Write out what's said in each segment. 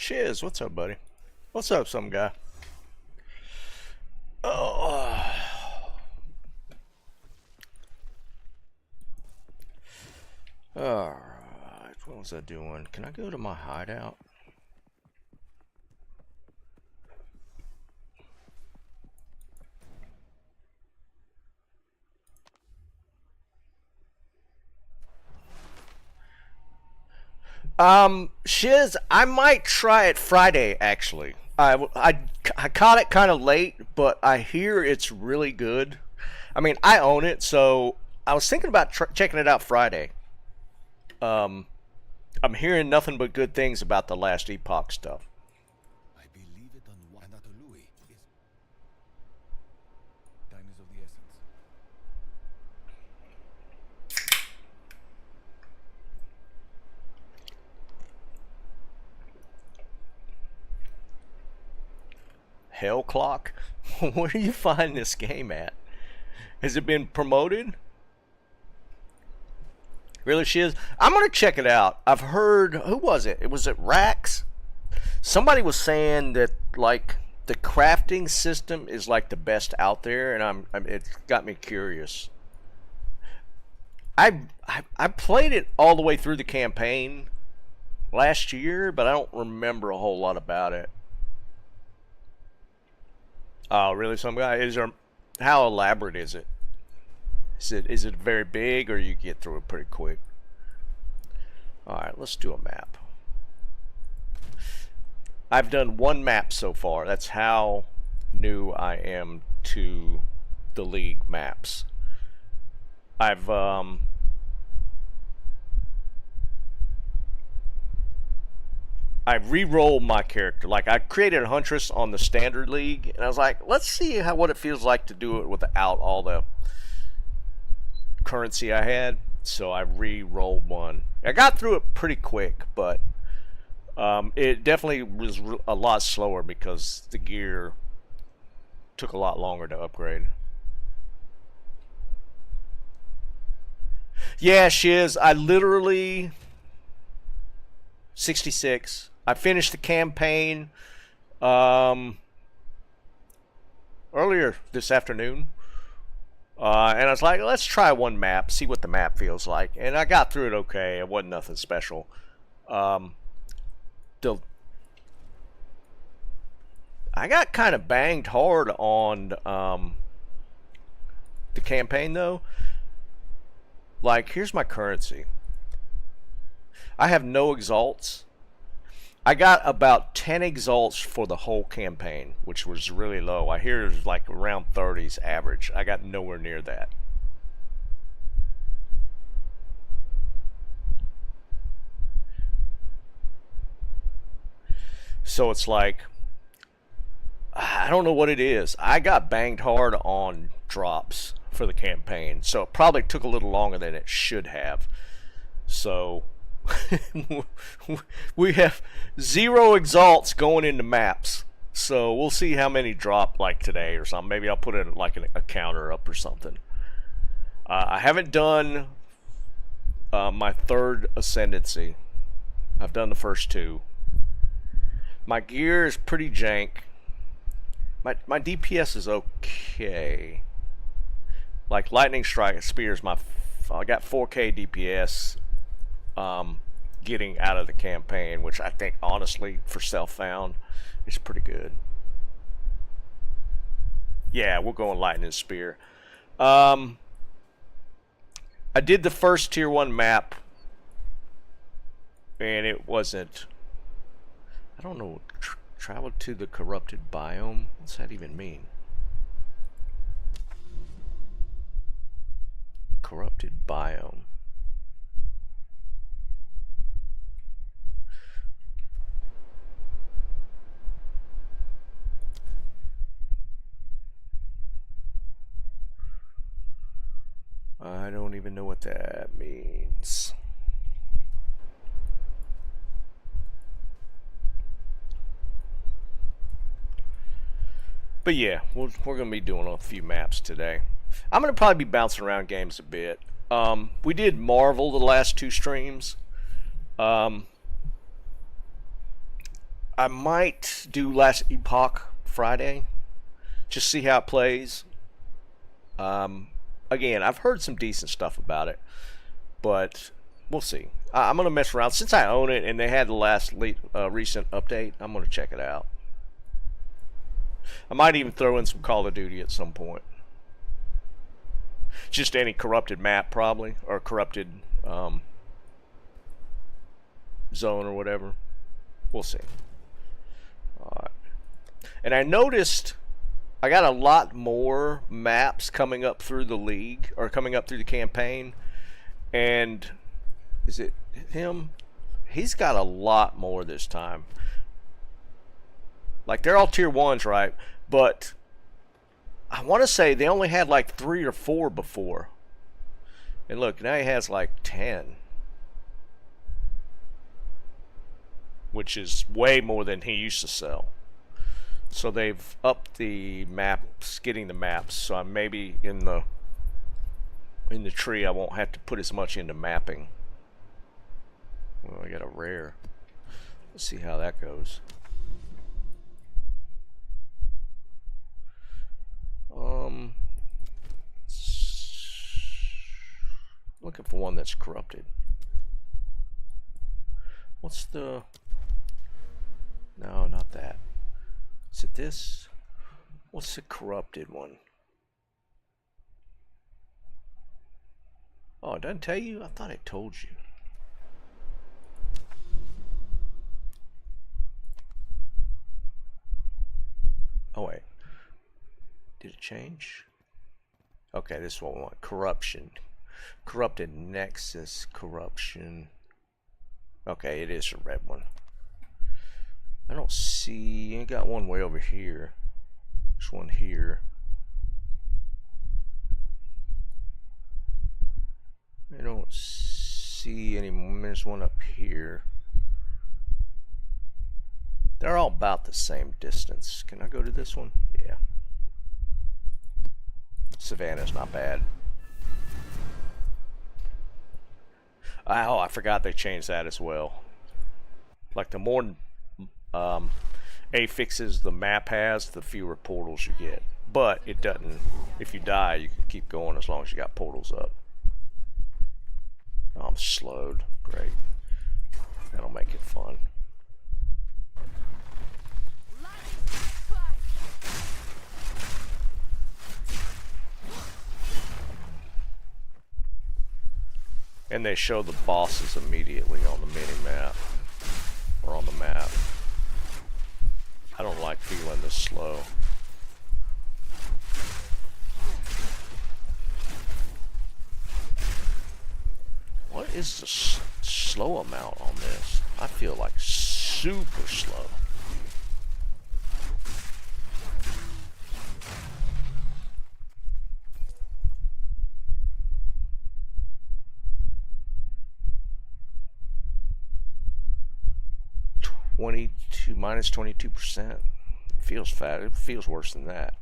Shiz, what's up, buddy? What's up, some guy? Oh, alright. What was I doing? Can I go to my hideout? Shiz, I might try it Friday, actually. I caught it kind of late, but I hear it's really good. I mean, I own it, so I was thinking about checking it out Friday. Um, I'm hearing nothing but good things about the last Epoch stuff. I believe it on another Louis is time is of the essence. Hell Clock? Where do you find this game at? Has it been promoted? Really, Shiz? I'm gonna check it out. I've heard, who was it? Was it Rax? Somebody was saying that like the crafting system is like the best out there, and it's got me curious. I played it all the way through the campaign last year, but I don't remember a whole lot about it. Oh, really? Some guy? Is there? How elaborate is it? Is it very big, or you get through it pretty quick? All right, let's do a map. I've done one map so far. That's how new I am to the League maps. I re-rolled my character. Like, I created a huntress on the standard league, and I was like, let's see what it feels like to do it without all the currency I had. So I re-rolled one. I got through it pretty quick, but it definitely was a lot slower because the gear took a lot longer to upgrade. Yeah, Shiz, I literally 66. I finished the campaign earlier this afternoon. And I was like, let's try one map, see what the map feels like. And I got through it okay. It wasn't nothing special. I got kind of banged hard on the campaign, though. Like, here's my currency. I have no exalts. I got about 10 exalts for the whole campaign, which was really low. I hear it's like around 30s average. I got nowhere near that. So it's like, I don't know what it is. I got banged hard on drops for the campaign, so it probably took a little longer than it should have. So we have 0 exalts going into maps, so we'll see how many drop like today or something. Maybe I'll put it like a counter up or something. I haven't done my 3rd ascendancy. I've done the first 2. My gear is pretty jank. My DPS is okay. Like lightning strike spears, I got 4K DPS. Getting out of the campaign, which I think honestly for self-found is pretty good. Yeah, we're going lightning spear. I did the first tier 1 map, and it wasn't, I don't know, travel to the corrupted biome. What's that even mean? Corrupted biome. I don't even know what that means. But yeah, we're going to be doing a few maps today. I'm going to probably be bouncing around games a bit. We did Marvel the last 2 streams. I I might do Last Epoch Friday. Just see how it plays. Again, I've heard some decent stuff about it, but we'll see. I'm gonna mess around since I own it and they had the last recent update. I'm gonna check it out. I might even throw in some Call of Duty at some point. Just any corrupted map, probably, or corrupted zone or whatever. We'll see. Alright. And I noticed I got a lot more maps coming up through the league, or coming up through the campaign. And is it him? He's got a lot more this time. Like, they're all tier 1s, right? But I want to say they only had like 3 or 4 before. And look, now he has like 10. Which is way more than he used to sell. So they've upped the maps, getting the maps. So maybe in the tree I won't have to put as much into mapping. Well, I got a rare. Let's see how that goes. Looking for one that's corrupted. What's the... No, not that. Is it this? What's the corrupted one? Oh, it doesn't tell you? I thought it told you. Oh, wait. Did it change? Okay, this is what we want. Corruption. Corrupted Nexus. Corruption. Okay, it is a red one. I don't see... I got one way over here. There's one here. I don't see any more. There's one up here. They're all about the same distance. Can I go to this one? Yeah. Savannah's not bad. Oh, I they changed that as well. Like, the more affixes the map has, the fewer portals you get. But it doesn't... If you die, you can keep going as long as you got portals up. Oh, I'm slowed. Great. That'll make it fun. And they show the bosses immediately on the mini-map. Or on the map. I don't like feeling this slow. What is the slow amount on this? I feel like super slow. Minus 22%. Feels fat. It feels worse than that.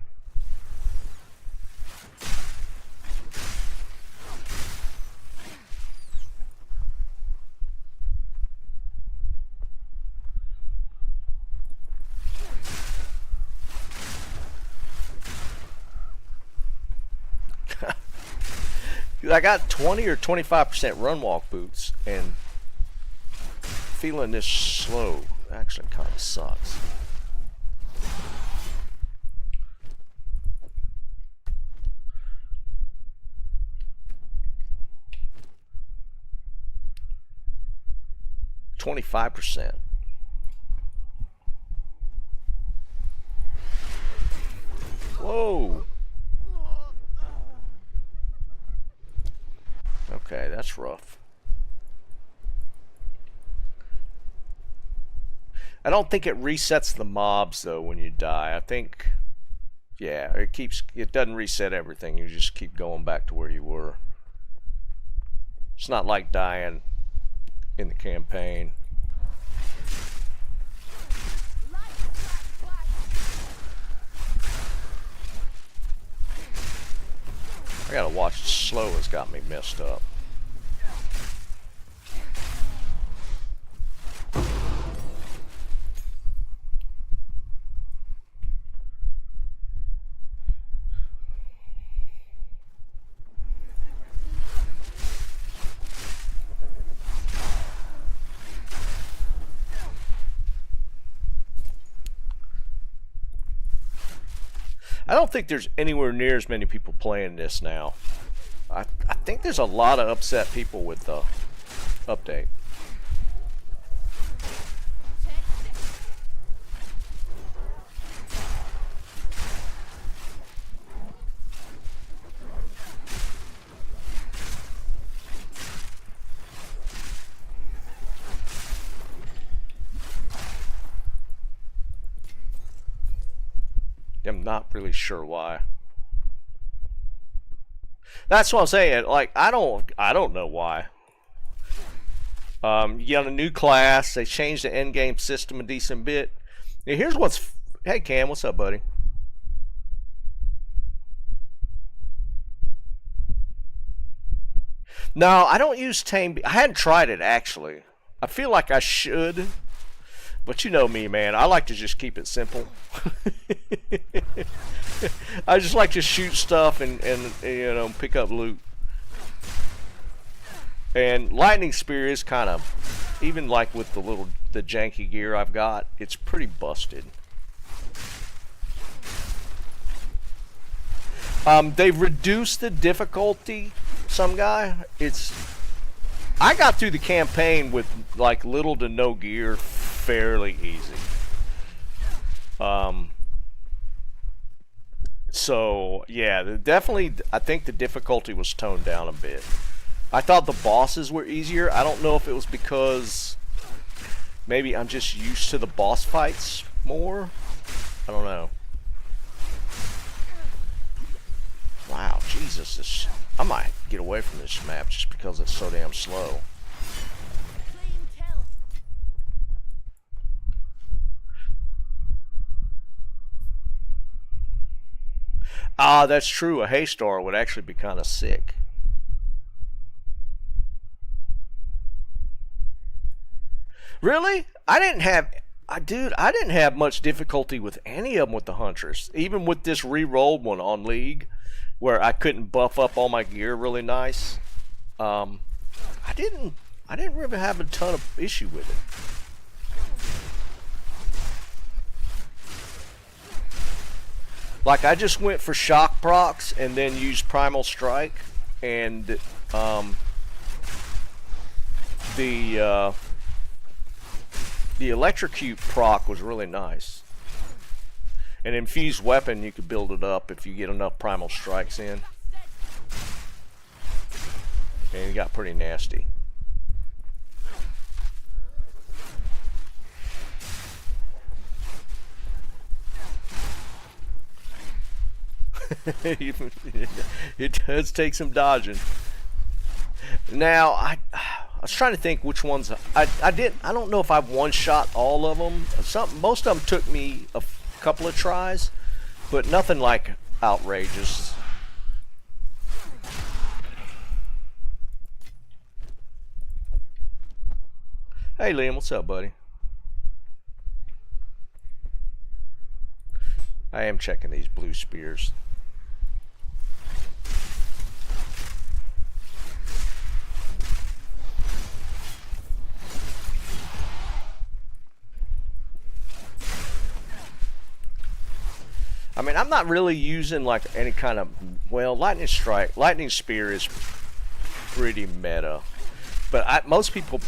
I got 20 or 25% run walk boots, and feeling this slow actually kind of sucks. %. Whoa. Okay, that's rough. I don't think it resets the mobs though when you die. I think, yeah, it doesn't reset everything. You just keep going back to where you were. It's not like dying in the campaign. I gotta watch slow has got me messed up. I don't think there's anywhere near as many people playing this now. I think there's a lot of upset people with the update. I'm not really sure why. That's what I'm saying. Like, I don't know why. You got a new class. They changed the end game system a decent bit. Now, here's what's. Hey Cam, what's up, buddy? No, I don't use tame. I hadn't tried it actually. I feel like I should. But you know me, man. I like to just keep it simple. I just like to shoot stuff and you know, pick up loot. And lightning spear is kind of, even like with the janky gear I've got, it's pretty busted. They've reduced the difficulty. Some guy, I got through the campaign with like little to no gear fairly easy. So yeah, definitely I think the difficulty was toned down a bit. I thought the bosses were easier. I don't know if it was because maybe I'm just used to the boss fights more. I don't know. Wow, Jesus, I might get away from this map just because it's so damn slow. Ah, that's true. A Haystar would actually be kind of sick. Really? I didn't have much difficulty with any of them with the Huntress. Even with this re-rolled one on League, where I couldn't buff up all my gear really nice. I didn't really have a ton of issue with it. Like, I just went for shock procs and then used primal strike, and the electrocute proc was really nice. An infused weapon, you could build it up if you get enough primal strikes in, and it got pretty nasty. It does take some dodging. Now I was trying to think which ones I don't know if I've one-shot all of them. Most of them took me a couple of tries, but nothing like outrageous. Hey Liam, what's up, buddy? I am checking these blue spears. I mean, I'm not really using like any kind of, well, lightning spear is pretty meta, but most people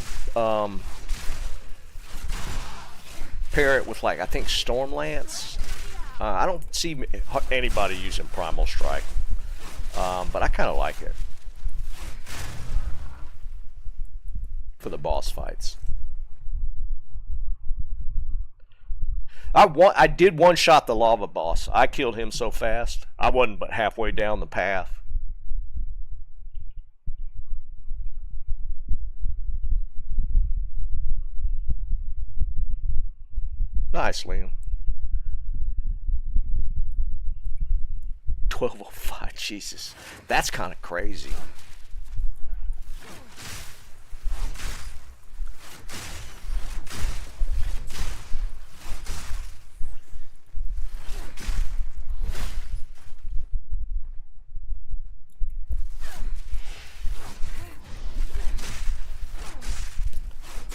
pair it with, like, I think storm lance. I don't see anybody using primal strike, but I kind of like it for the boss fights. I did one-shot the lava boss. I killed him so fast. I wasn't but halfway down the path. Nice, Liam. 1205, Jesus. That's kind of crazy.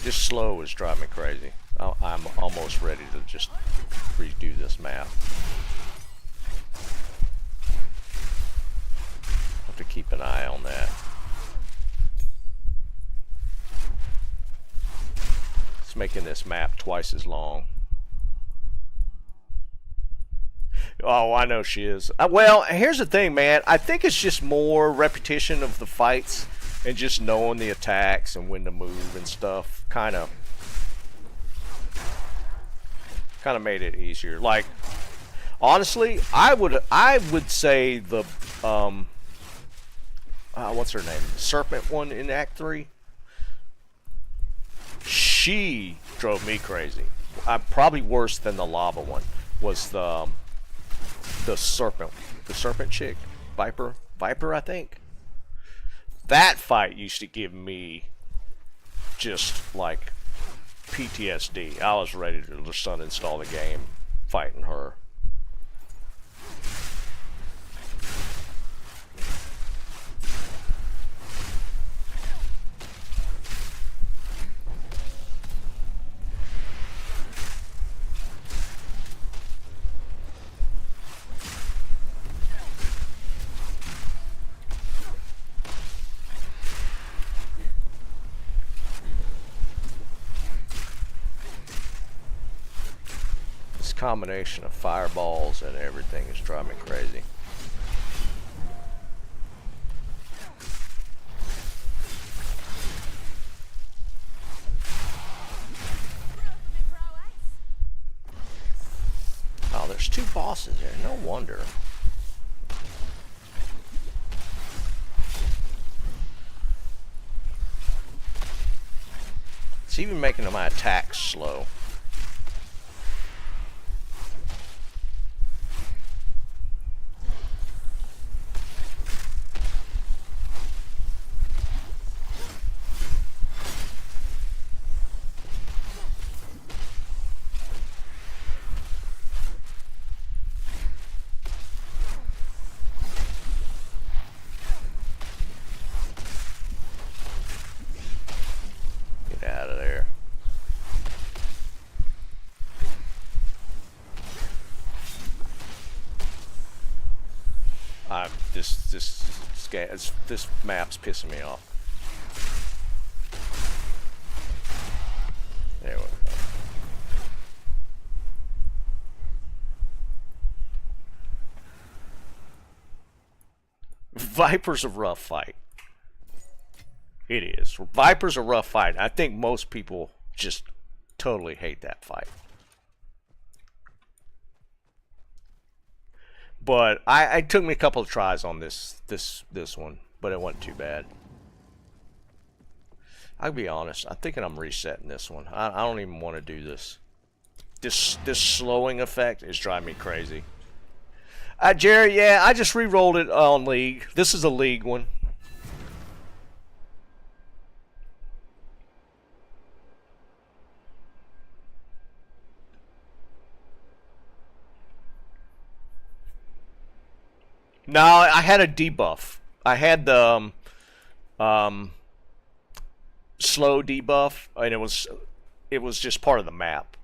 This slow is driving me crazy. I'm almost ready to just redo this map. keep an eye on that. It's making this map twice as long. Oh, I know she is. Well, here's the thing, man. I think it's just more repetition of the fights and just knowing the attacks and when to move and stuff. Kind of made it easier. Like, honestly, I would say the what's her name? The serpent one in Act 3. She drove me crazy. Probably worse than the lava one was the serpent chick, Viper, I think. That fight used to give me just like PTSD. I was ready to just uninstall the game fighting her. Combination of fireballs and everything is driving me crazy. Oh, there's 2 bosses there. No wonder. It's even making my attacks slow. This map's pissing me off. There we go. Viper's a rough fight. It is. Viper's a rough fight. I think most people just totally hate that fight. But it took me a couple of tries on this one, but it wasn't too bad. I'll be honest, I'm thinking I'm resetting this one. I don't even want to do this. This slowing effect is driving me crazy. Jerry, yeah, I just re-rolled it on League. This is a League one. No, I had a debuff. I had the slow debuff, and it was just part of the map.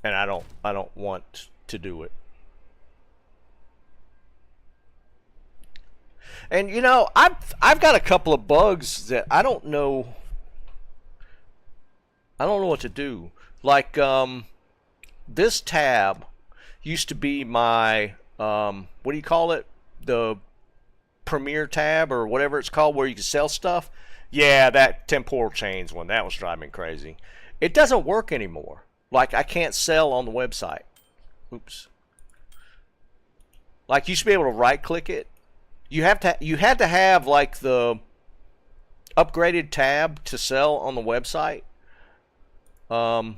And I don't want to do it. And you know, I've got a couple of bugs that I don't know what to do. Like this tab used to be my what do you call it? The Premier tab or whatever it's called, where you can sell stuff. Yeah, that temporal chains one, that was driving me crazy. It doesn't work anymore. Like, I can't sell on the website. Oops. Like, you used to be able to right click it. You had to have like the upgraded tab to sell on the website. But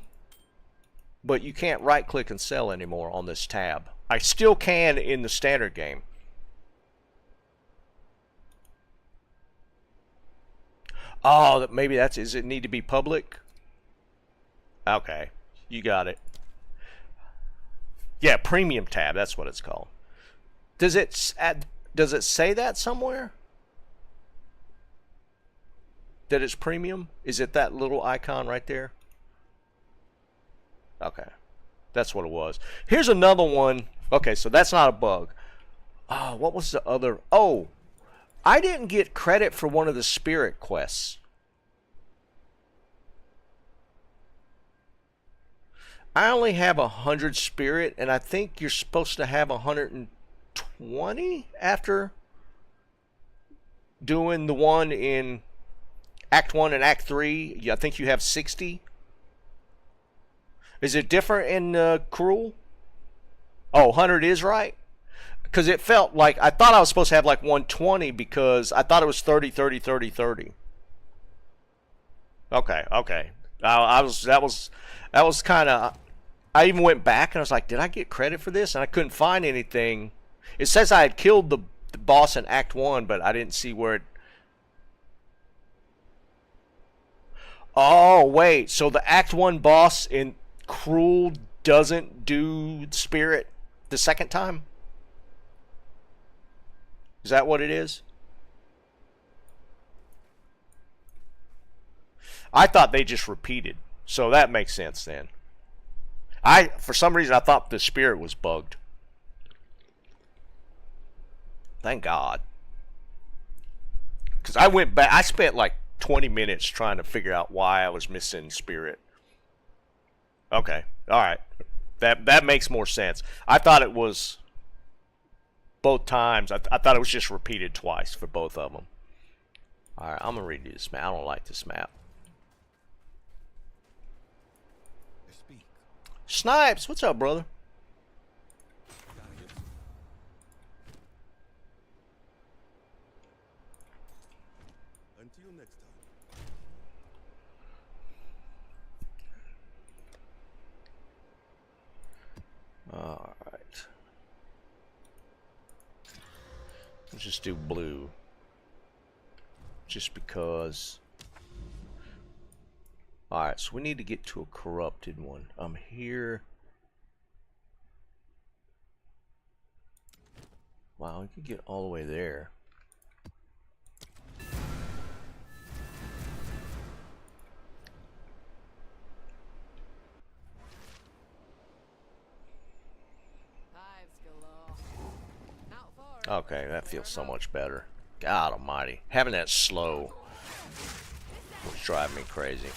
you can't right click and sell anymore on this tab. I still can in the standard game. Oh, maybe does it need to be public? Okay, you got it. Yeah, premium tab, that's what it's called. Does it say that somewhere? That it's premium? Is it that little icon right there? Okay, that's what it was. Here's another one Okay, so that's not a bug. Oh, what was the other? Oh, I didn't get credit for one of the spirit quests. I only have 100 spirit, and I think you're supposed to have 120 after doing the one in Act 1 and Act 3. I think you have 60. Is it different in Cruel? Oh, 100 is right? Because it felt like, I thought I was supposed to have like 120 because I thought it was 30, 30, 30, 30. Okay, okay. That was kind of, I even went back and I was like, did I get credit for this? And I couldn't find anything. It says I had killed the boss in Act 1, but I didn't see where it... Oh, wait. So the Act 1 boss in Cruel doesn't do spirit the second time? Is that what it is? I thought they just repeated. So that makes sense then. For some reason, I thought the spirit was bugged. Thank God. Because I went back, I spent like 20 minutes trying to figure out why I was missing spirit. Okay, alright. That makes more sense. I thought it was both times. I thought it was just repeated twice for both of them. Alright, I'm going to redo this map. I don't like this map. Snipes, what's up, brother? Until next time. Alright. Let's just do blue. Just because. Alright, so we need to get to a corrupted one. I'm here. Wow, we could get all the way there. Okay, that feels so much better. God almighty. Having that slow was driving me crazy.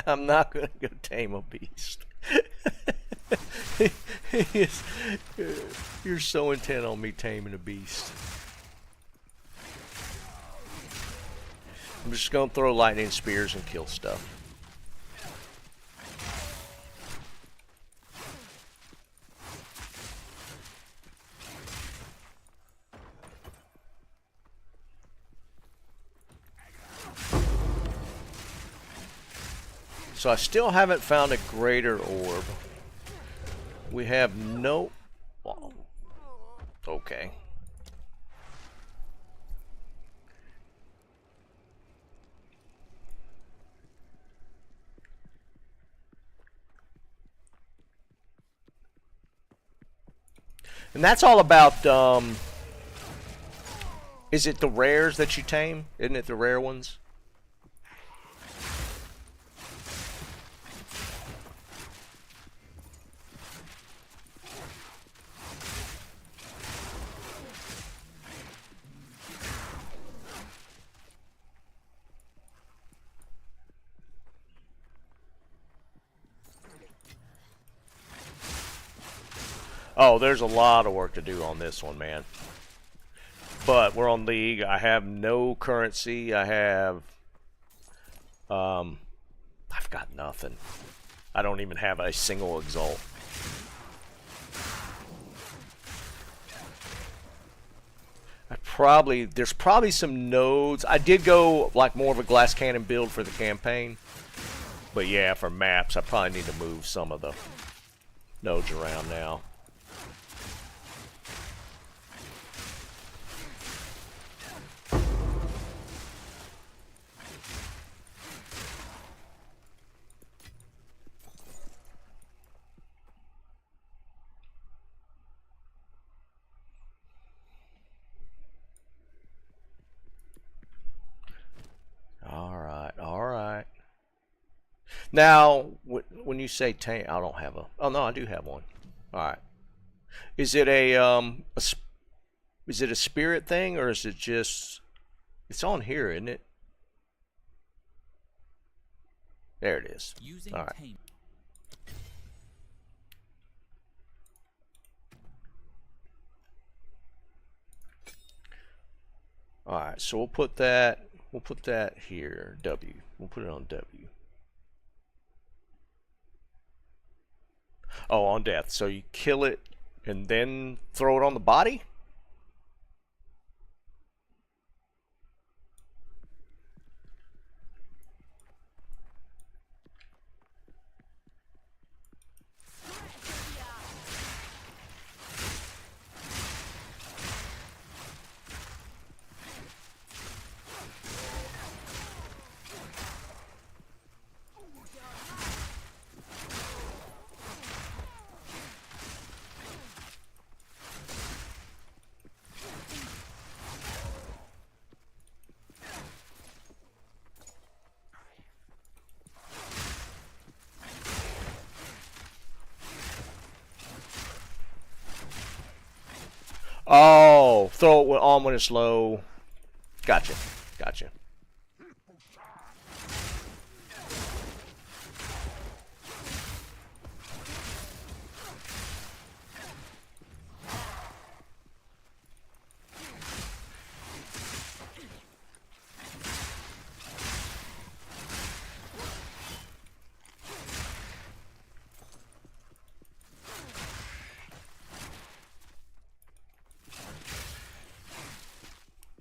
I'm not gonna go tame a beast. You're so intent on me taming a beast. I'm just gonna throw lightning spears and kill stuff. So I still haven't found a greater orb. We have no... Well, okay. And that's all about, is it the rares that you tame? Isn't it the rare ones? Oh, there's a lot of work to do on this one, man. But we're on League. I have no currency. I have... I've got nothing. I don't even have a single exalt. there's probably some nodes. I did go like more of a glass cannon build for the campaign, but yeah, for maps I probably need to move some of the nodes around now. All right. Now, when you say tank, I don't have a. Oh no, I do have one. All right. Is it is it a spirit thing or is it just? It's on here, isn't it? There it is. All right. All right. So we'll put that. We'll put that here. W. We'll put it on W. Oh, on death. So you kill it and then throw it on the body? Oh, throw it on when it's low. Gotcha. Gotcha.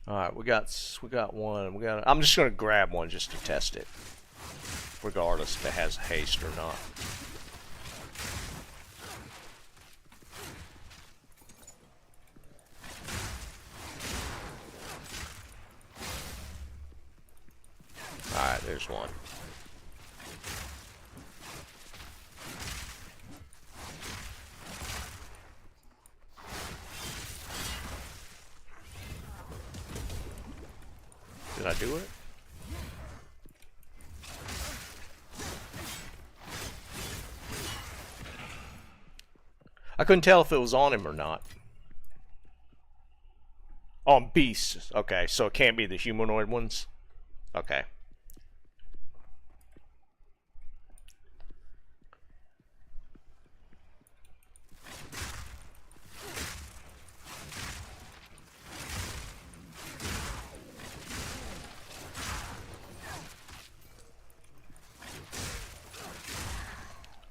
All right, we got one. I'm just gonna grab one just to test it, regardless if it has haste or not. All right, there's one. Did I do it? I couldn't tell if it was on him or not. On beasts. Okay, so it can't be the humanoid ones? Okay.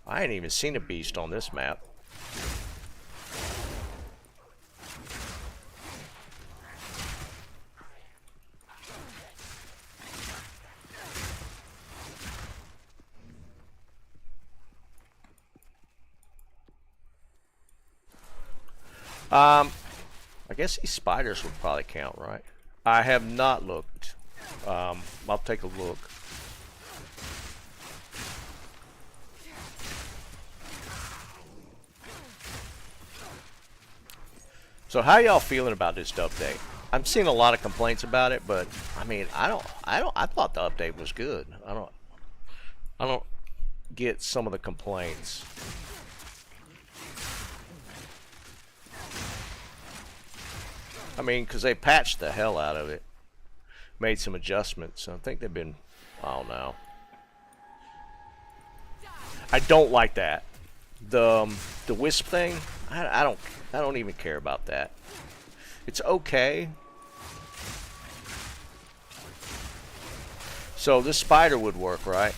I ain't even seen a beast on this map. I guess these spiders would probably count, right? I have not looked. I'll take a look. So how y'all feeling about this update? I'm seeing a lot of complaints about it, but I mean, I thought the update was good. I don't get some of the complaints. I mean, because they patched the hell out of it, made some adjustments. I think they've been, I don't know. I don't like that. The wisp thing. I don't even care about that. It's okay. So this spider would work, right?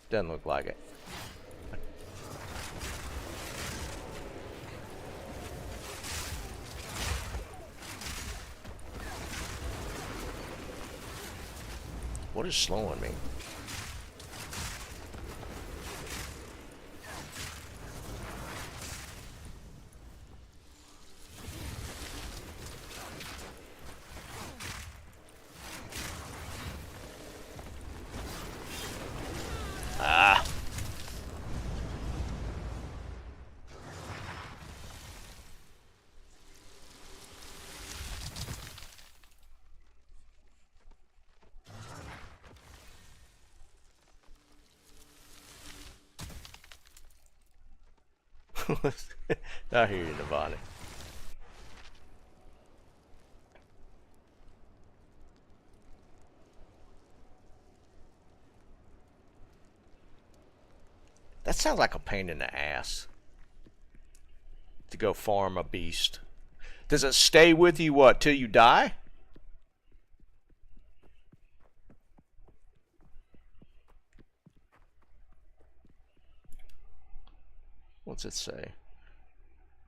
Doesn't look like it. What is slowing me? Ah. I hear you, Navani. That sounds like a pain in the ass to go farm a beast. Does it stay with you, what, till you die? What's it say?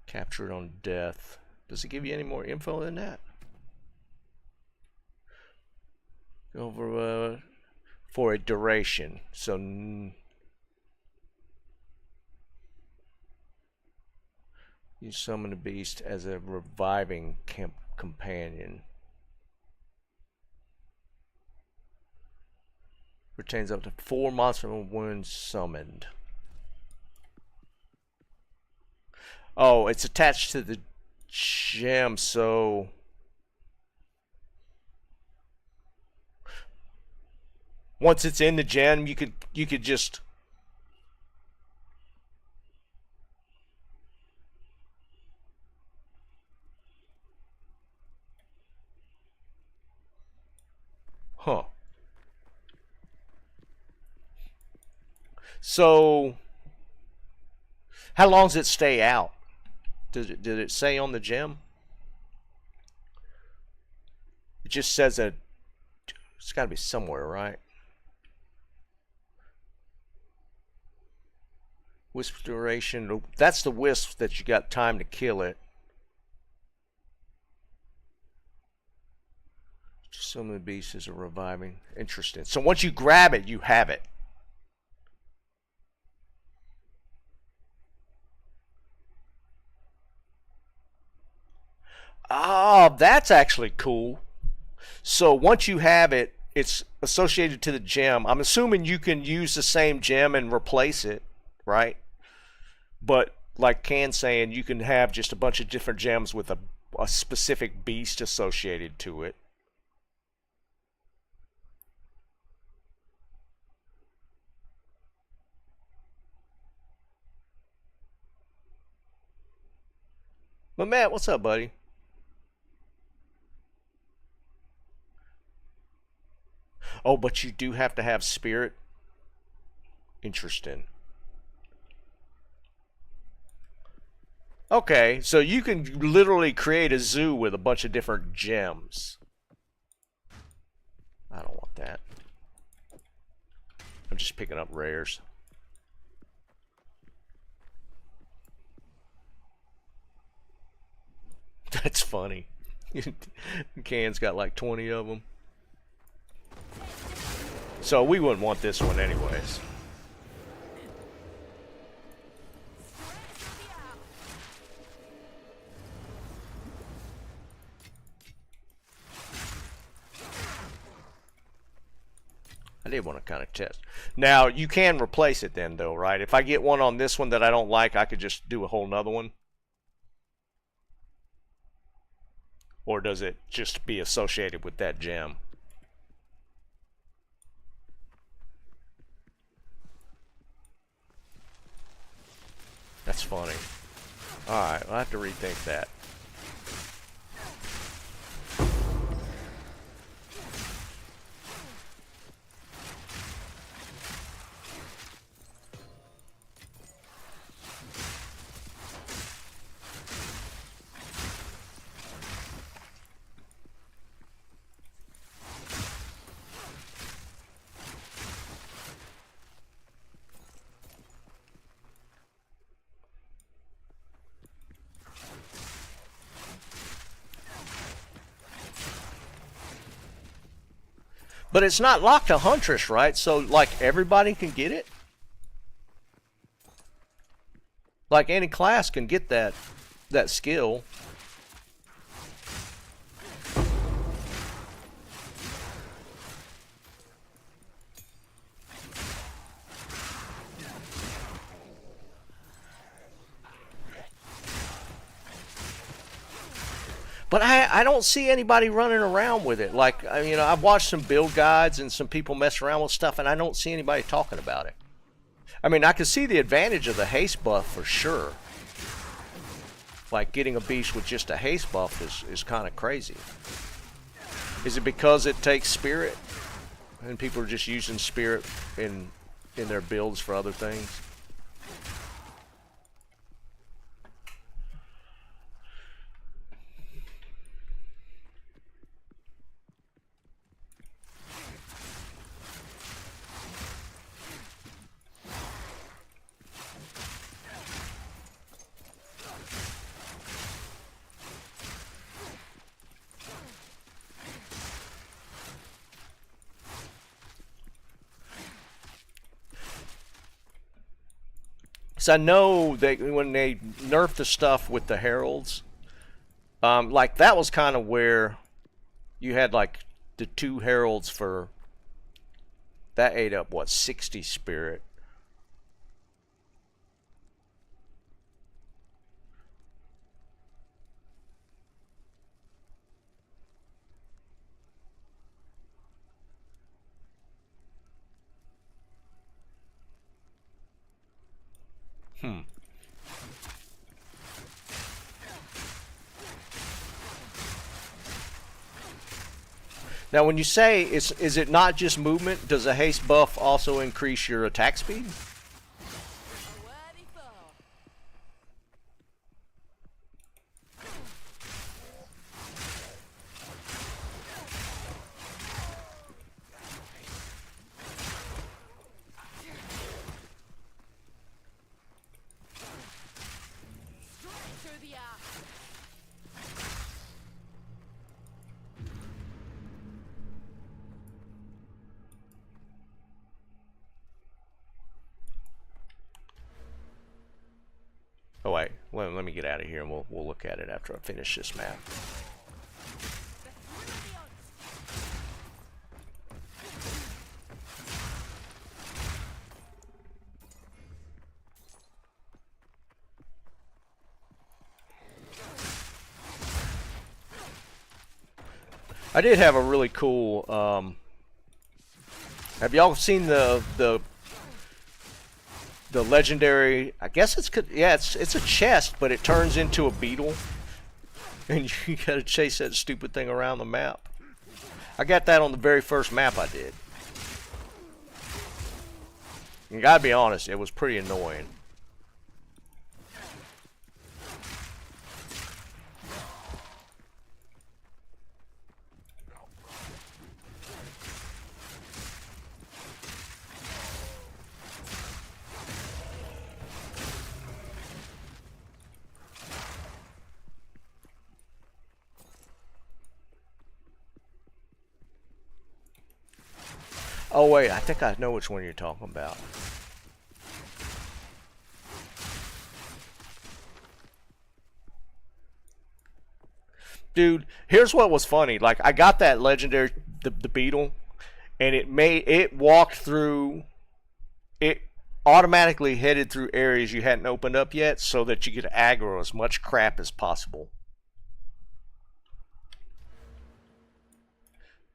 Captured on death. Does it give you any more info than that? Over for a duration. So you summon a beast as a reviving companion. Retains up to 4 monster wounds summoned. Oh, it's attached to the gem, so once it's in the gem, you could just huh. So how long does it stay out? Did it say on the gem? It just says that it's got to be somewhere, right? Wisp duration. That's the wisp that you got time to kill it. Some of the beasts are reviving. Interesting. So once you grab it, you have it. Ah, that's actually cool. So once you have it, it's associated to the gem. I'm assuming you can use the same gem and replace it, right? But like Can's saying, you can have just a bunch of different gems with a specific beast associated to it. But Matt, what's up, buddy? Oh, but you do have to have spirit. Interesting. Okay, so you can literally create a zoo with a bunch of different gems. I don't want that. I'm just picking up rares. That's funny. Can's got like 20 of them. So we wouldn't want this one anyways. I did want to kind of test. Now, you can replace it then, though, right? If I get one on this one that I don't like, I could just do a whole nother one? Or does it just be associated with that gem? That's funny. Alright, I'll have to rethink that. But it's not locked to huntress, right? So like everybody can get it. Like any class can get that skill. But I don't see anybody running around with it. Like, you know, I've watched some build guides and some people mess around with stuff, and I don't see anybody talking about it. I mean, I can see the advantage of the haste buff for sure. Like, getting a beast with just a haste buff is kind of crazy. Is it because it takes spirit? And people are just using spirit in their builds for other things? So I know that when they nerfed the stuff with the heralds, like that was kind of where you had like the 2 heralds for that ate up what 60 spirit. Now, when you say is it not just movement? Does a haste buff also increase your attack speed? Oh wait, let me get out of here and we'll look at it after I finish this map. I did have a really cool. Have y'all seen the legendary? I guess it's a chest, but it turns into a beetle, and you gotta chase that stupid thing around the map. I got that on the very first map I did. You gotta be honest, it was pretty annoying. Oh wait, I think I know which one you're talking about. Dude, here's what was funny. Like, I got that legendary, the beetle, and it walked through, it automatically headed through areas you hadn't opened up yet so that you could aggro as much crap as possible.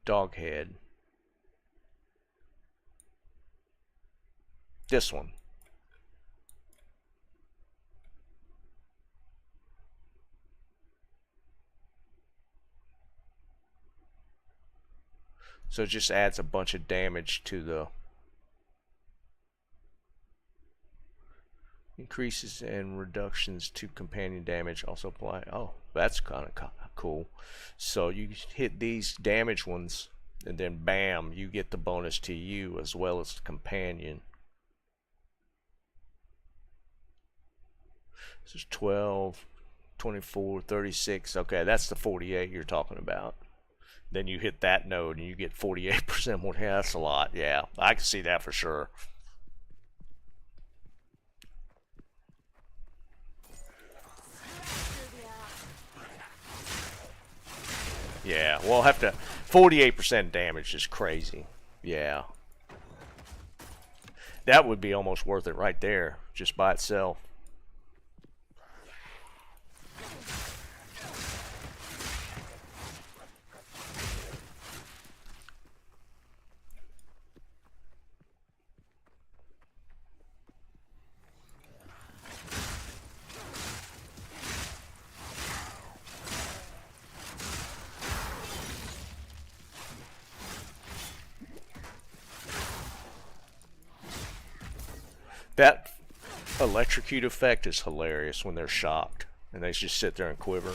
Doghead. This one. So it just adds a bunch of damage to the increases and reductions to companion damage also apply. Oh, that's kind of cool. So you hit these damage ones and then bam, you get the bonus to you as well as the companion. This is 12, 24, 36. Okay, that's the 48 you're talking about. then you hit that node and you get 48% more. Yeah, that's a lot. Yeah, I can see that for sure. Yeah, we'll have to. 48% damage is crazy. Yeah. That would be almost worth it right there, just by itself. That electrocute effect is hilarious when they're shocked and they just sit there and quiver.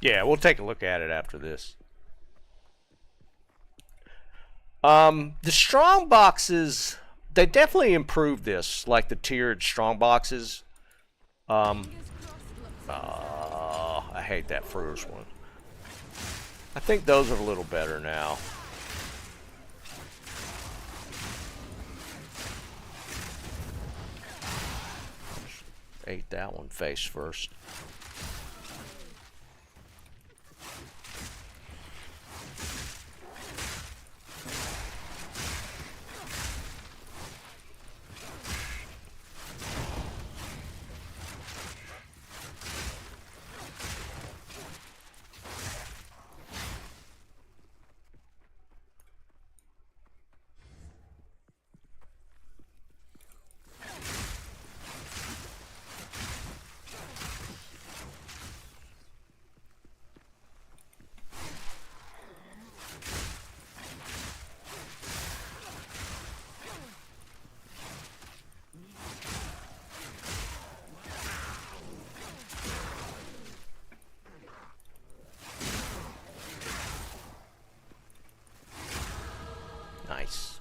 Yeah, we'll take a look at it after this. The strong boxes, they definitely improved this, like the tiered strong boxes. I hate that first one. I think those are a little better now. Ate that one face first. Nice.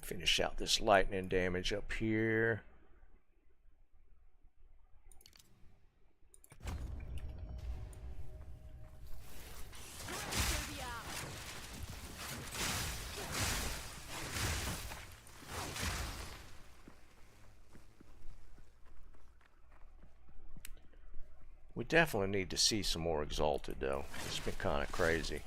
Finish out this lightning damage up here. We definitely need to see some more Exalted, though. It's been kind of crazy.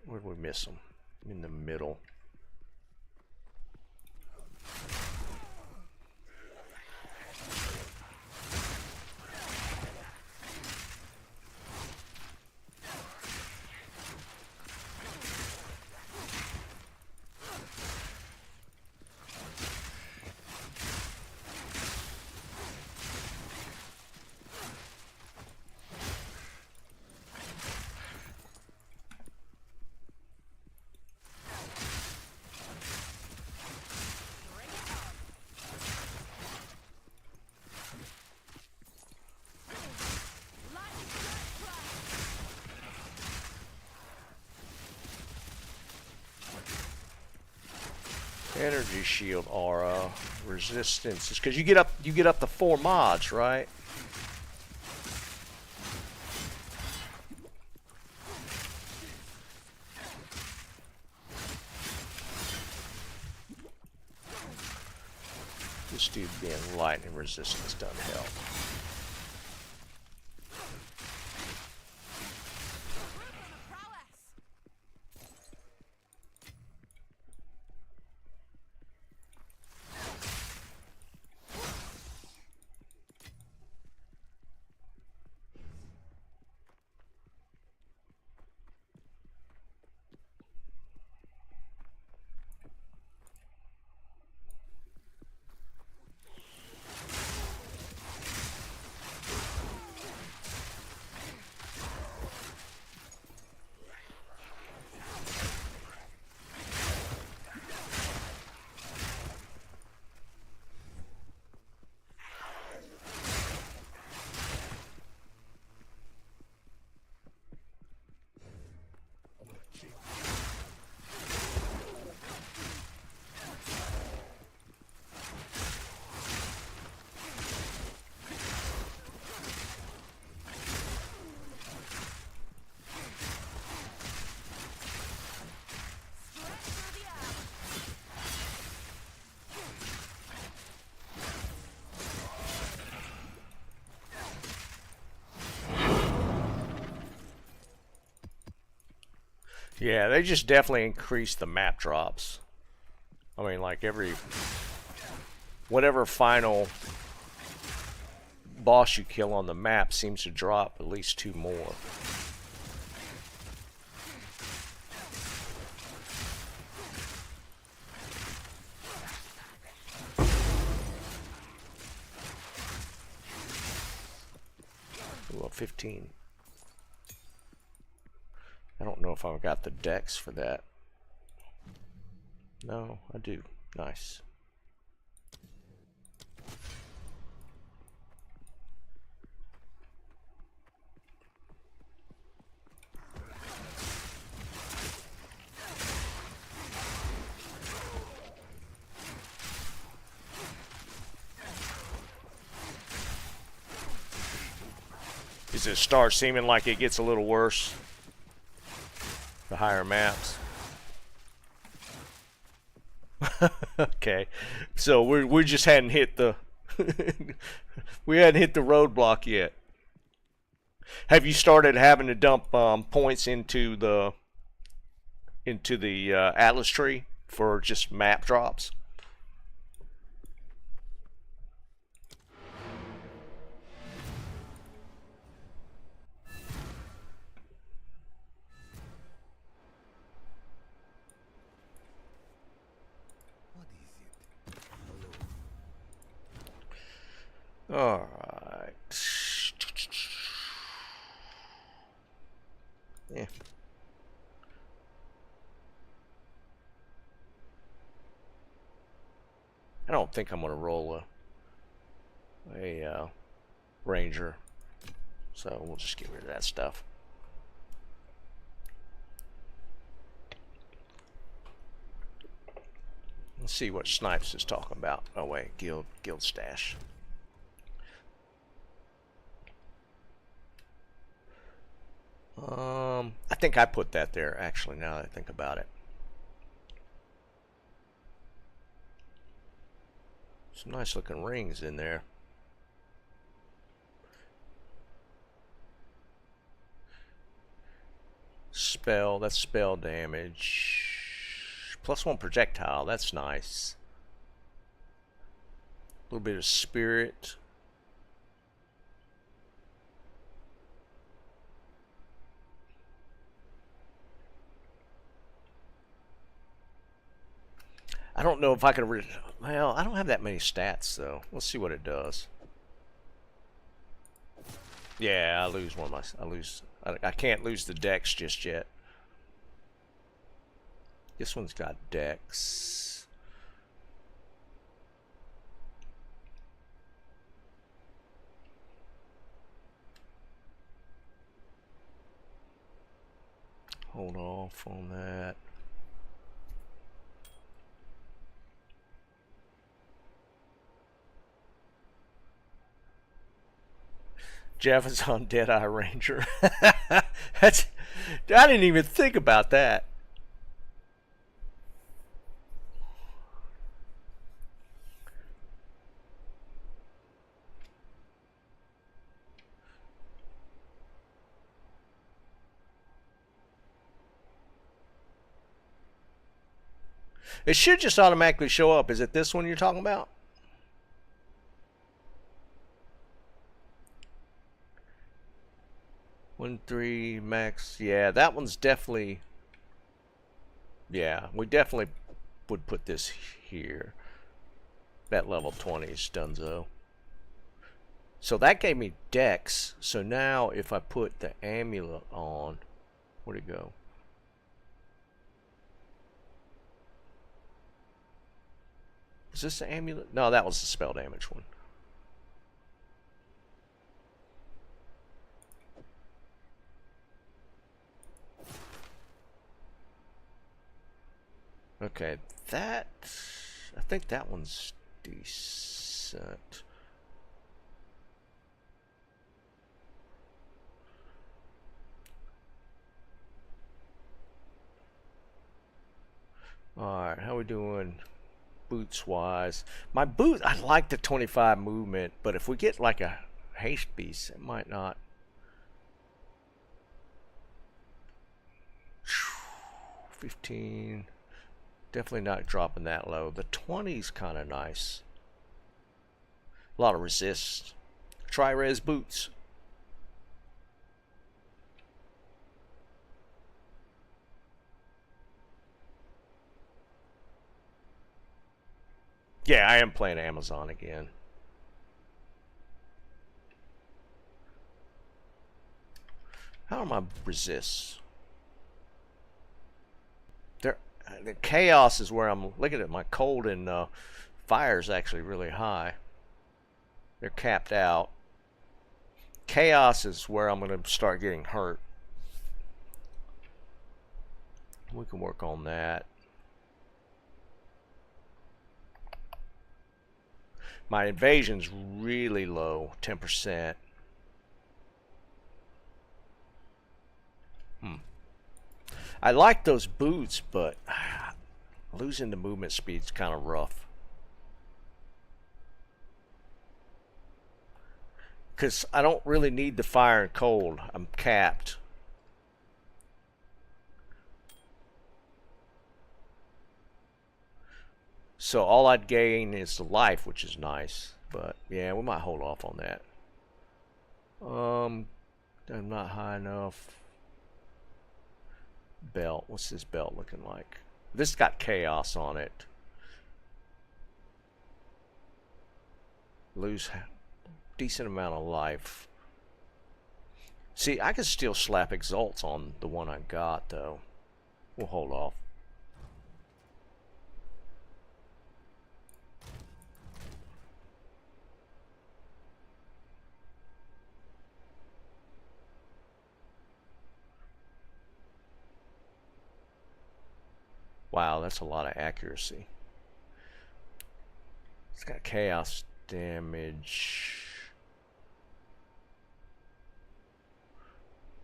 Where did we miss them? In the middle. Energy shield aura resistance is because you get up to 4 mods, right? This dude being lightning resistance doesn't help. Yeah, they just definitely increased the map drops. I mean, like whatever final boss you kill on the map seems to drop at least 2 more. Well, 15. I don't know if I've got the dex for that. No, I do. Nice. Does it start seeming like it gets a little worse? The higher maps. Okay, so we just hadn't hit the we hadn't hit the roadblock yet. Have you started having to dump points into the Atlas tree for just map drops? All right. Yeah. I don't think I'm gonna roll a ranger, so we'll just get rid of that stuff. Let's see what Snipes is talking about. Oh wait, guild stash. I think I put that there actually, now that I think about it. Some nice looking rings in there. Spell, that's spell damage. +1 projectile, that's nice. A little bit of spirit. I don't know if I could well, I don't have that many stats though. Let's see what it does. Yeah, I lose one of my I can't lose the dex just yet. This one's got dex. Hold off on that. Jeff is on Deadeye Ranger. I didn't even think about that. It should just automatically show up. Is it this one you're talking about? One, three, max. Yeah, that one's definitely... Yeah, we definitely would put this here. That level 20 is Dunzo. So that gave me Dex. So now if I put the amulet on, where'd it go? Is this the amulet? No, that was the spell damage one. Okay, that... I think that one's decent. Alright, how we doing boots wise? My boot, I like the 25 movement, but if we get like a haste beast, it might not. 15. Definitely not dropping that low. The 20's kind of nice. A lot of resist. Tri-res boots. Yeah, I am playing Amazon again. How are my resists? They're, the chaos is where I'm looking at. My cold and fire is actually really high. They're capped out. Chaos is where I'm going to start getting hurt. We can work on that. My invasion's really low, 10%. I like those boots, but losing the movement speed's kind of rough. Because I don't really need the fire and cold. I'm capped. So all I'd gain is the life, which is nice. But yeah, we might hold off on that. I'm not high enough. Belt. What's this belt looking like? This got chaos on it. Lose decent amount of life. See, I could still slap exalts on the one I got though. We'll hold off. Wow, that's a lot of accuracy. It's got chaos damage.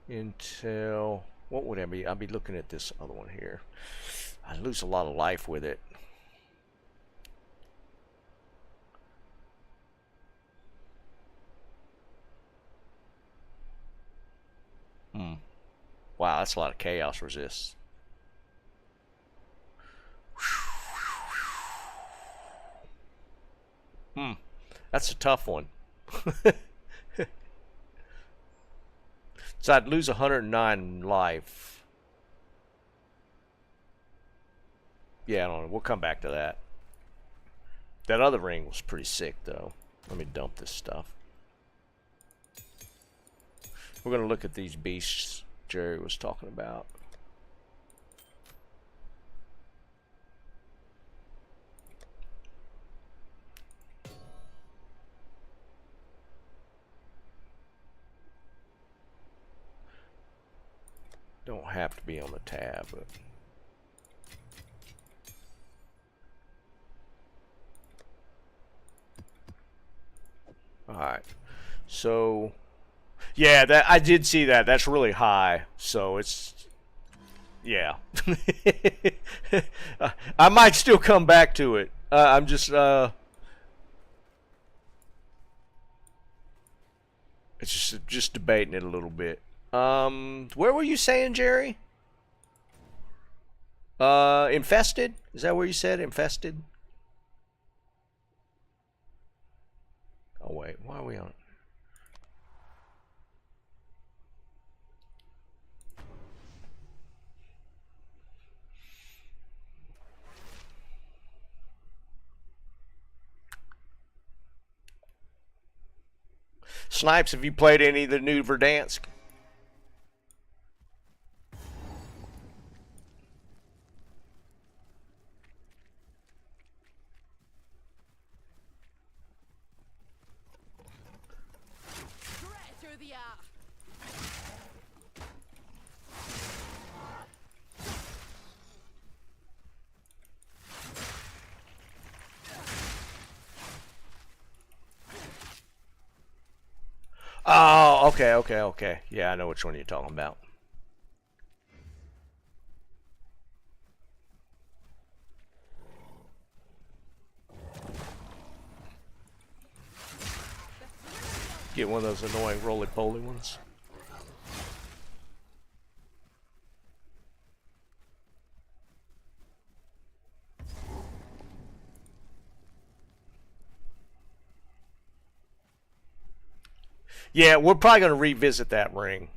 Intel. What would I be? I'll be looking at this other one here. I lose a lot of life with it. Wow, that's a lot of chaos resist. That's a tough one. So I'd lose 109 life. Yeah, I don't know. We'll come back to that. That other ring was pretty sick, though. Let me dump this stuff. We're going to look at these beasts Jerry was talking about. Don't have to be on the tab, but alright. So yeah, that I did see that. That's really high. So it's yeah. I might still come back to it. I'm just it's just debating it a little bit. Where were you saying, Jerry? Infested? Is that where you said infested? Oh wait, why are we on? Snipes, have you played any of the new Verdansk? Through the air. Oh, okay. Yeah, I know which one you're talking about. Get one of those annoying roly-poly ones. Yeah, we're probably going to revisit that ring.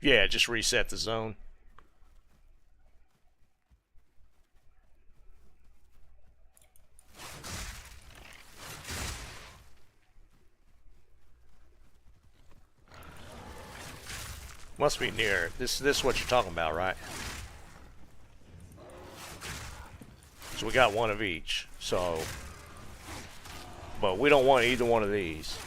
Yeah, just reset the zone. Must be near. This is what you're talking about, right? So we got one of each. So, but we don't want either one of these.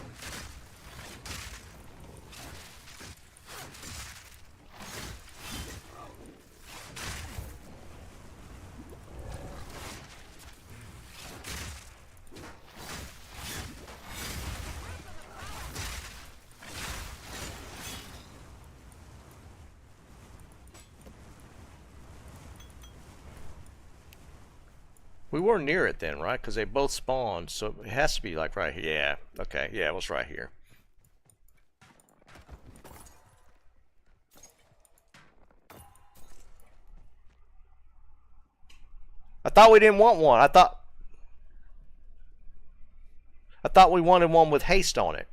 We were near it then, right? Because they both spawned, so it has to be like right here. Yeah, okay, yeah, it was right here. I thought we didn't want one. I thought we wanted one with haste on it.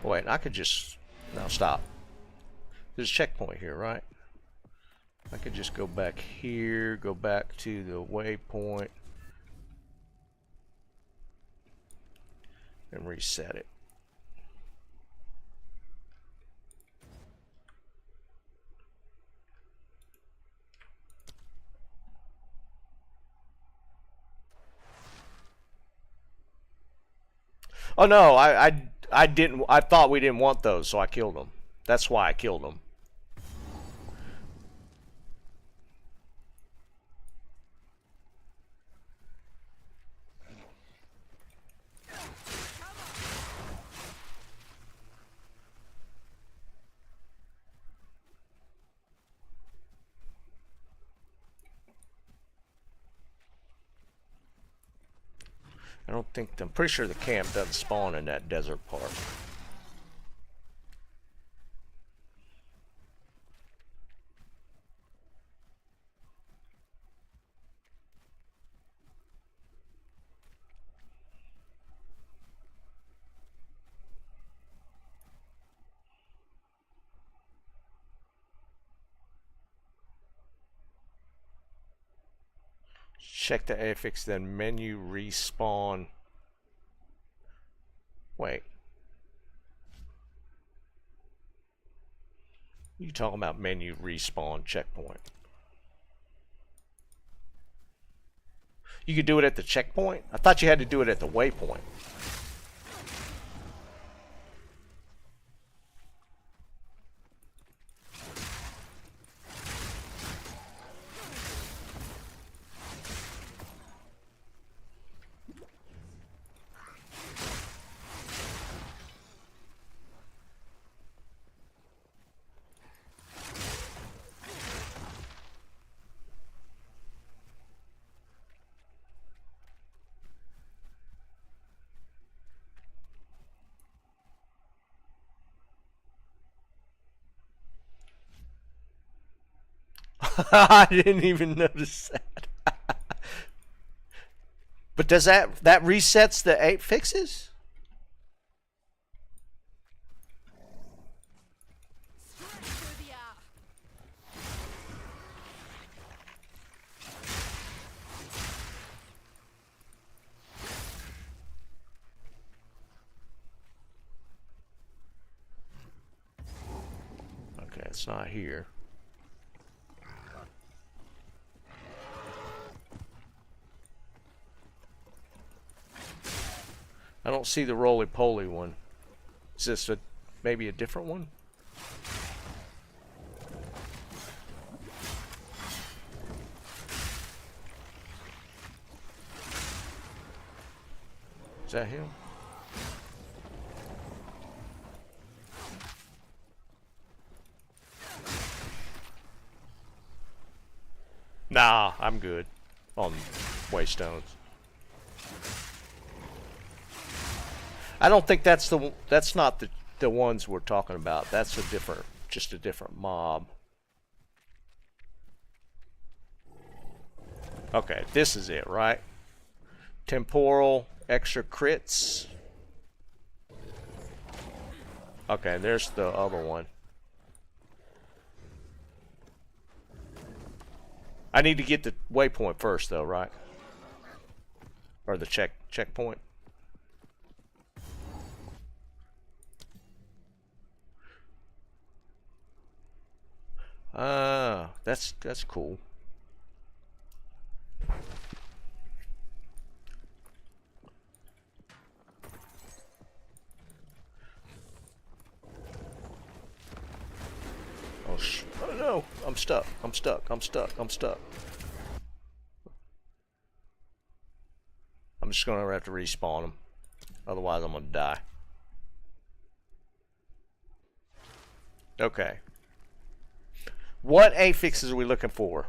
Wait, I could just... No, stop. There's a checkpoint here, right? I could just go back here, go back to the waypoint, and reset it. Oh no, I didn't. I thought we didn't want those, so I killed them. That's why I killed them. I don't think. I'm pretty sure the camp doesn't spawn in that desert part. Check the affix, then menu respawn. Wait. You talking about menu respawn checkpoint? You could do it at the checkpoint? I thought you had to do it at the waypoint. I didn't even notice that. But does that resets the 8 fixes? Straight through the eye. Okay, it's not here. I don't see the roly-poly one. Is this maybe a different one? Is that him? Nah, I'm good on waystones. I don't think that's not the ones we're talking about. That's just a different mob. Okay, this is it, right? Temporal, extra crits. Okay, there's the other one. I need to get the waypoint first, though, right? Or the checkpoint. That's cool. Oh no! I'm stuck. I'm stuck. I'm stuck. I'm stuck. I'm just gonna have to respawn them. Otherwise, I'm gonna die. Okay. What affixes are we looking for?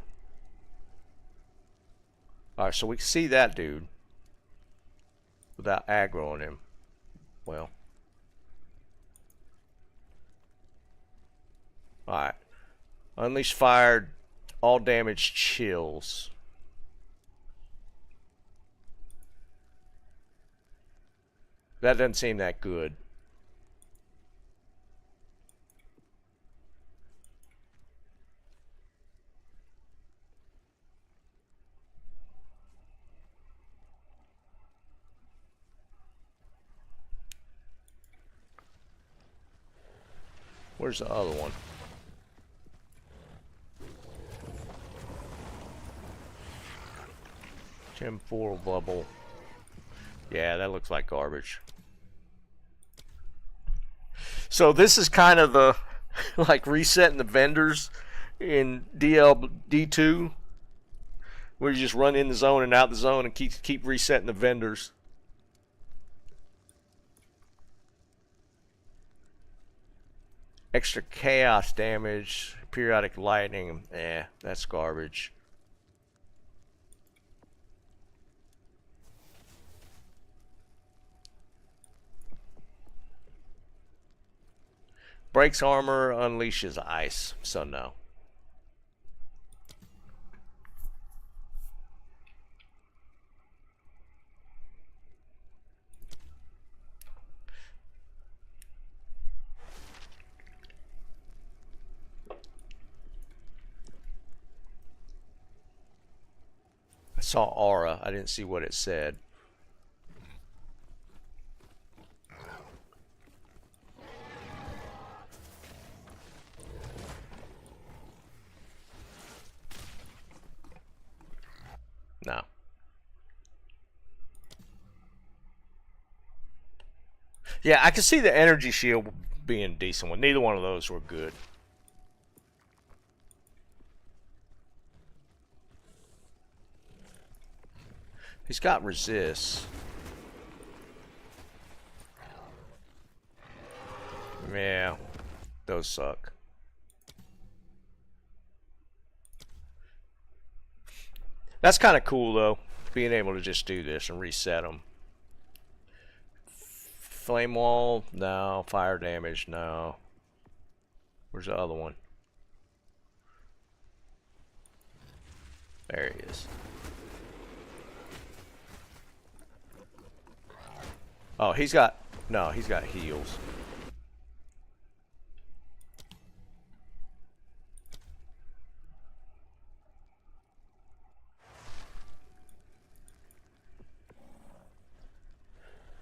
Alright, so we can see that dude without aggroing him. Well. Alright. Unleash fire, all damage chills. That doesn't seem that good. Where's the other one? Temporal bubble. Yeah, that looks like garbage. So this is kind of the like resetting the vendors in DLD2, where you just run in the zone and out the zone and keep resetting the vendors. Extra chaos damage, periodic lightning. That's garbage. Breaks armor, unleashes ice. So no. I saw aura. I didn't see what it said. No. Yeah, I can see the energy shield being a decent one. Neither one of those were good. He's got resist. Yeah, those suck. That's kind of cool though, being able to just do this and reset them. Flame wall, no. Fire damage, no. Where's the other one? There he is. Oh, he's got heals.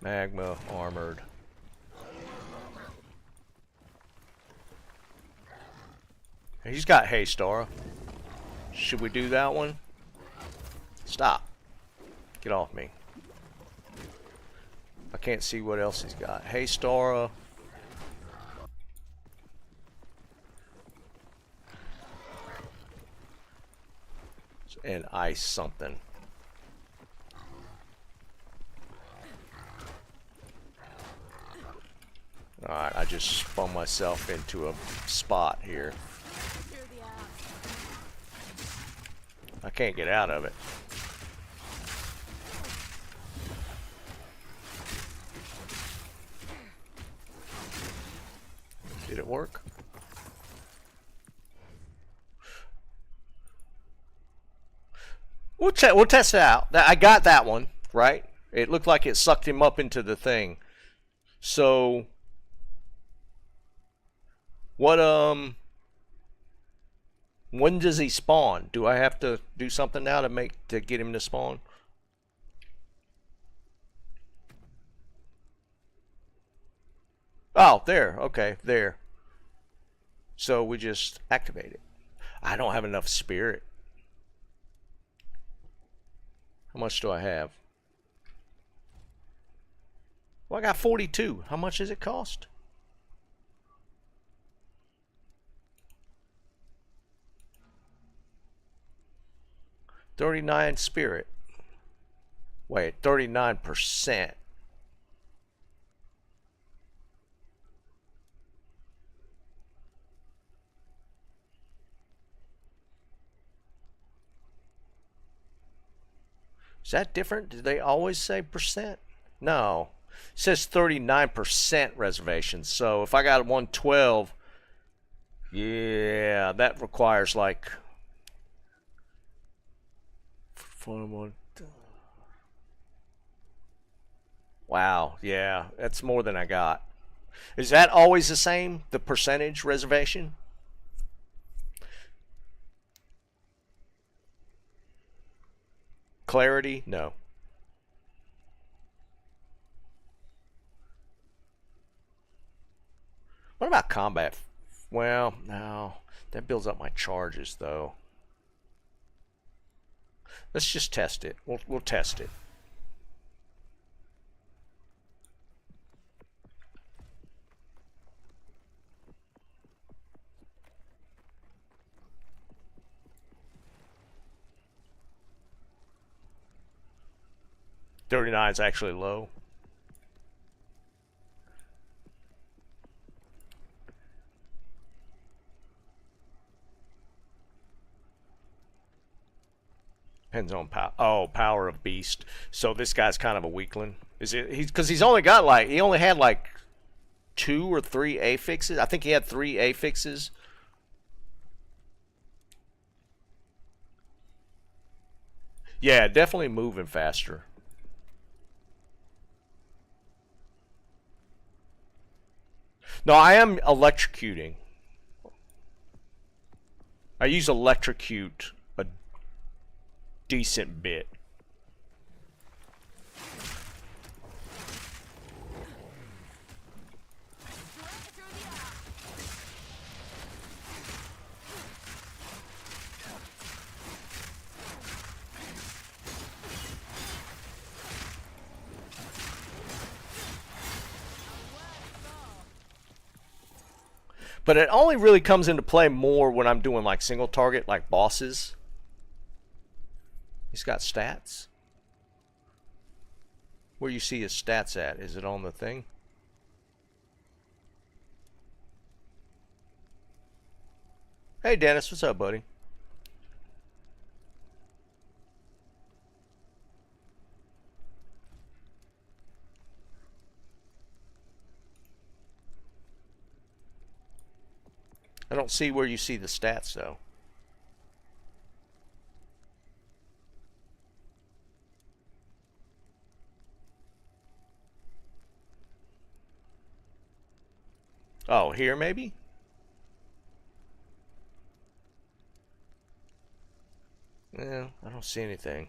Magma, armored. He's got haste aura. Should we do that one? Stop. Get off me. I can't see what else he's got. Haste aura. And ice something. Alright, I just spun myself into a spot here. Through the arc. I can't get out of it. Did it work? We'll test it out. I got that one, right? It looked like it sucked him up into the thing. So what when does he spawn? Do I have to do something now to get him to spawn? Oh, there. Okay, there. So we just activate it. I don't have enough spirit. How much do I have? Well, I got 42. How much does it cost? $39 spirit. Wait, 39%. Is that different? Did they always say percent? No. It says 39% reservation. So if I got 112, yeah, that requires like wow, yeah, that's more than I got. Is that always the same, the percentage reservation? Clarity? No. What about combat? Well, no. That builds up my charges, though. Let's just test it. We'll test it. $39 is actually low. Depends on power. Oh, power of beast. So this guy's kind of a weakling. Is it? Because he's only got like he only had like 2 or 3 affixes. I think he had 3 affixes. Yeah, definitely moving faster. No, I am electrocuting. I use electrocute a decent bit. Through the arc. But it only really comes into play more when I'm doing like single target, like bosses. He's got stats. Where you see his stats at? Is it on the thing? Hey Dennis, what's up, buddy? I don't see where you see the stats though. Oh, here maybe? Yeah, I don't see anything.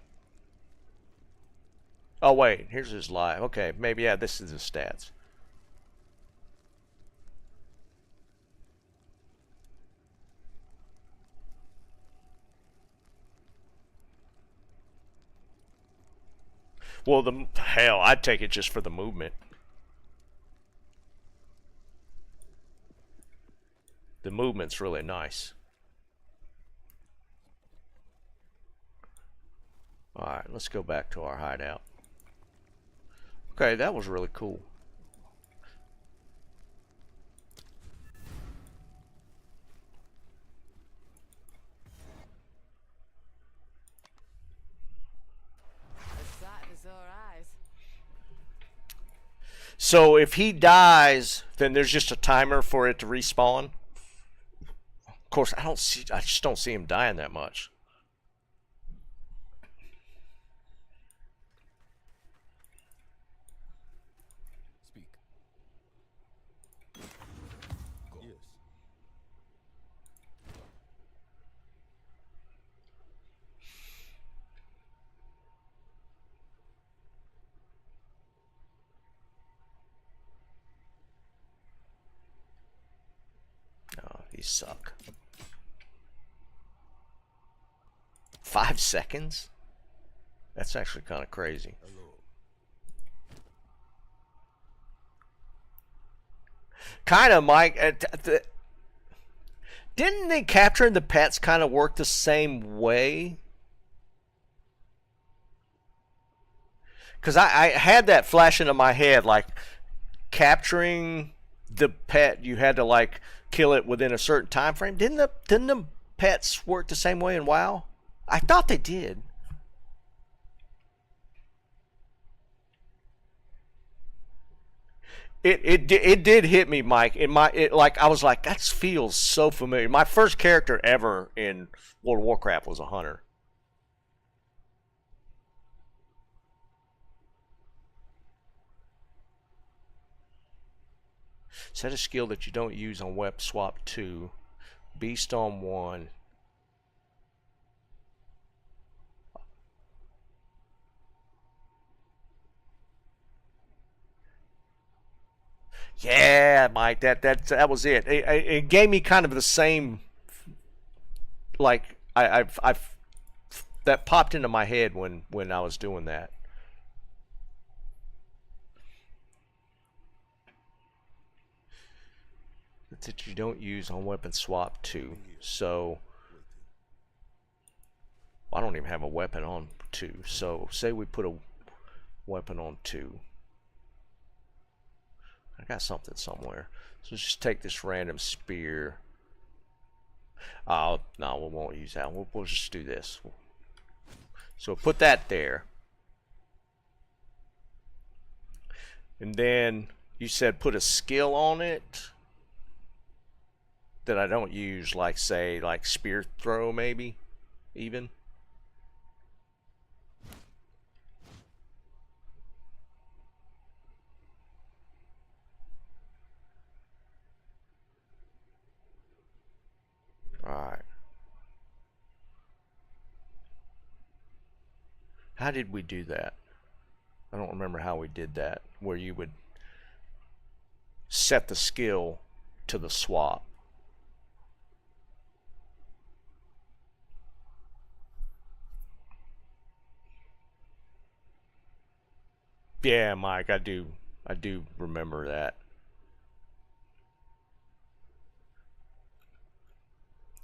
Oh wait, here's his live. Okay, maybe yeah, this is his stats. Well, the hell, I'd take it just for the movement. The movement's really nice. Alright, let's go back to our hideout. Okay, that was really cool. A sight for sore eyes. So if he dies, then there's just a timer for it to respawn. Of course, I just don't see him dying that much. Speak. Go. Yes. Oh, these suck. 5 seconds? That's actually kind of crazy. Hello. Kind of, Mike. Didn't the capturing the pets kind of work the same way? Because I had that flash into my head, like capturing the pet, you had to like kill it within a certain time frame. Didn't the pets work the same way in WoW? I thought they did. It did hit me, Mike. Like I was like, that feels so familiar. My first character ever in World of Warcraft was a hunter. Set a skill that you don't use on Wep Swap 2. Beast on 1. Yeah, Mike, that was it. It gave me kind of the same, like I've that popped into my head when I was doing that. That you don't use on weapon swap 2. So I don't even have a weapon on 2. So say we put a weapon on 2. I got something somewhere. So let's just take this random spear. Oh, no, we won't use that. We'll just do this. So put that there. And then you said put a skill on it that I don't use, like say like spear throw maybe even. Alright. How did we do that? I don't remember how we did that, where you would set the skill to the swap. Yeah, Mike, I do remember that.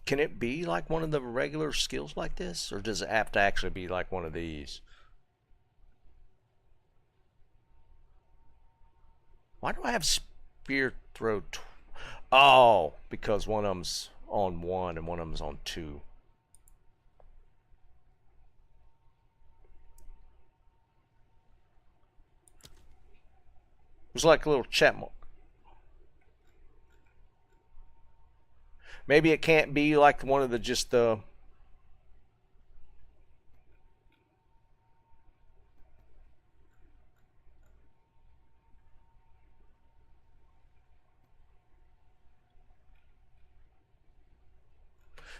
Can it be like one of the regular skills like this? Or does it have to actually be like one of these? Why do I have spear throw? Oh, because one of them's on 1 and one of them's on 2. It's like a little check mark. Maybe it can't be like one of the just the.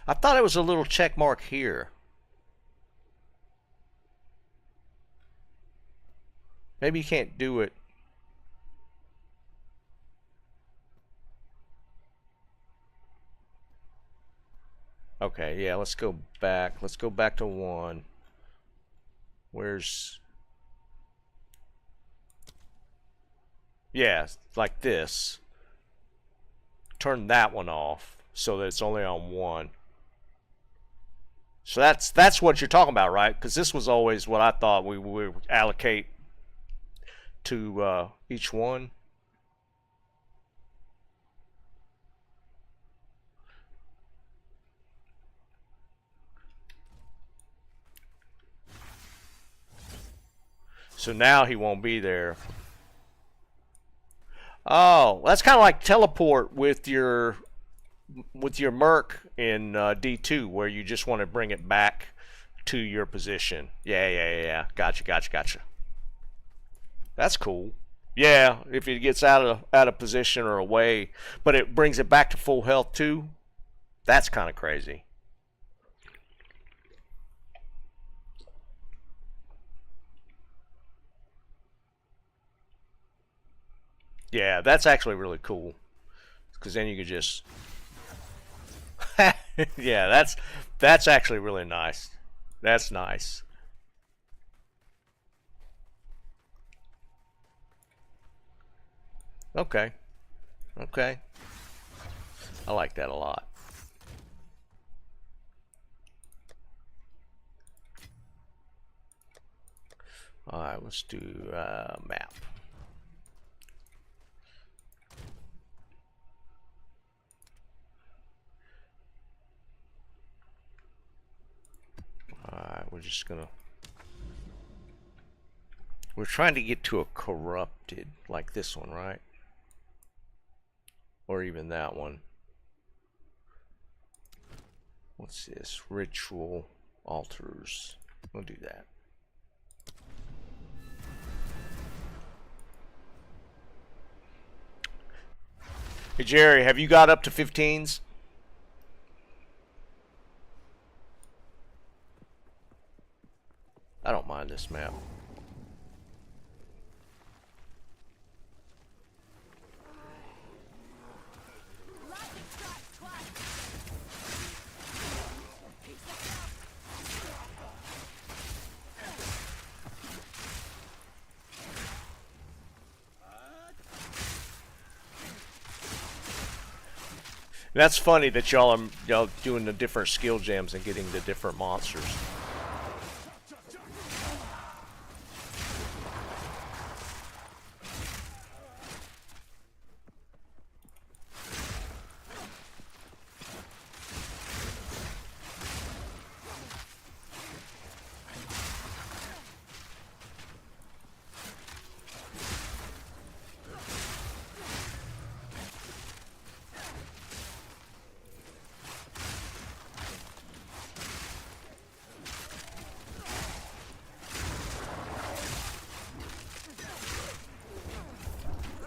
I thought it was a little check mark here. Maybe you can't do it. Okay, yeah, let's go back. Let's go back to 1. Where's... Yeah, like this. Turn that one off so that it's only on 1. So that's what you're talking about, right? Because this was always what I thought we would allocate to each one. So now he won't be there. Oh, that's kind of like teleport with your merc in D2, where you just want to bring it back to your position. Yeah. Gotcha. That's cool. Yeah, if it gets out of position or away, but it brings it back to full health too. That's kind of crazy. Yeah, that's actually really cool. Because then you could just... Yeah, that's actually really nice. That's nice. Okay. I like that a lot. Alright, let's do map. Alright, we're trying to get to a corrupted, like this one, right? Or even that one. What's this? Ritual altars. We'll do that. Hey Jerry, have you got up to 15s? I don't mind this map. That's funny that y'all doing the different skill gems and getting the different monsters.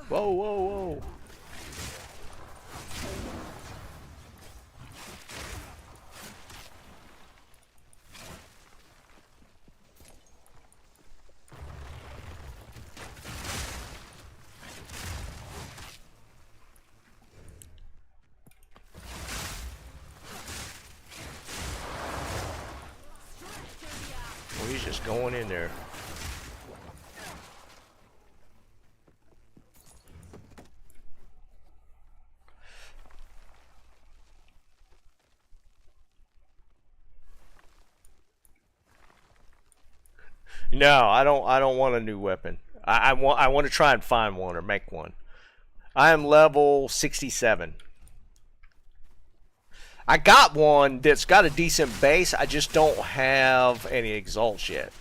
Whoa. Well, he's just going in there. No, I don't. I don't want a new weapon. I want to try and find one or make one. I am level 67. I got one that's got a decent base. I just don't have any exalts yet.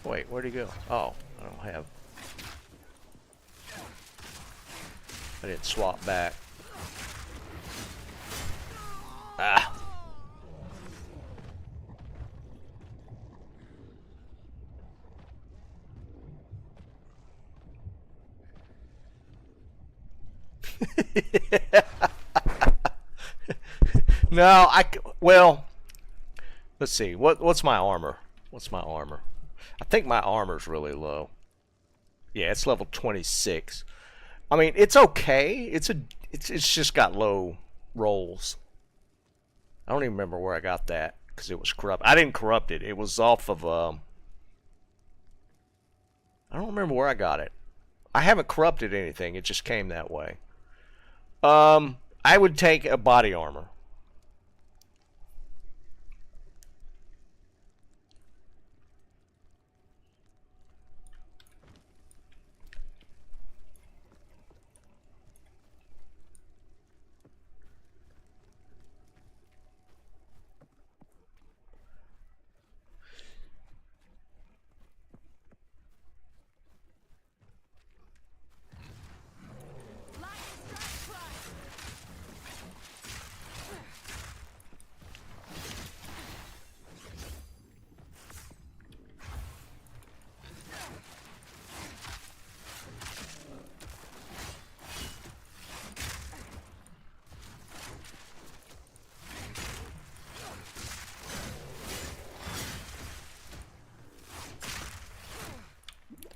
Wait, where'd he go? Oh, I don't have. I didn't swap back. Ah. No, well, let's see. What's my armor? What's my armor? I think my armor's really low. Yeah, it's level 26. I mean, it's okay. It's just got low rolls. I don't even remember where I got that because it was corrupt. I didn't corrupt it. It was off of I don't remember where I got it. I haven't corrupted anything. It just came that way. I would take a body armor.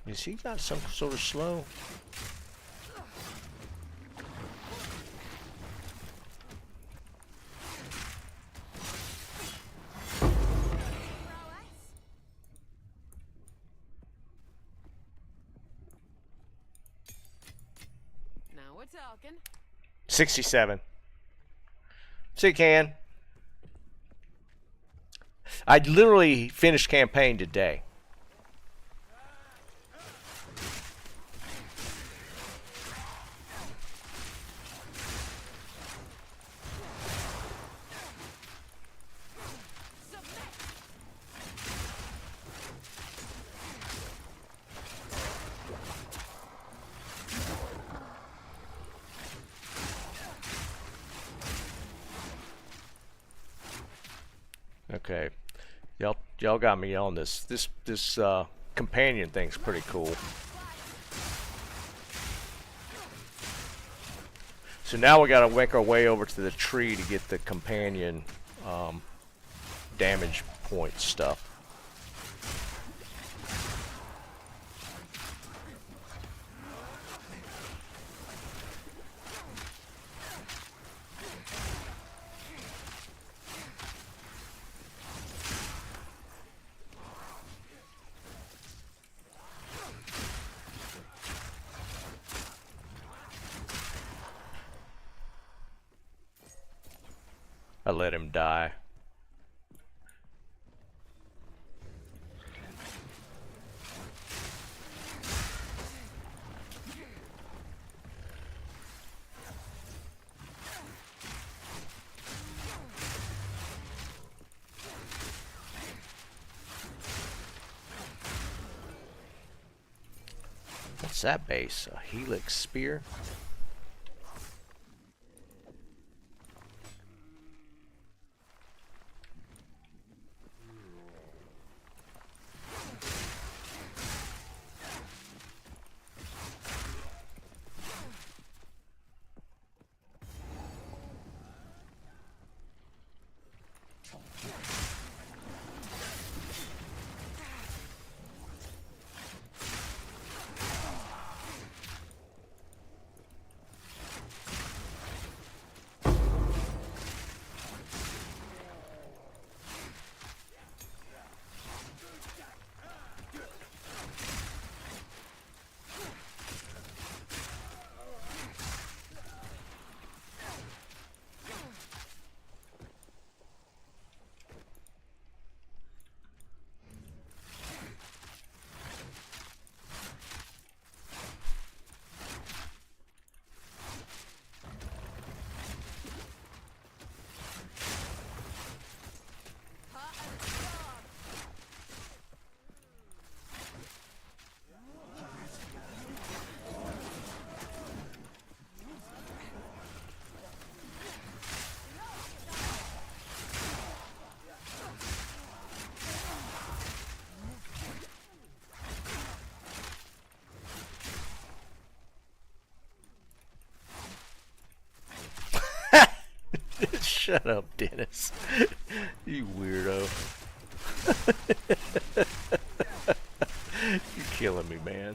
Is he got some sort of slow? Now we're talking. 67. So you can. I literally finished campaign today. Okay, y'all got me on this. This companion thing's pretty cool. So now we gotta make our way over to the tree to get the companion damage point stuff. I let him die. What's that base? A helix spear? Shut up, Dennis. You weirdo. You're killing me, man.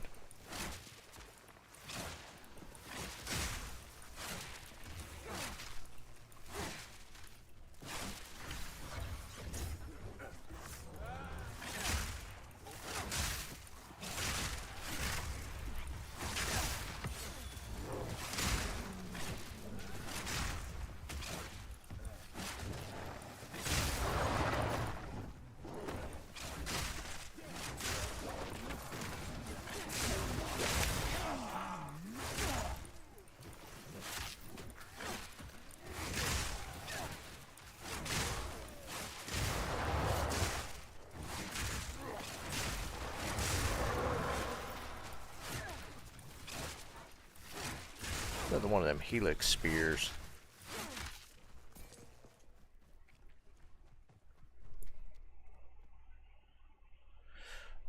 Another one of them helix spears.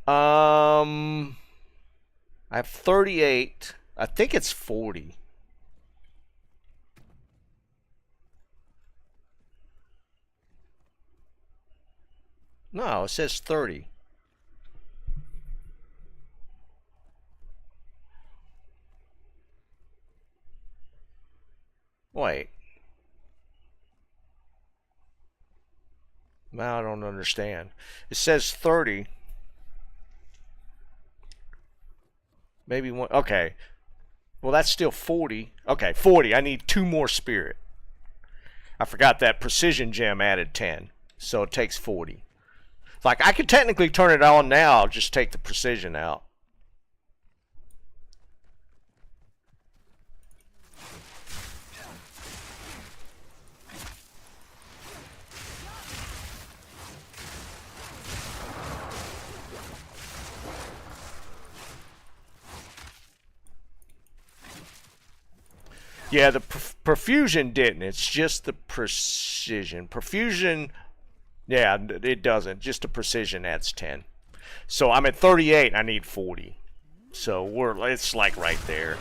I have 38. I think it's 40. No, it says 30. Wait. Now I don't understand. It says 30. Maybe one. Okay. Well, that's still 40. Okay, 40. I need 2 more spirit. I forgot that precision gem added 10. So it takes 40. Like, I could technically turn it on now. I'll just take the precision out. Yeah, the perfusion didn't. It's just the precision. Perfusion, yeah, it doesn't. Just the precision adds 10. So I'm at 38 and I need 40. So it's like right there.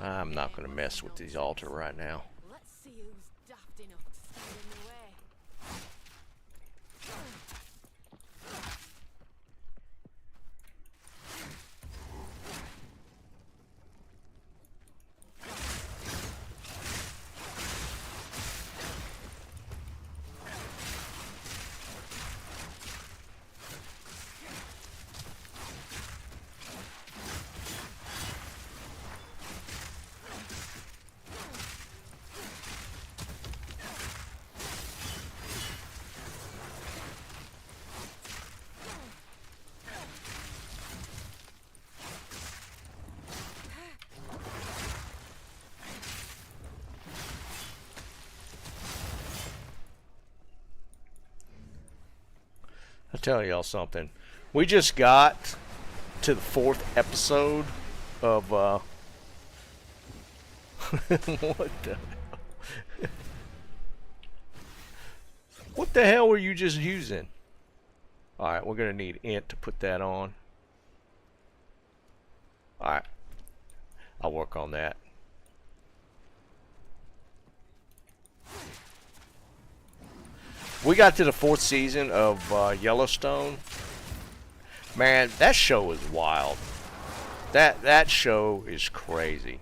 I'm not going to mess with these altar right now. Let's see who's daft enough to stand in the way. I'll tell y'all something. We just got to the 4th episode of what the hell? What the hell were you just using? Alright, we're gonna need int to put that on. Alright. I'll work on that. We got to the 4th season of Yellowstone. Man, that show is wild. That show is crazy.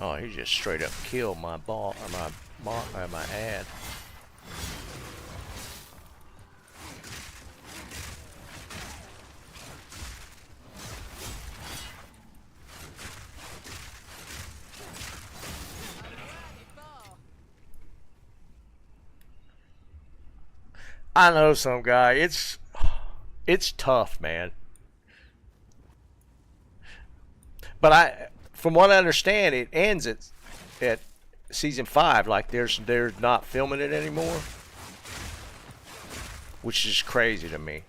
Oh, he just straight up killed my ball, or my ad. I know some guy. It's tough, man. But from what I understand, it ends at season 5. Like they're not filming it anymore, which is crazy to me.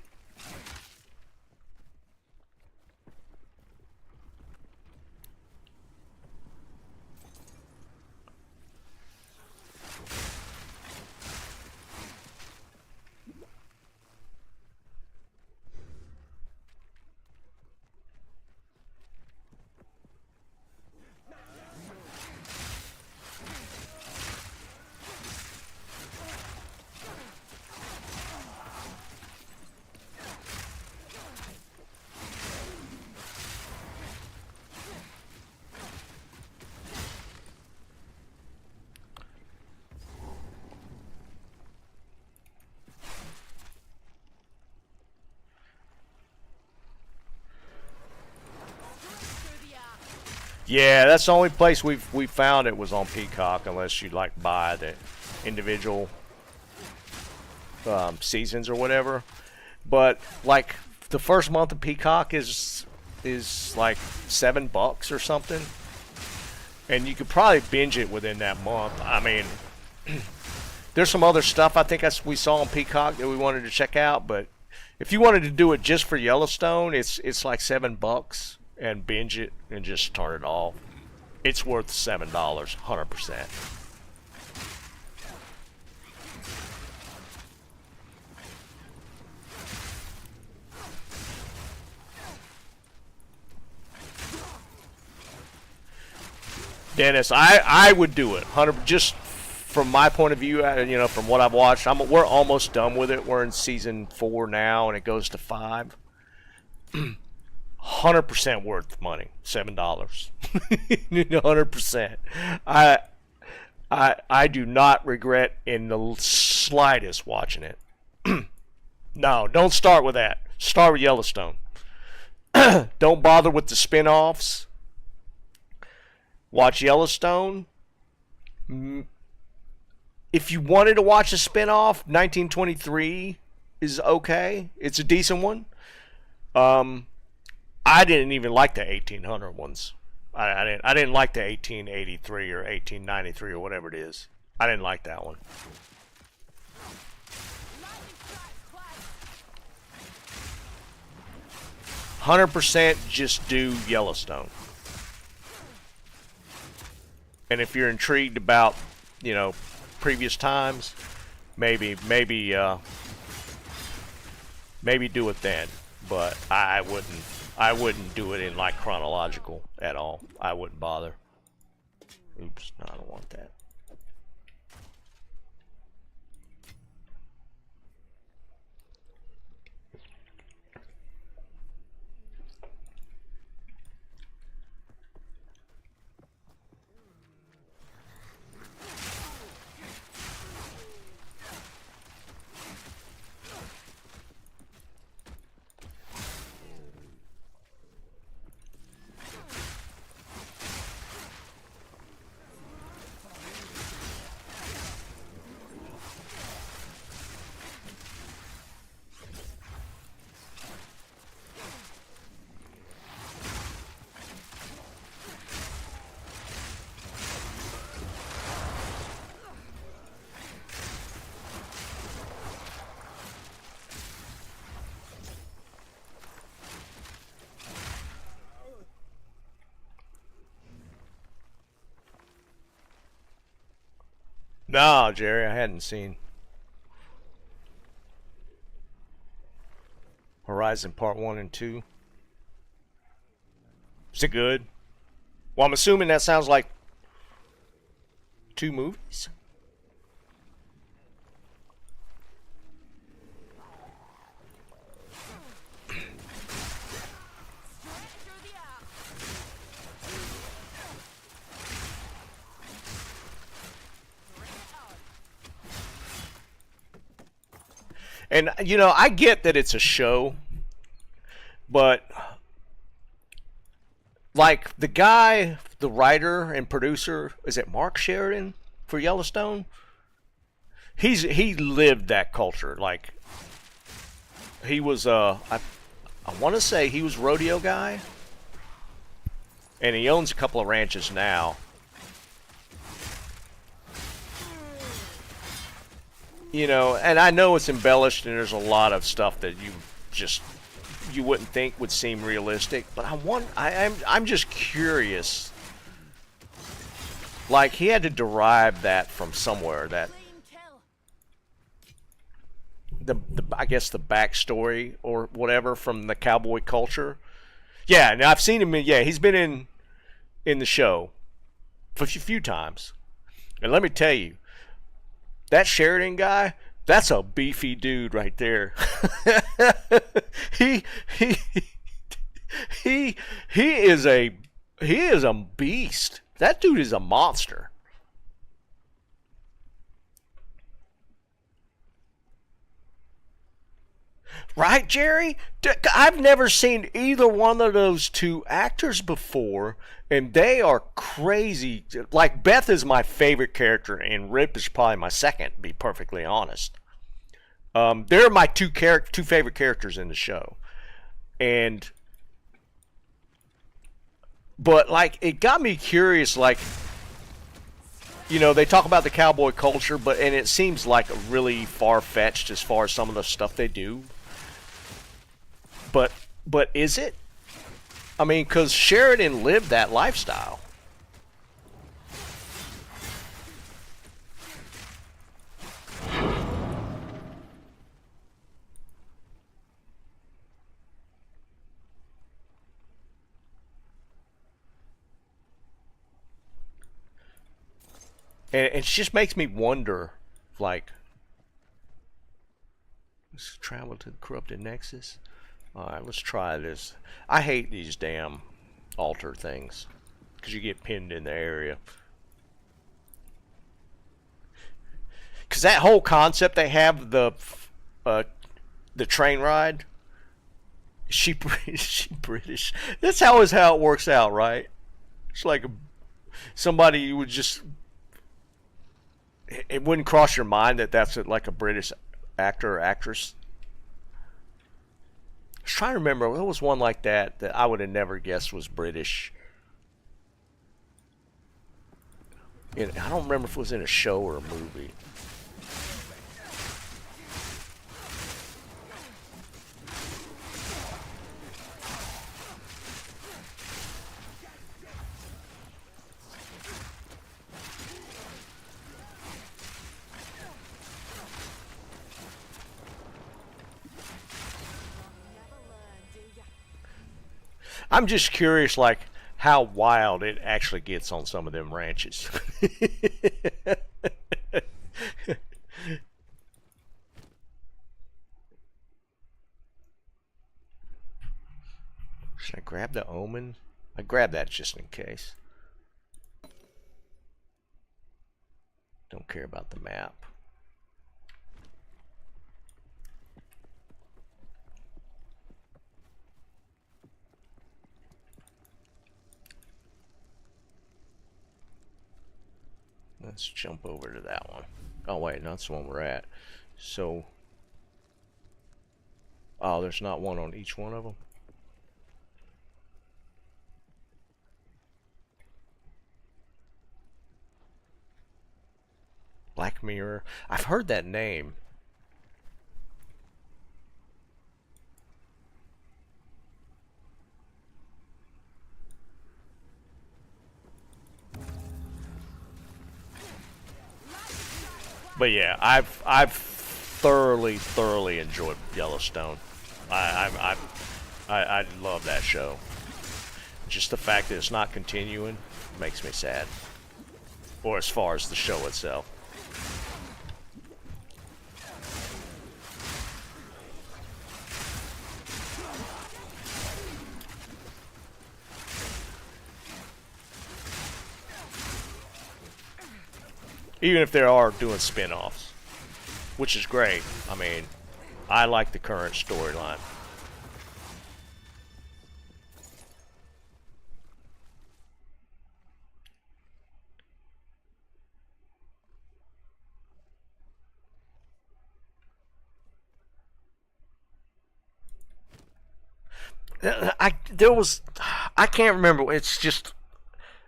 Yeah, that's the only place we found it was on Peacock, unless you like buy the individual seasons or whatever. But like the first month of Peacock is like $7 or something, and you could probably binge it within that month. I mean, there's some other stuff I think we saw on Peacock that we wanted to check out, but if you wanted to do it just for Yellowstone, it's like $7 and binge it and just turn it off. It's worth $7, 100%. Dennis, I would do it 100. Just from my point of view, you know, from what I've watched, we're almost done with it. We're in season 4 now, and it goes to 5. 100% worth money. $7. 100%. I do not regret in the slightest watching it. No, don't start with that. Start with Yellowstone. Don't bother with the spin-offs. Watch Yellowstone. If you wanted to watch a spin-off, 1923 is okay. It's a decent one. I didn't even like the 1800 ones. I didn't like the 1883 or 1893 or whatever it is. I didn't like that one. 100% just do Yellowstone. And if you're intrigued about, you know, previous times, maybe do it then. But I wouldn't do it in like chronological at all. I wouldn't bother. Oops, no, I don't want that. No, Jerry, I hadn't seen Horizon Part 1 and 2. Is it good? Well, I'm assuming that sounds like 2 movies. And you know, I get that it's a show, but like the guy, the writer and producer, is it Mark Sheridan for Yellowstone? He lived that culture. Like he was I want to say he was rodeo guy, and he owns a couple of ranches now. You know, and I know it's embellished, and there's a lot of stuff that you wouldn't think would seem realistic. But I'm just curious. Like he had to derive that from somewhere. That I guess the backstory or whatever from the cowboy culture. Yeah, now I've seen him. He's been in the show a few times, and let me tell you, that Sheridan guy, that's a beefy dude right there. he is a beast. That dude is a monster. Right, Jerry? I've never seen either one of those two actors before, and they are crazy. Like, Beth is my favorite character, and Rip is probably my second, to be perfectly honest. They're my two favorite characters in the show. But, like, it got me curious, like, you know, they talk about the cowboy culture, and it seems like really far-fetched as far as some of the stuff they do. But is it? I mean, because Sheridan lived that lifestyle. And it just makes me wonder, like, let's travel to the corrupted nexus. Alright, let's try this. I hate these damn altar things, because you get pinned in the area. Because that whole concept they have, the train ride, she British. That's how it works out, right? It's like somebody would just, it wouldn't cross your mind that that's like a British actor or actress. I was trying to remember, there was one like that I would have never guessed was British. I don't remember if it was in a show or a movie. I'm just curious, like, how wild it actually gets on some of them ranches. Should I grab the omen? I grab that just in case. Don't care about the map. Let's jump over to that one. Oh wait, no, that's the one we're at. So, oh, there's not one on each one of them. Black Mirror. I've heard that name. But yeah, I've thoroughly enjoyed Yellowstone. I love that show. Just the fact that it's not continuing makes me sad. Or as far as the show itself. Even if they are doing spin-offs, which is great. I mean, I like the current storyline. I can't remember. It's just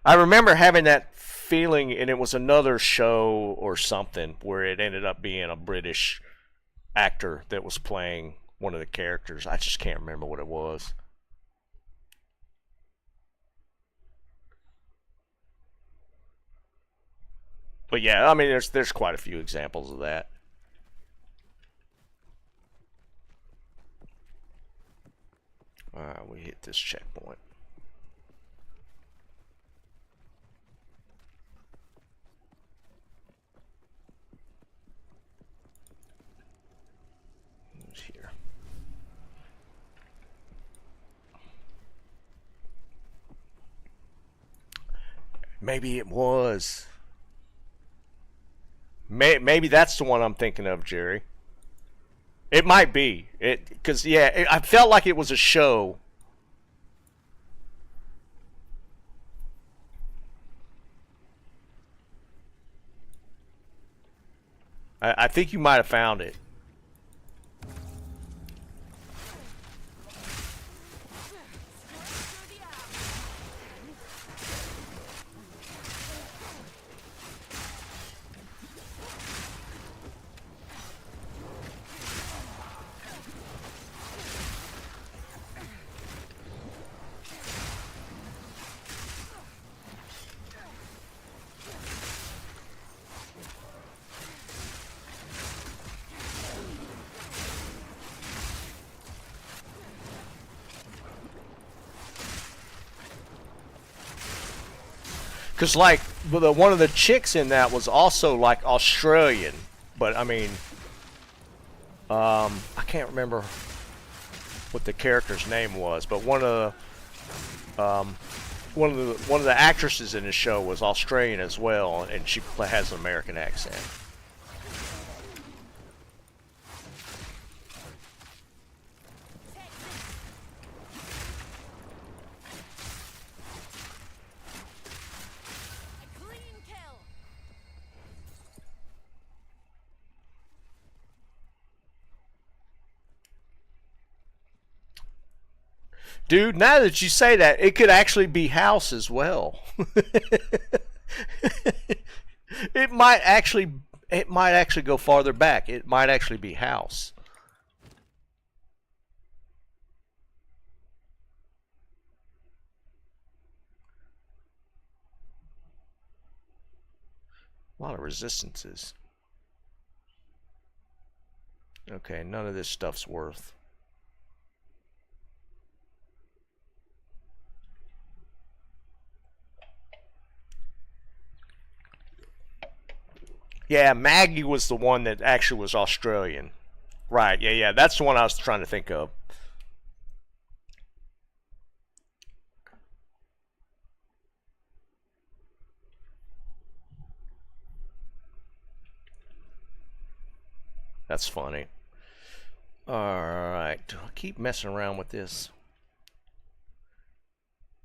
I remember having that feeling, and it was another show or something where it ended up being a British actor that was playing one of the characters. I just can't remember what it was. But yeah, I mean, there's quite a few examples of that. All right, we hit this checkpoint. Who's here? Maybe it was. Maybe that's the one I'm thinking of, Jerry. It might be. Because yeah, I felt like it was a show. I think you might have found it. Because, like, one of the chicks in that was also, like, Australian. But, I mean, I can't remember what the character's name was. But one of the actresses in the show was Australian as well, and she has an American accent. Dude, now that you say that, it could actually be House as well. It might actually go farther back. It might actually be House. A lot of resistances. Okay, none of this stuff's worth. Yeah, Maggie was the one that actually was Australian. Right, yeah, that's the one I was trying to think of. That's funny. Alright, do I keep messing around with this?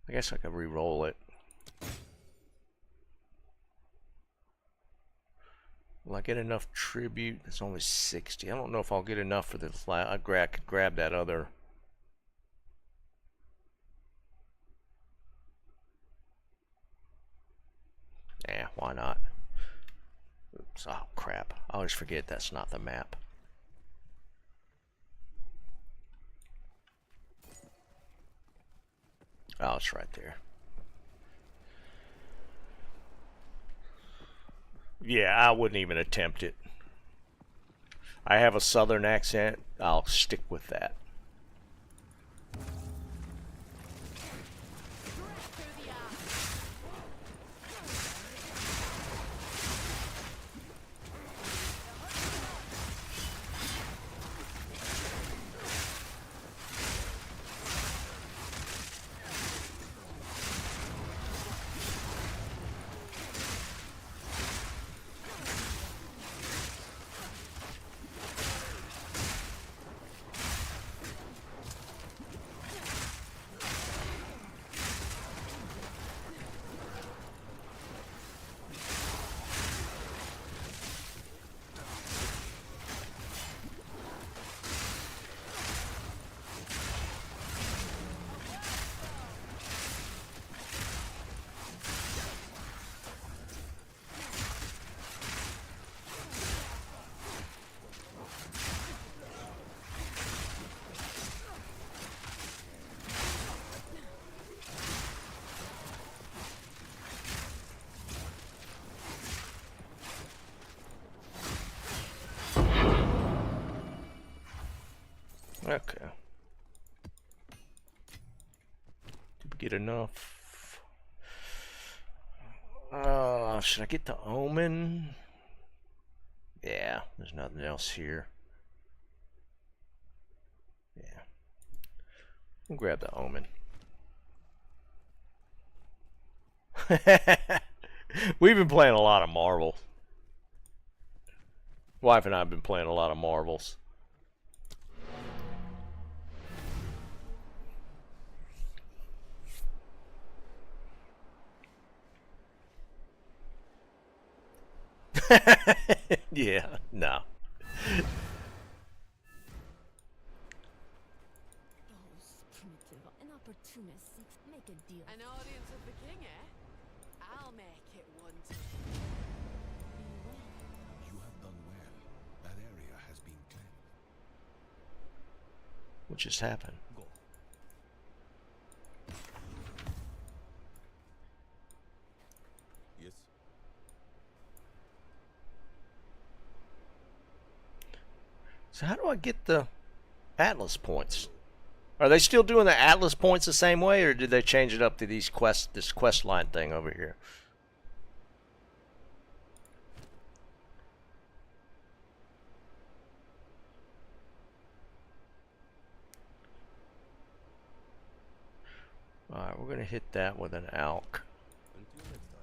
I guess I could re-roll it. Will I get enough tribute? It's only 60. I don't know if I'll get enough for this. I could grab that other. Yeah, why not? Oops, oh crap. I always forget that's not the map. Oh, it's right there. Yeah, I wouldn't even attempt it. I have a southern accent. I'll stick with that. get enough. Should I get the Omen? Yeah, there's nothing else here. Yeah. We'll grab the Omen. We've been playing a lot of Marvel. Wife and I have been playing a lot of Marvels. Yeah, no. Those primitive and opportunists make a deal. An audience of the king, eh? I'll make it one time. You have done well. That area has been cleansed. What just happened? Go. Yes. So how do I get the Atlas points? Are they still doing the Atlas points the same way, or did they change it up to these this quest line thing over here? Alright, we're gonna hit that with an ALK. Until next time.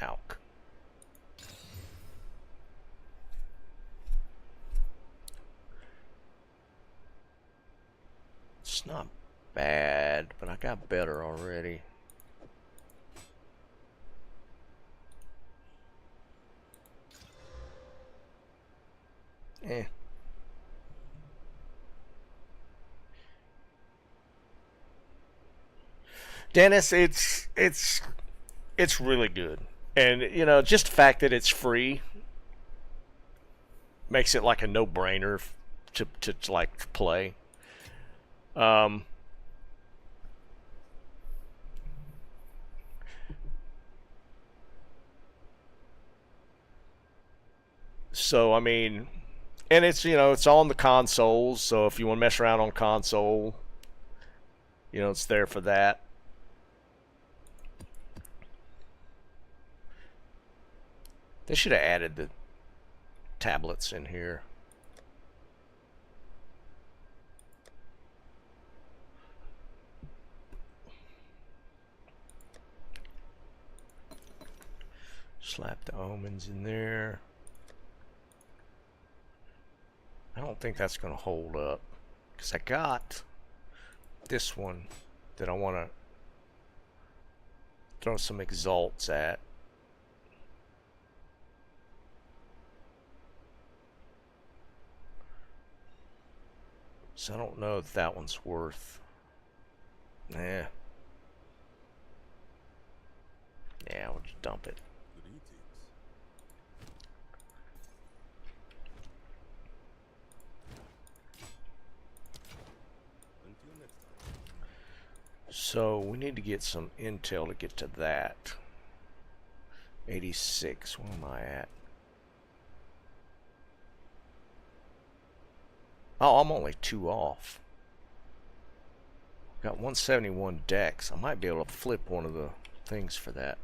ALK. It's not bad, but I got better already. Eh. Dennis, it's really good. And you know, just the fact that it's free makes it like a no-brainer to like play. So I mean, and it's, you know, it's on the consoles, so if you want to mess around on console, you know, it's there for that. They should have added the tablets in here. Slap the omens in there. I don't think that's going to hold up, because I got this one that I want to throw some exalts at. So I don't know if that one's worth. Yeah, we'll just dump it. Greetings. Until next time. So we need to get some intel to get to that. 86, where am I at? Oh, I'm only 2 off. Got 171 decks. I might be able to flip one of the things for that.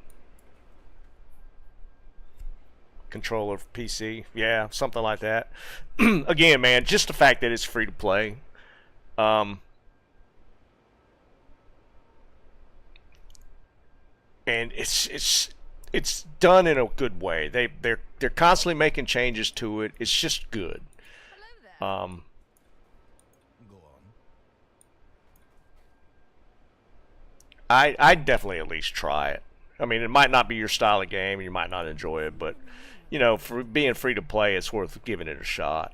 Controller for PC. Yeah, something like that. Again, man, just the fact that it's free to play. And it's done in a good way. They're constantly making changes to it. It's just good. Hello there. Go on. I'd definitely at least try it. I mean, it might not be your style of game, you might not enjoy it, but you know, for being free to play, it's worth giving it a shot.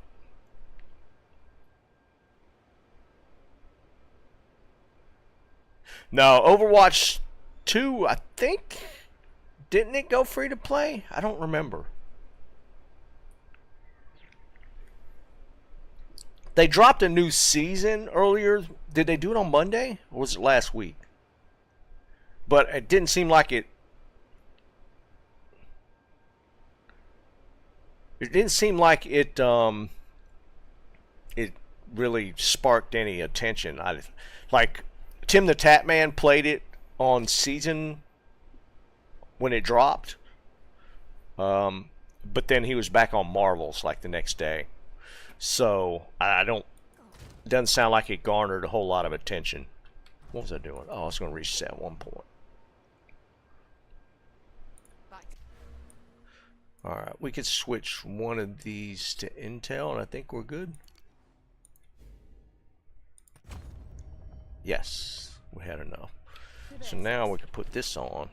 No, Overwatch 2, I think, didn't it go free to play? I don't remember. They dropped a new season earlier. Did they do it on Monday? Or was it last week? But it didn't seem like it. It didn't seem like it. It really sparked any attention. Like Tim the Tap Man played it on season when it dropped. But then he was back on Marvels like the next day. So I don't. Doesn't sound like it garnered a whole lot of attention. What was I doing? Oh, I was going to reset 1 point. Alright, we could switch one of these to Intel, and I think we're good. Yes, we had enough. So now we can put this on.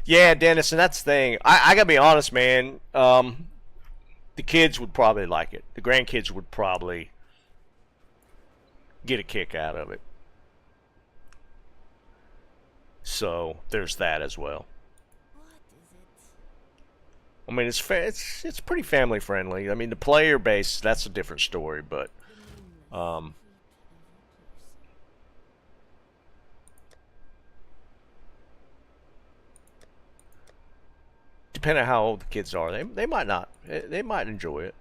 Yeah, Dennis, and that's the thing. I gotta be honest, man. The kids would probably like it. The grandkids would probably get a kick out of it. So there's that as well. I mean, it's pretty family friendly. I mean, the player base, that's a different story, but depending on how old the kids are, they might not. They might enjoy it.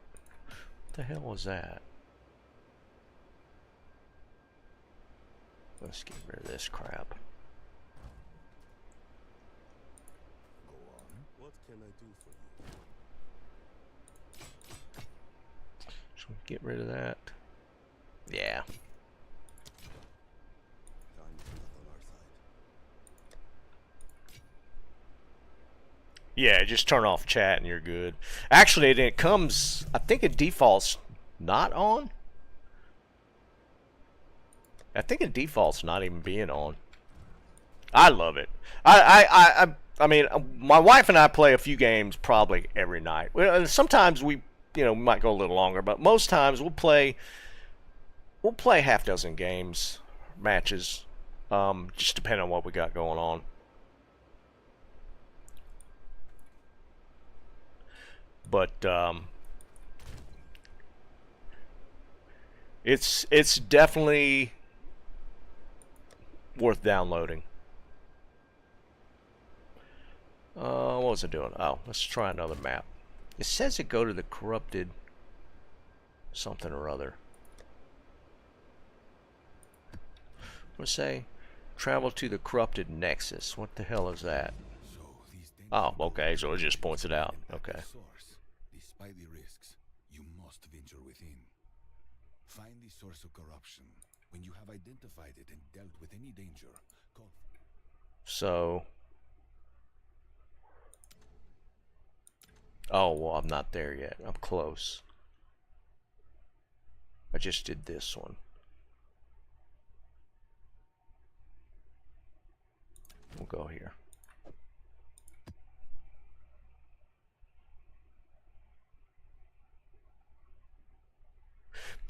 What the hell was that? Let's get rid of this crap. Go on. What can I do for you? So get rid of that. Yeah. Time is not on our side. Yeah, just turn off chat and you're good. Actually, it comes, I think it defaults not on. I think it defaults not even being on. I love it. I mean, my wife and I play a few games probably every night. Well, sometimes we, might go a little longer, but most times we'll play half dozen games, matches, just depending on what we got going on. But it's definitely worth downloading. What was I doing? Oh, let's try another map. It says it go to the corrupted something or other. Let's say travel to the corrupted nexus. What the hell is that? So these Oh, okay, so it just points it out. Okay. Source. Despite the risks, you must venture within. Find the source of corruption. When you have identified it and dealt with any danger, call. So, oh, well, I'm not there yet. I'm close. I just did this one. We'll go here.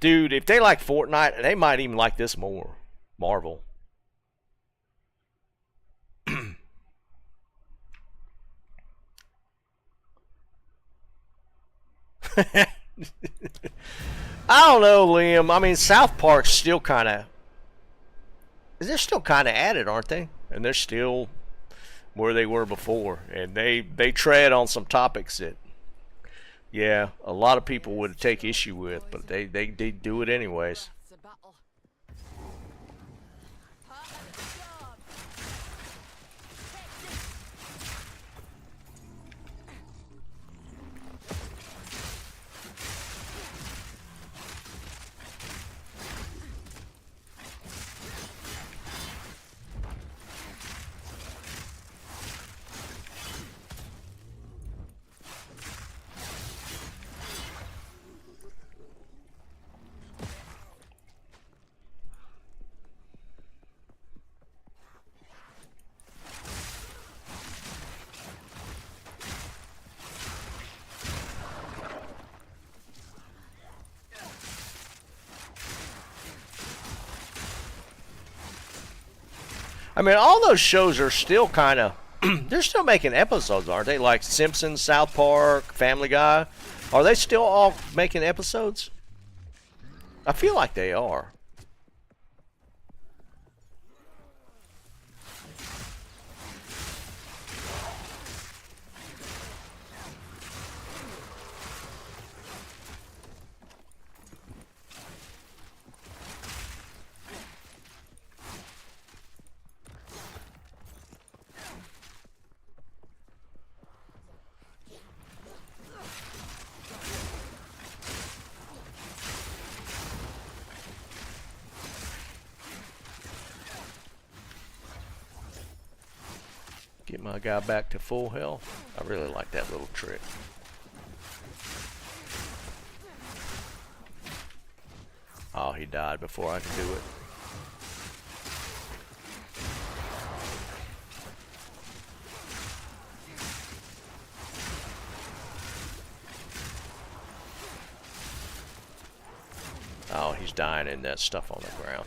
Dude, if they like Fortnite, they might even like this more. Marvel. I don't know, Liam. I mean, South Park's still kind of... They're still kind of at it, aren't they? And they're still where they were before. And they tread on some topics that... Yeah, a lot of people would take issue with, but they do it anyways. It's a battle. I mean, all those shows are still kind of, they're still making episodes, aren't they? Like Simpsons, South Park, Family Guy. Are they still all making episodes? I feel like they are. Get my guy back to full health. I really like that little trick. Oh, he died before I could do it. Oh, he's dying in that stuff on the ground.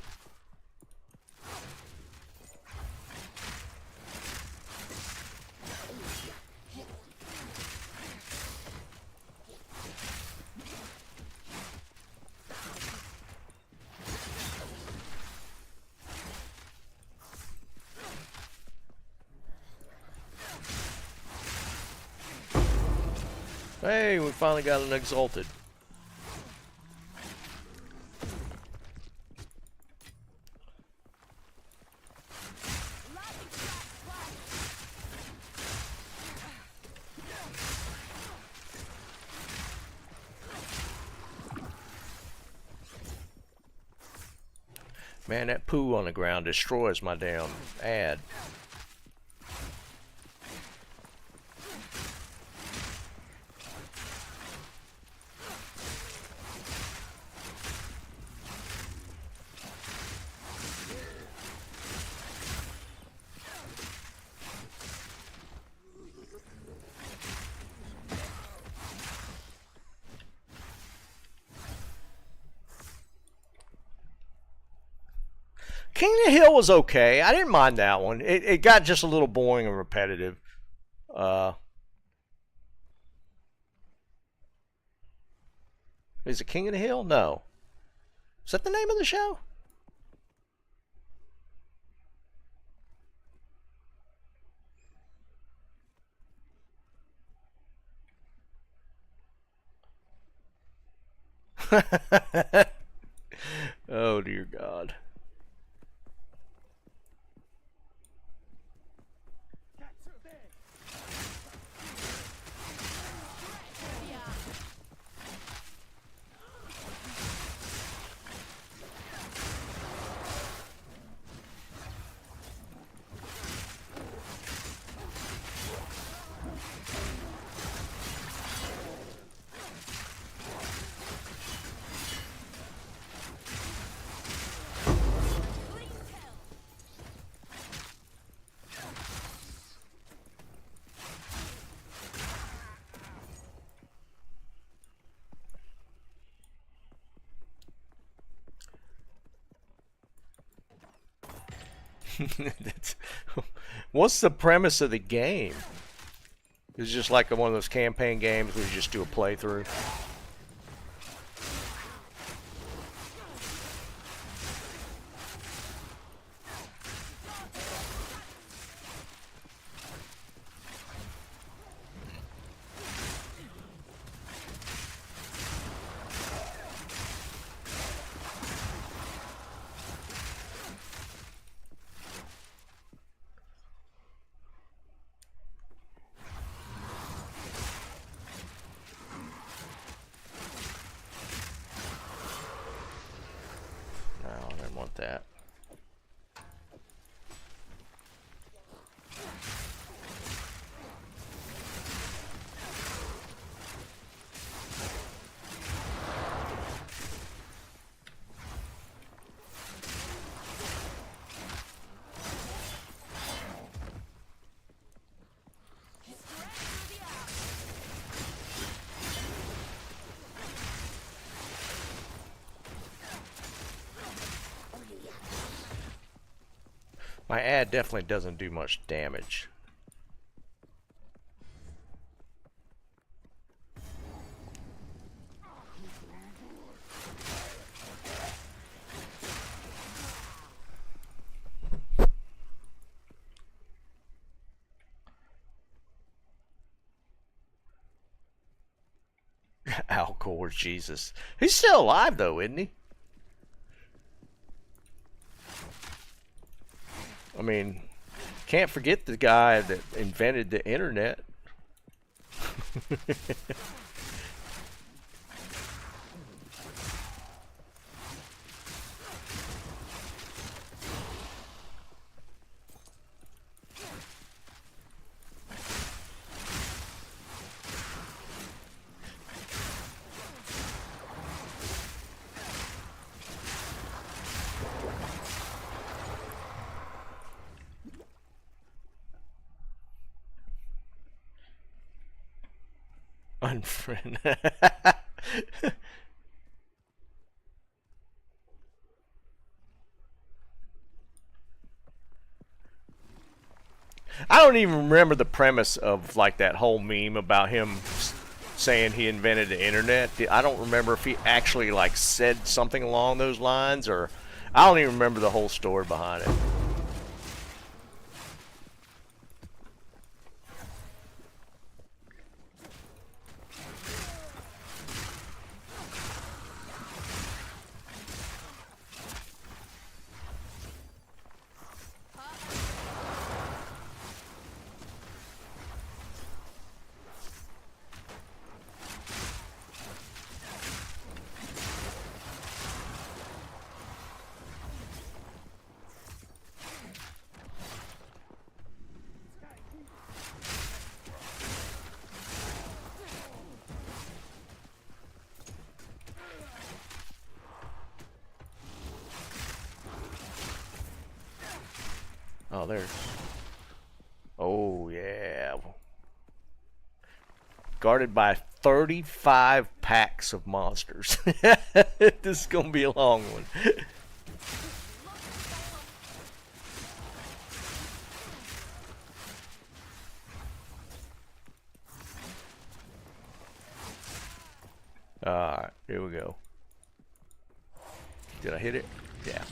Hey, we finally got an exalted. Man, that poo on the ground destroys my damn ad. King of the Hill was okay. I didn't mind that one. It got just a little boring and repetitive. Is it King of the Hill? No. Is that the name of the show? Oh dear God. What's the premise of the game? It's just like one of those campaign games where you just do a playthrough. My ad definitely doesn't do much damage. Alcor, Jesus. He's still alive though, isn't he? I mean, can't forget the guy that invented the internet. Unfriend. I don't even remember the premise of like that whole meme about him saying he invented the internet. I don't remember if he actually like said something along those lines, or I don't even remember the whole story behind it. Oh, there's... Oh, yeah. Guarded by 35 packs of monsters. This is going to be a long one. Alright, here we go. Did I hit it? Yeah.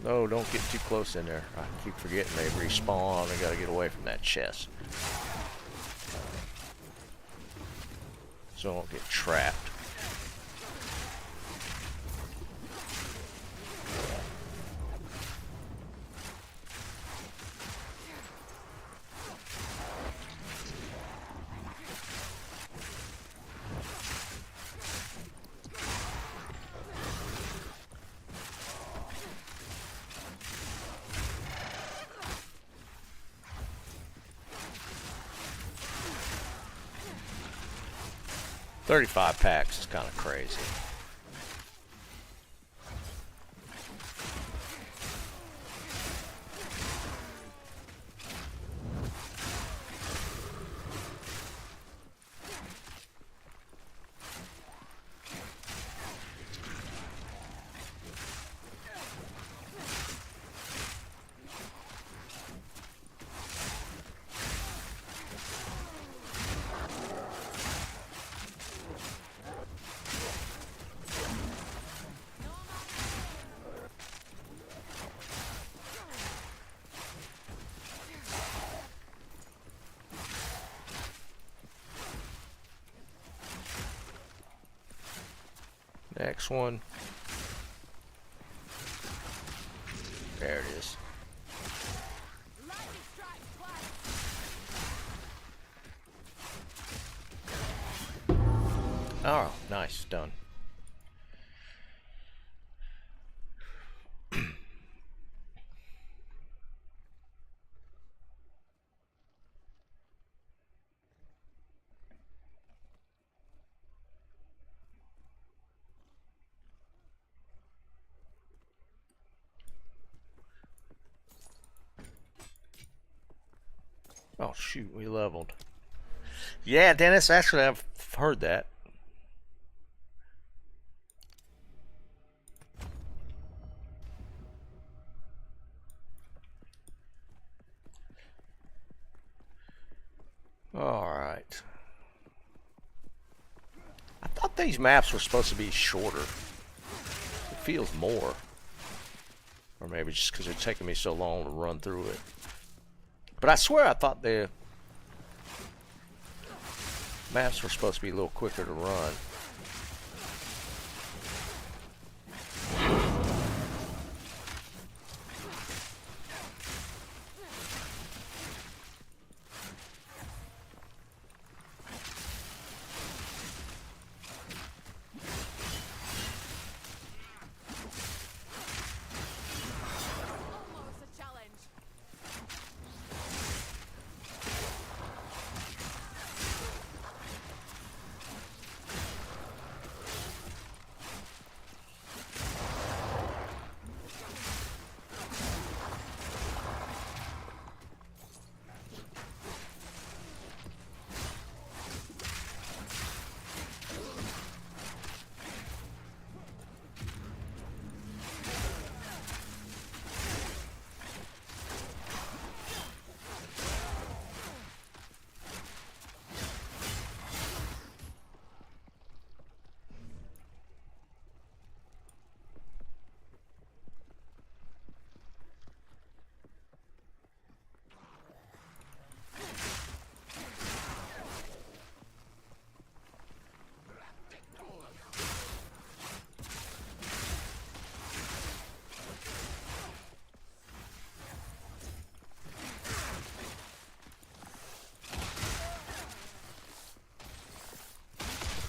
No, don't get too close in there. I keep forgetting they respawn. I gotta get away from that chest. So I don't get trapped. $35 packs is kind of crazy. Next one. There it is. Oh, nice, done. Oh shoot, we leveled. Yeah, Dennis, actually I've heard that. Alright. I thought these maps were supposed to be shorter. It feels more. Or maybe just because it's taking me so long to run through it. But I swear I thought the maps were supposed to be a little quicker to run. Almost a challenge.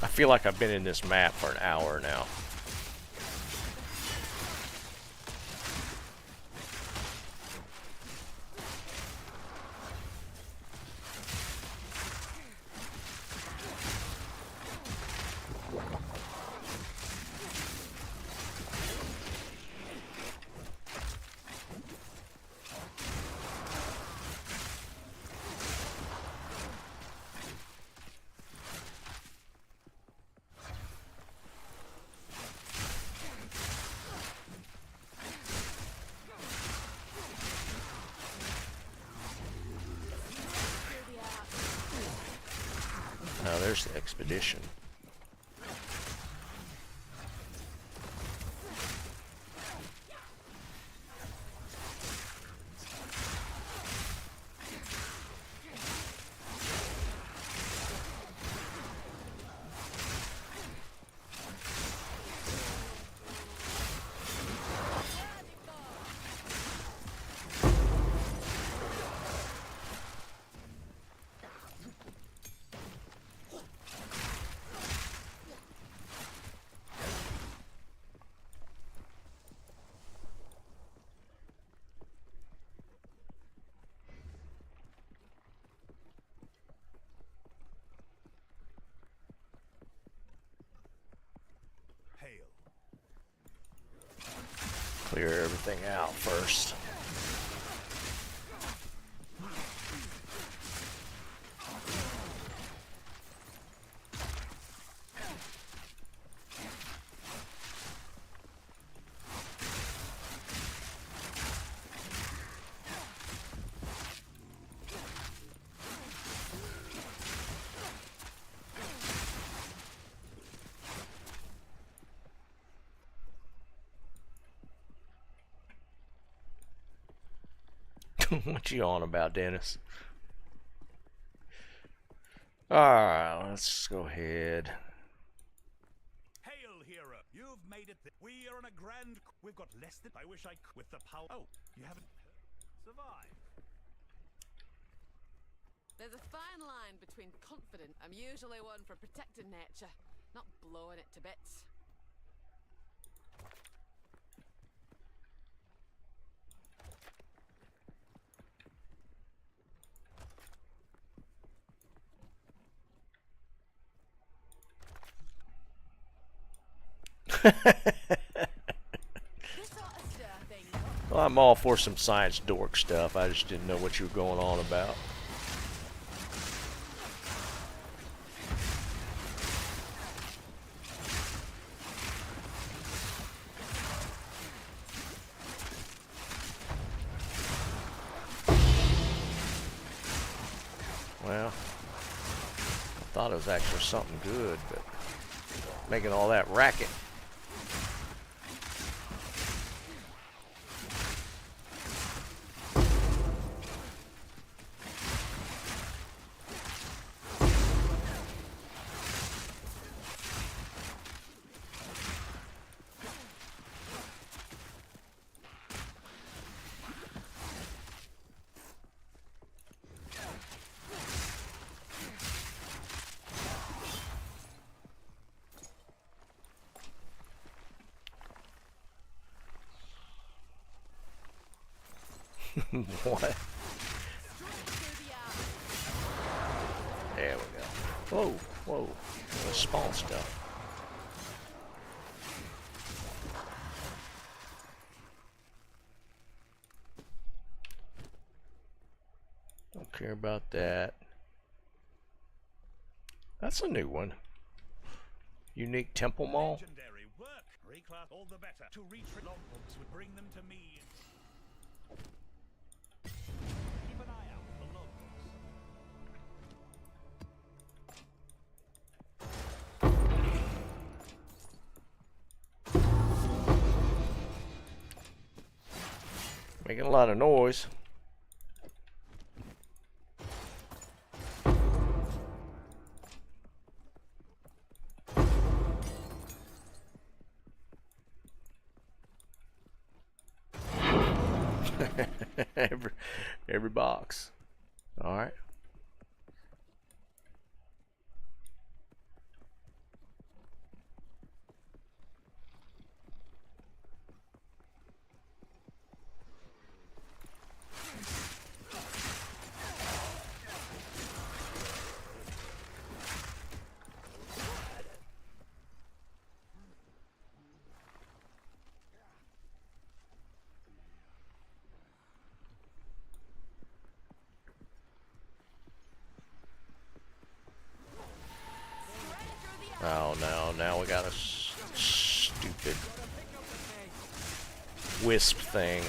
I feel like I've been in this map for an hour now. Now there's the expedition. Hail. Clear everything out first. What you on about, Dennis? Alright, let's go ahead. Hail, hero. You've made it. We are on a grand. We've got less than. I wish I could. With the power. Oh, you haven't survived. There's a fine line between confident. I'm usually one for protecting nature, not blowing it to bits. This sort of stuff thing. Well, I'm all for some science dork stuff. I just didn't know what you were going on about. Well, I thought it was actually something good, but making all that racket. What? There we go. Whoa, whoa. Small stuff. Don't care about that. That's a new one. Unique Temple Mall. Legendary work. Reclass all the better. To reach logbooks would bring them to me. Keep an eye out for logbooks. Making a lot of noise. every box. All right. Oh no, now we got a stupid wisp thing.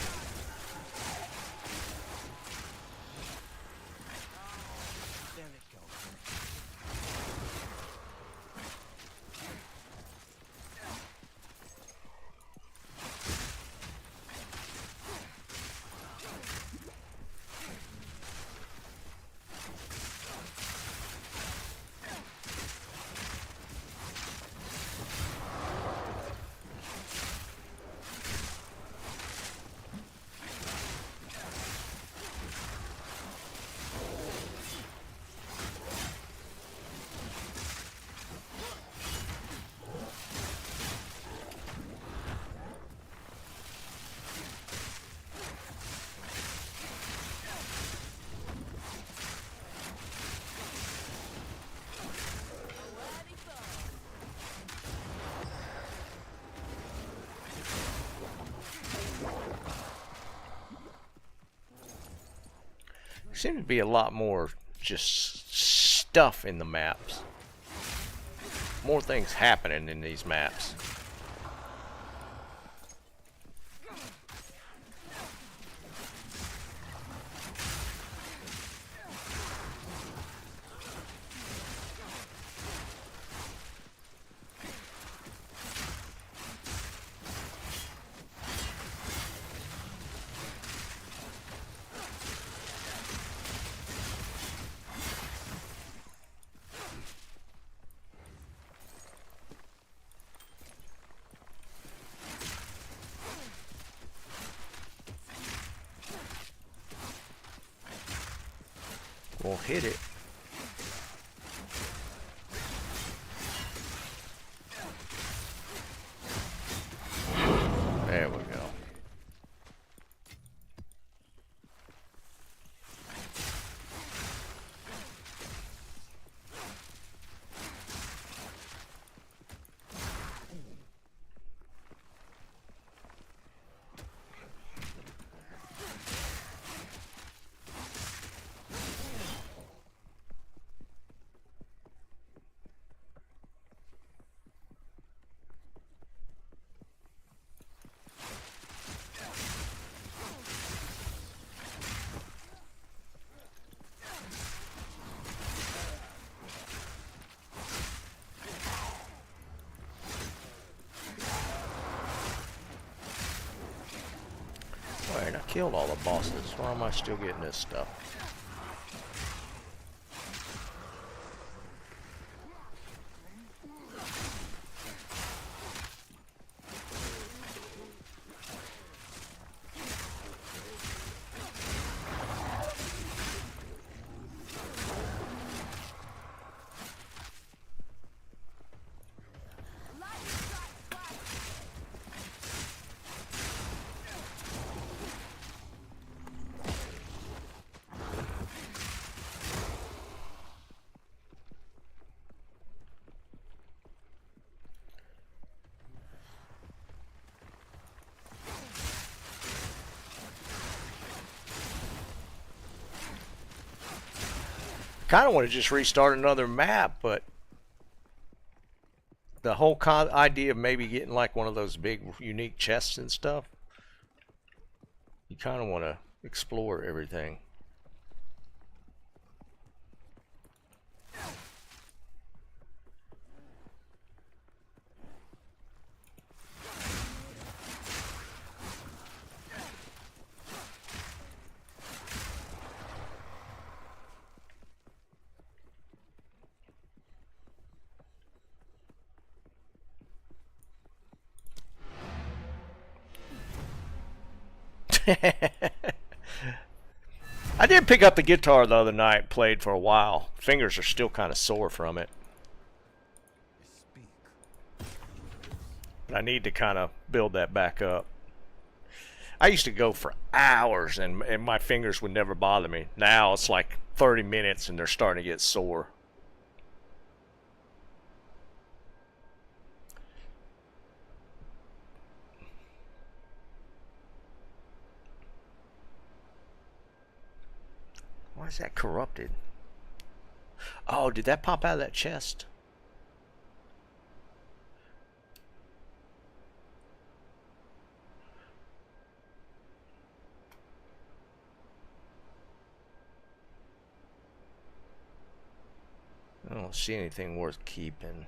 Seems to be a lot more just stuff in the maps. More things happening in these maps. We'll hit it. There we go. Alright, I killed all the bosses. Why am I still getting this stuff? Kind of want to just restart another map, but the whole idea of maybe getting like one of those big unique chests and stuff, you kind of want to explore everything. I did pick up the guitar the other night, played for a while. Fingers are still kind of sore from it. But I need to kind of build that back up. I used to go for hours and my fingers would never bother me. Now it's like 30 minutes and they're starting to get sore. Why is that corrupted? Oh, did that pop out of that chest? I don't see anything worth keeping.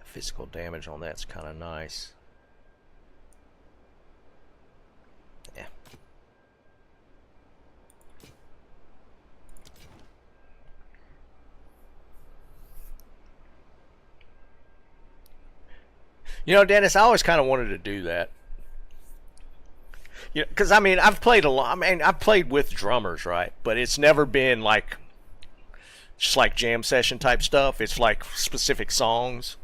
Physical damage on that's kind of nice. Yeah. You know, Dennis, I always kind of wanted to do that. You know, because I mean, I've played a lot. I mean, I've played with drummers, right? But it's never been like just like jam session type stuff. It's like specific songs.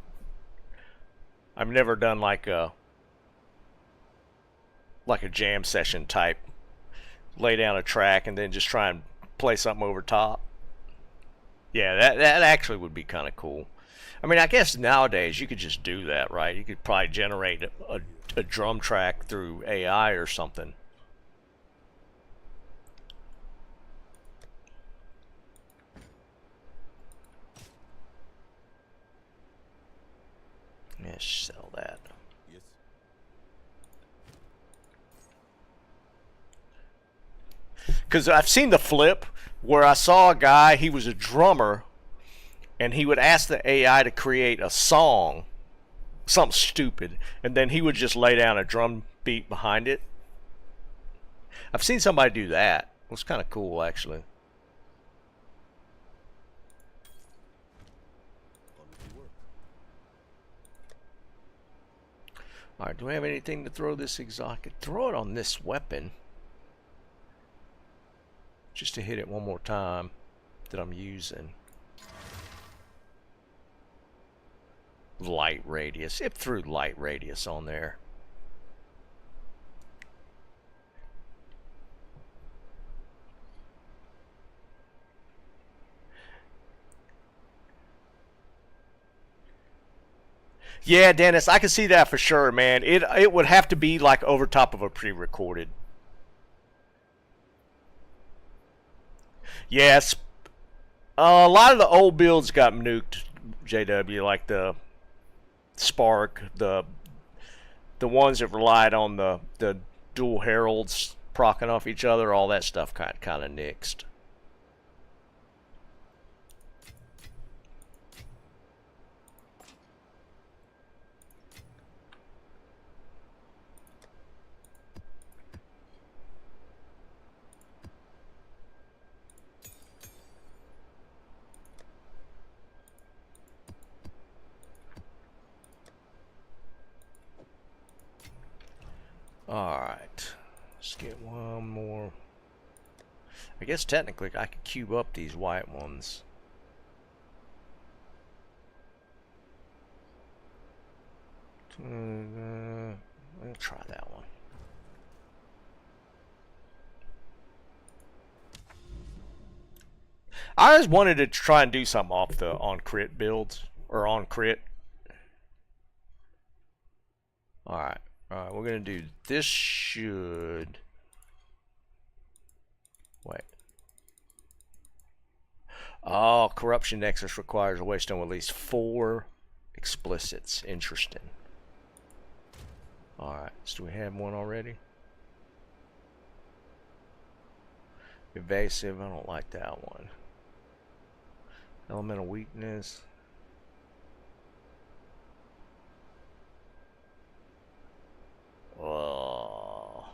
I've never done like a jam session type, lay down a track and then just try and play something over top. Yeah, that actually would be kind of cool. I mean, I guess nowadays you could just do that, right? You could probably generate a drum track through AI or something. Yeah, sell that. Yes. Because I've seen the flip where I saw a guy, he was a drummer, and he would ask the AI to create a song, something stupid, and then he would just lay down a drum beat behind it. I've seen somebody do that. It was kind of cool, actually. Alright, do we have anything to throw this exotic? I could throw it on this weapon. Just to hit it one more time that I'm using. Light radius. It threw light radius on there. Yeah, Dennis, I can see that for sure, man. It would have to be like over top of a pre-recorded. Yes, a lot of the old builds got nuked. JW, like the Spark, the ones that relied on the dual heralds proccing off each other, all that stuff kind of nixed. Alright, let's get one more. I guess technically I could cube up these white ones. I'll try that one. I always wanted to try and do something off the on crit builds, or on crit. Alright. Alright, we're going to do this. Should wait. Oh, corruption nexus requires a waystone with at least 4 explicits. Interesting. Alright, so do we have one already? Evasive, I don't like that one. Elemental weakness. Oh.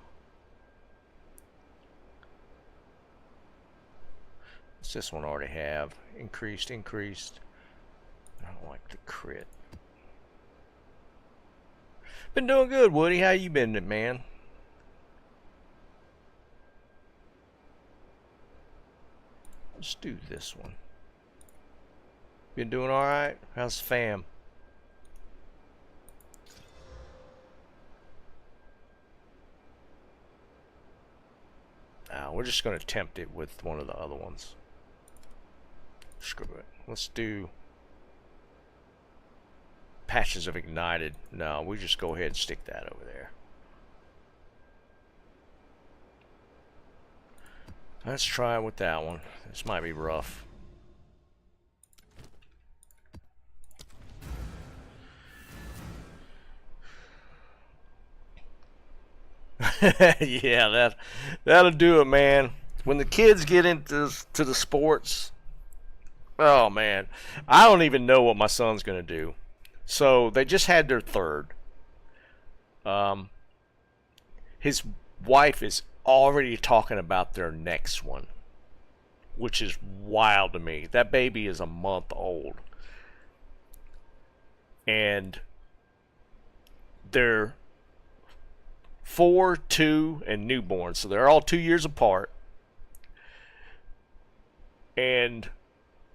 What's this one already have? Increased. I don't like the crit. Been doing good, Woody. How you been, man? Let's do this one. Been doing alright? How's the fam? We're just going to attempt it with one of the other ones. Screw it. Let's do Patches of Ignited. No, we just go ahead and stick that over there. Let's try it with that one. This might be rough. Yeah, that'll do it, man. When the kids get into the sports, oh man, I don't even know what my son's gonna do. So they just had their third. His wife is already talking about their next one, which is wild to me. That baby is a month old, and they're 4, 2, and newborn, so they're all 2 years apart. And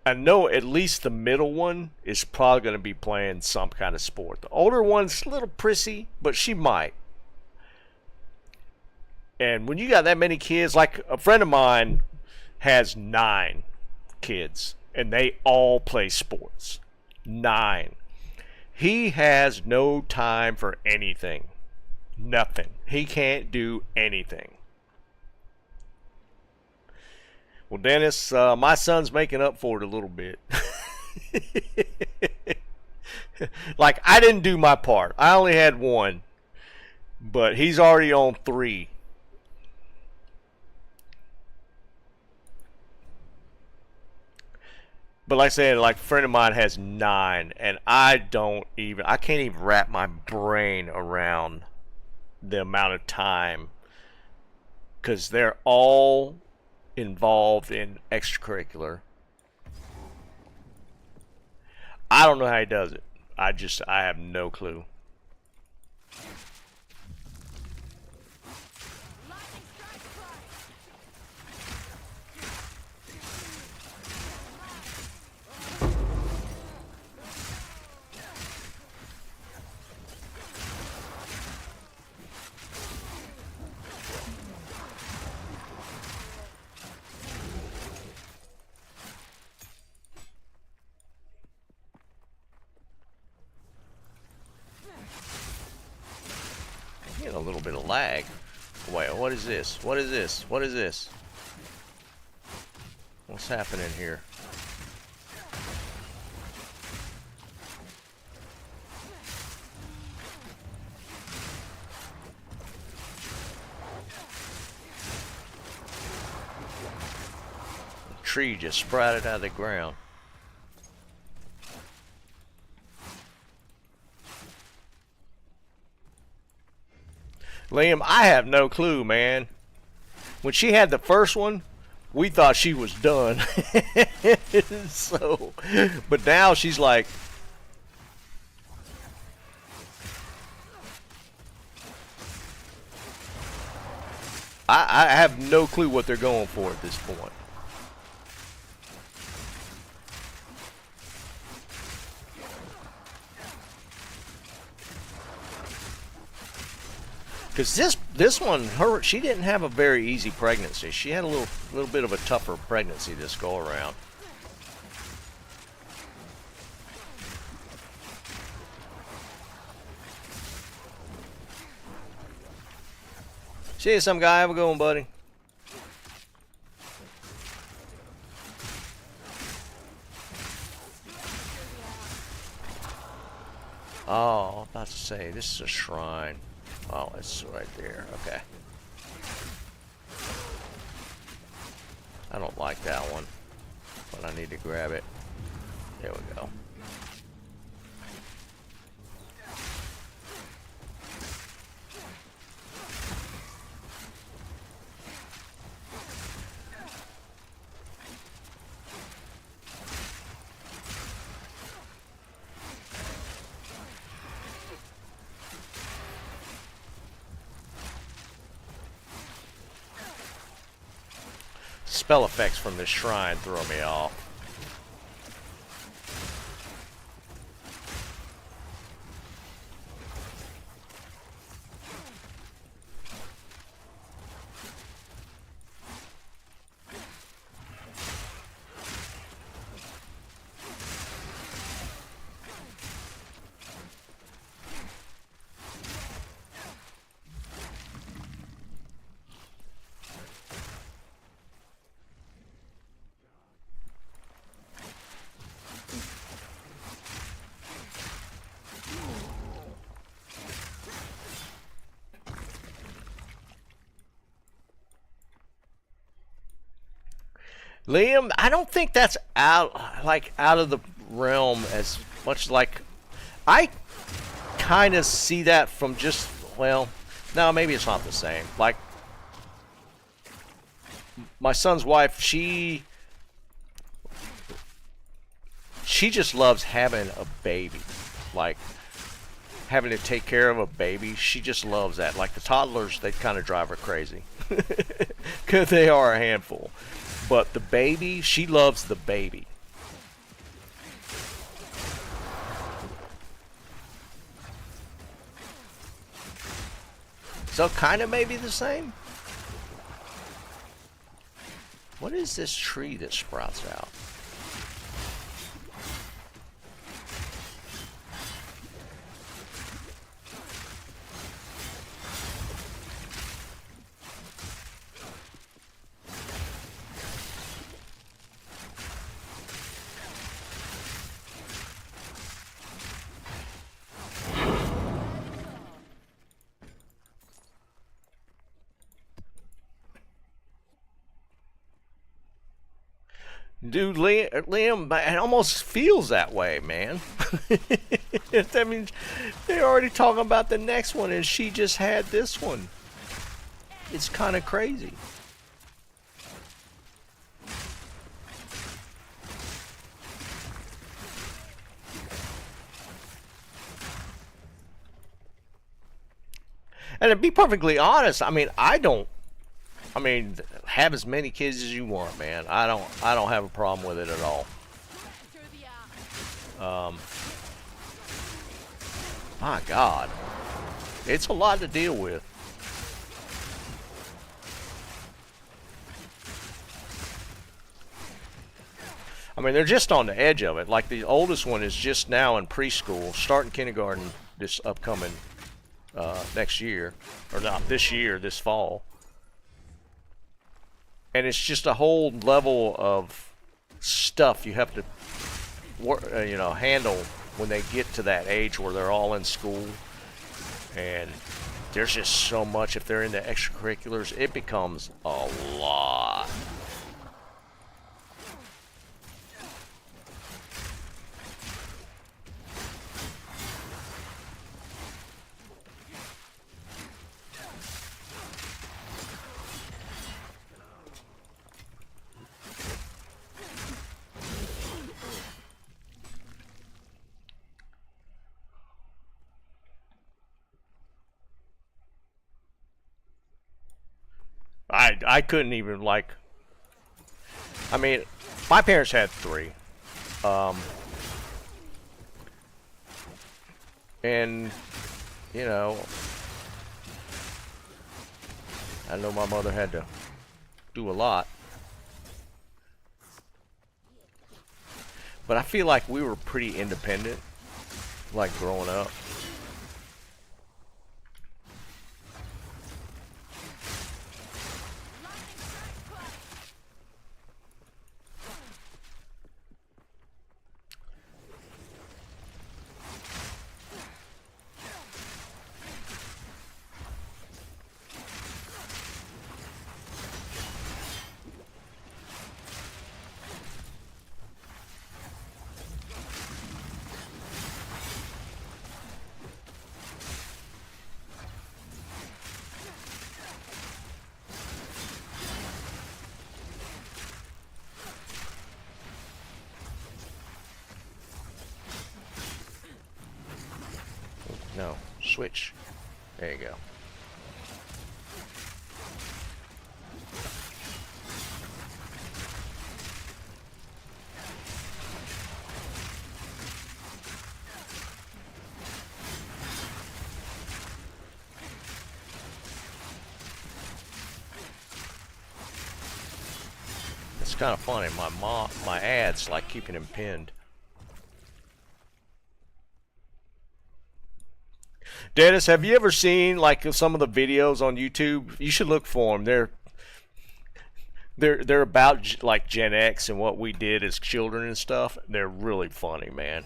I know at least the middle one is probably going to be playing some kind of sport. The older one's a little prissy, but she might. And when you got that many kids, like a friend of mine has 9 kids, and they all play sports. 9. He has no time for anything. Nothing. He can't do anything. Well, Dennis, my son's making up for it a little bit. Like, I didn't do my part. I only had 1. But he's already on 3. But like I said, like a friend of mine has 9. And I can't even wrap my brain around the amount of time, because they're all involved in extracurricular. I don't know how he does it. I have no clue. bit of lag. Wait, what is this? What is this? What is this? What's happening here? The tree just sprouted out of the ground. Liam, I have no clue, man. When she had the first one, we thought she was done. So, but now she's like, I have no clue what they're going for at this point. Because this one, she didn't have a very easy pregnancy. She had a little bit of a tougher pregnancy this go around. See you, some guy. Have a good one, buddy. Oh, I was about to say, this is a shrine. Oh, it's right there. Okay. I don't like that one, but I need to grab it. There we go. Spell effects from this shrine throw me off. Liam, I don't think that's out of the realm as much. Like, I kind of see that from just, well, no, maybe it's not the same. Like, my son's wife, she just loves having a baby. Like, having to take care of a baby, she just loves that. Like, the toddlers, they kind of drive her crazy. Because they are a handful. But the baby, she loves the baby. So kind of maybe the same. What is this tree that sprouts out? Dude, Liam, it almost feels that way, man. That means they're already talking about the next one, and she just had this one. It's kind of crazy. And to be perfectly honest, I mean, have as many kids as you want, man. I don't have a problem with it at all. My God, it's a lot to deal with. I mean, they're just on the edge of it. Like, the oldest one is just now in preschool, starting kindergarten this upcoming next year, or not this year, this fall. And it's just a whole level of stuff you have to handle when they get to that age where they're all in school. And there's just so much. If they're into extracurriculars, it becomes a lot. I couldn't even, like, I mean, my parents had 3. And, you know, I know my mother had to do a lot. But I feel like we were pretty independent, like, growing up. No, switch. There you go. It's kind of funny. My ads like keeping him pinned. Dennis, have you ever seen like some of the videos on YouTube? You should look for them. They're about like Gen X and what we did as children and stuff. They're really funny, man.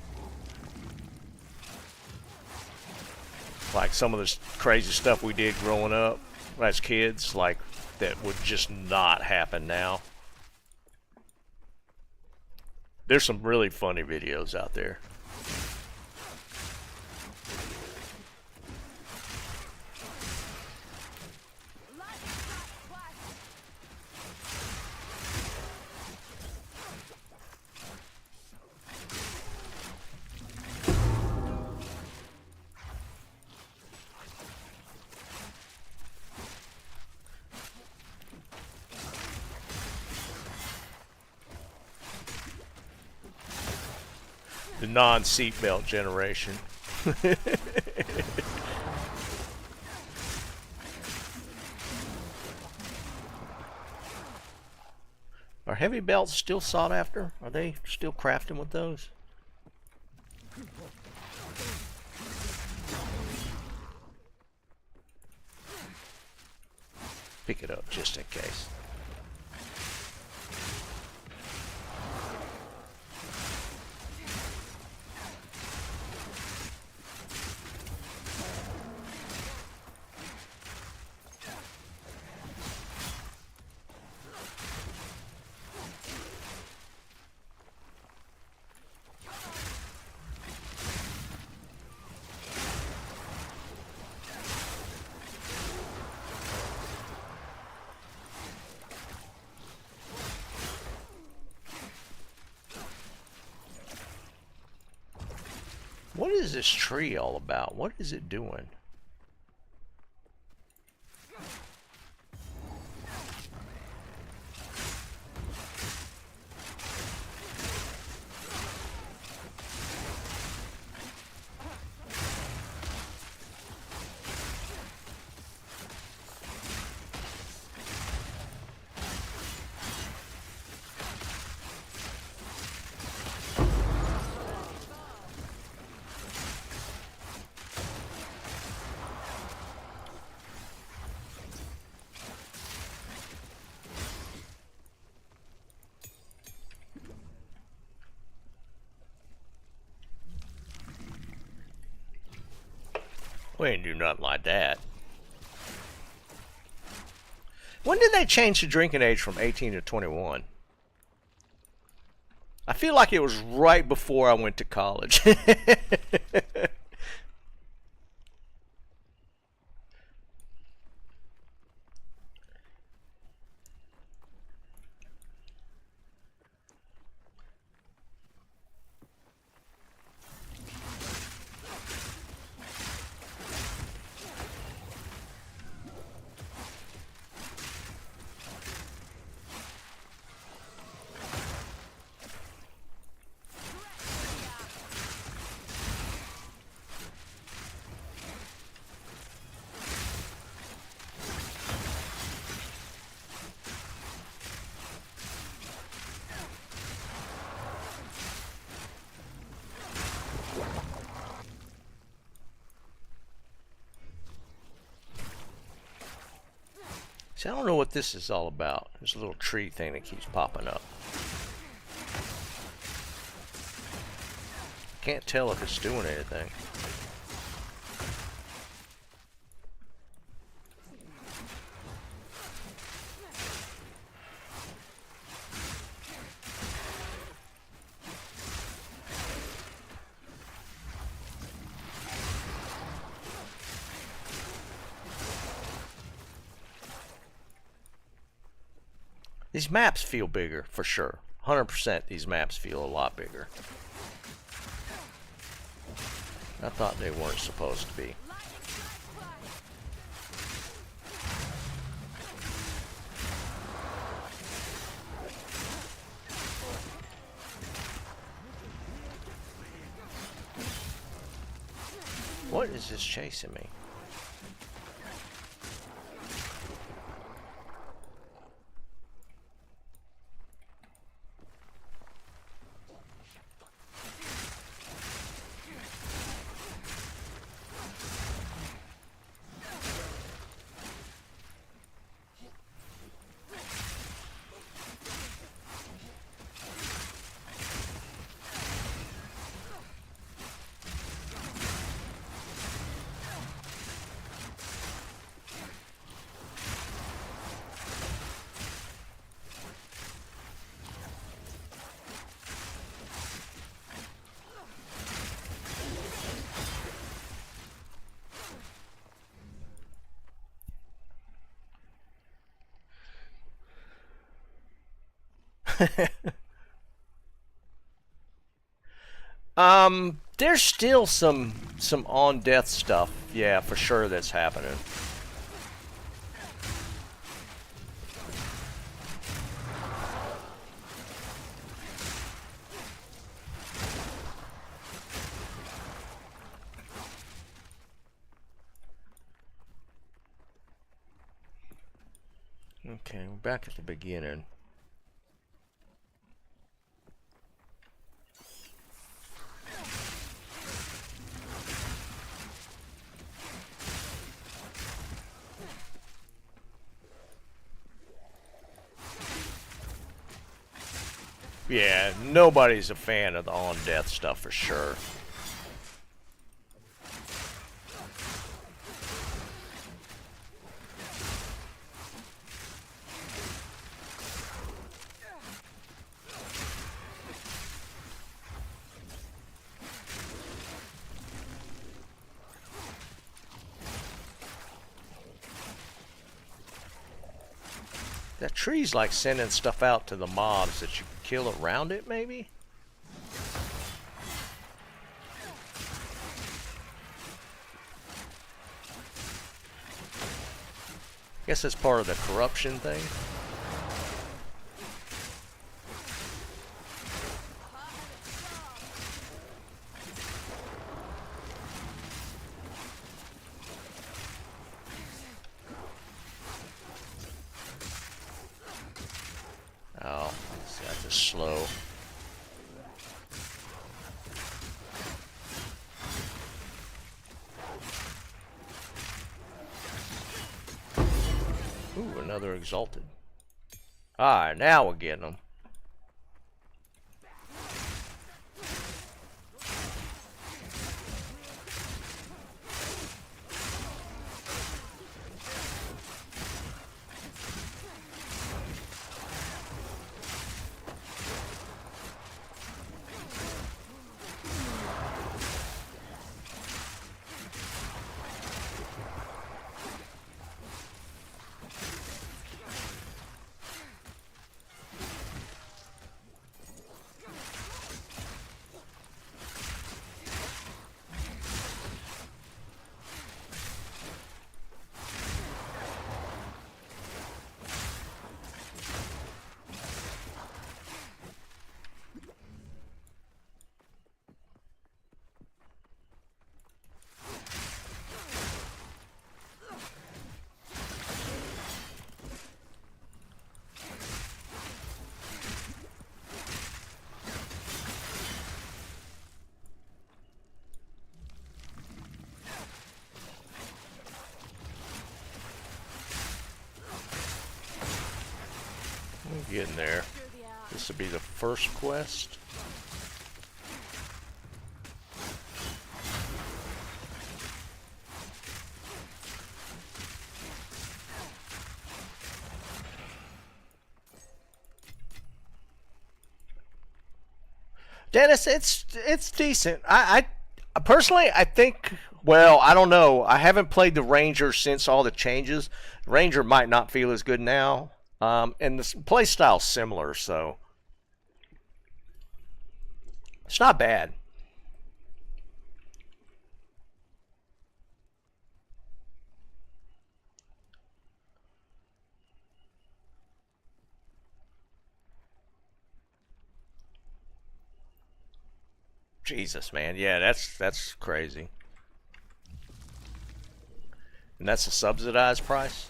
Like some of the crazy stuff we did growing up as kids, like that would just not happen now. There's some really funny videos out there. The non-seatbelt generation. Are heavy belts still sought after? Are they still crafting with those? Pick it up just in case. What is this tree all about? What is it doing? We ain't do nothing like that. When did they change the drinking age from 18 to 21? I feel like it was right before I went to college. See, I don't know what this is all about. There's a little tree thing that keeps popping up. Can't tell if it's doing anything. These maps feel bigger, for sure. 100% these maps feel a lot bigger. I thought they weren't supposed to be. What is this chasing me? There's still some on death stuff, yeah, for sure that's happening. Okay, we're back at the beginning. Yeah, nobody's a fan of the on-death stuff for sure. That tree's like sending stuff out to the mobs that you can kill around it, maybe? Guess that's part of the corruption thing. Oh, that's just slow. Ooh, another exalted. Alright, now we're getting them. We're getting there. This will be the first quest. Dennis, it's decent. I personally, I think. Well, I don't know. I haven't played the Ranger since all the changes. Ranger might not feel as good now, and the play style's similar, so it's not bad. Jesus, man. Yeah, that's crazy. And that's a subsidized price?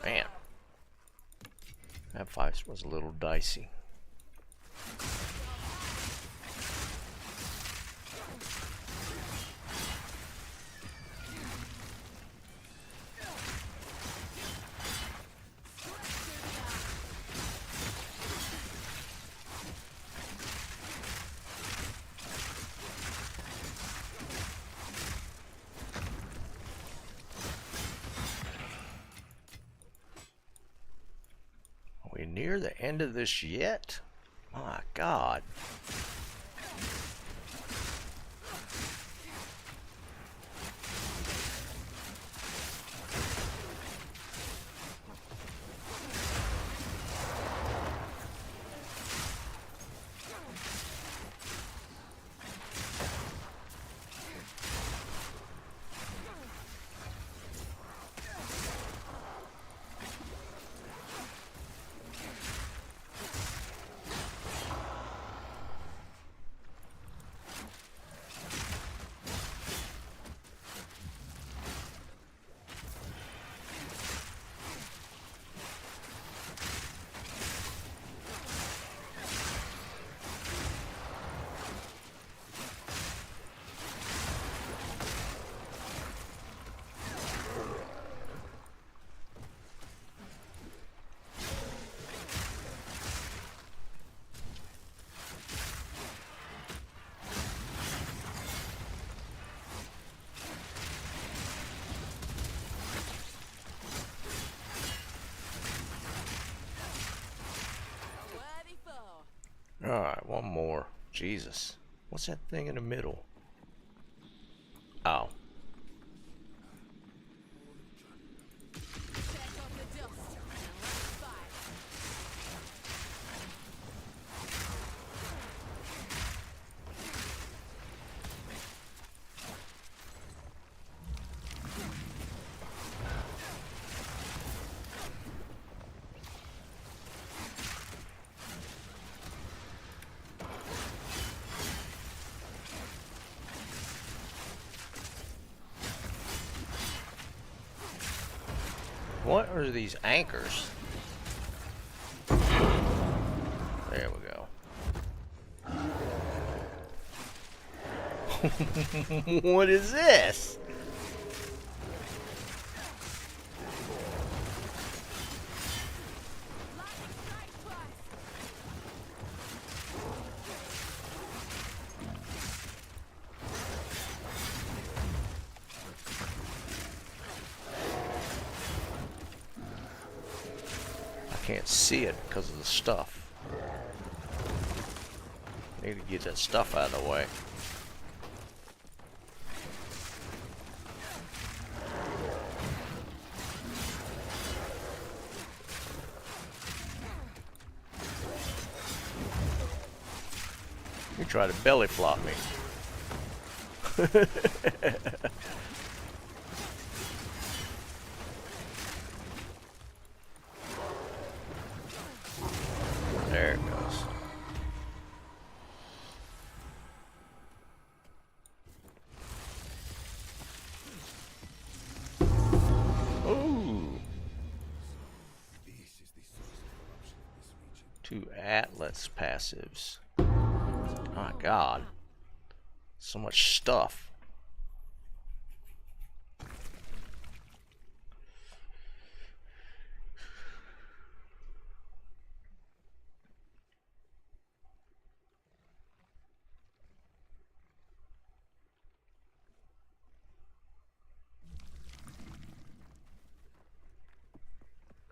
Man, that fight was a little dicey. Are we near the end of this yet? My God. Alright, one more. Jesus. What's that thing in the middle? Oh. What are these anchors? There we go. What is this? Can't see it because of the stuff. Need to get that stuff out of the way. You try to belly flop me. There it goes. Ooh. This is the source of corruption in this region. 2 Atlas passives. Oh my god. So much stuff.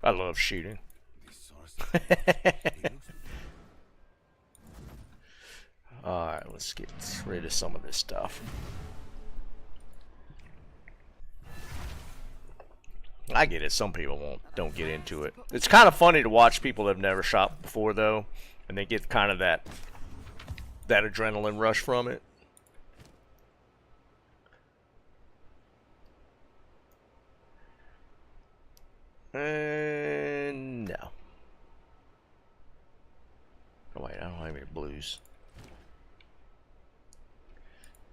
I love shooting. The source of corruption. Alright, let's get rid of some of this stuff. I get it, some people don't get into it. It's kind of funny to watch people that have never shot before though, and they get kind of that adrenaline rush from it. No. Oh wait, I don't have any blues.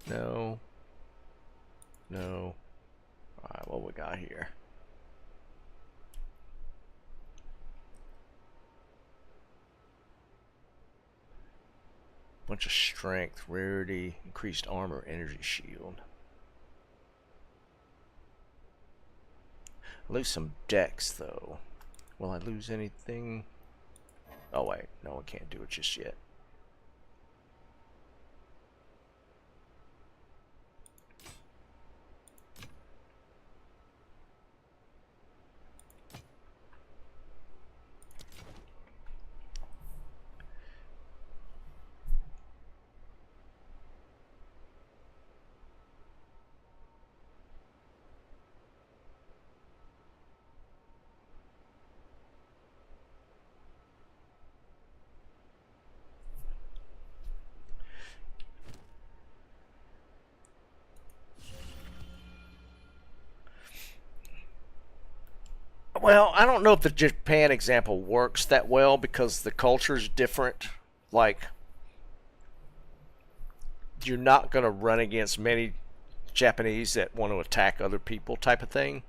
No. No. Alright, what we got here? Bunch of strength, rarity, increased armor, energy shield. I lose some dex though. Will I lose anything? Oh wait, no, I can't do it just yet. Well, I don't know if the Japan example works that well because the culture is different. Like, you're not going to run against many Japanese that want to attack other people type of thing.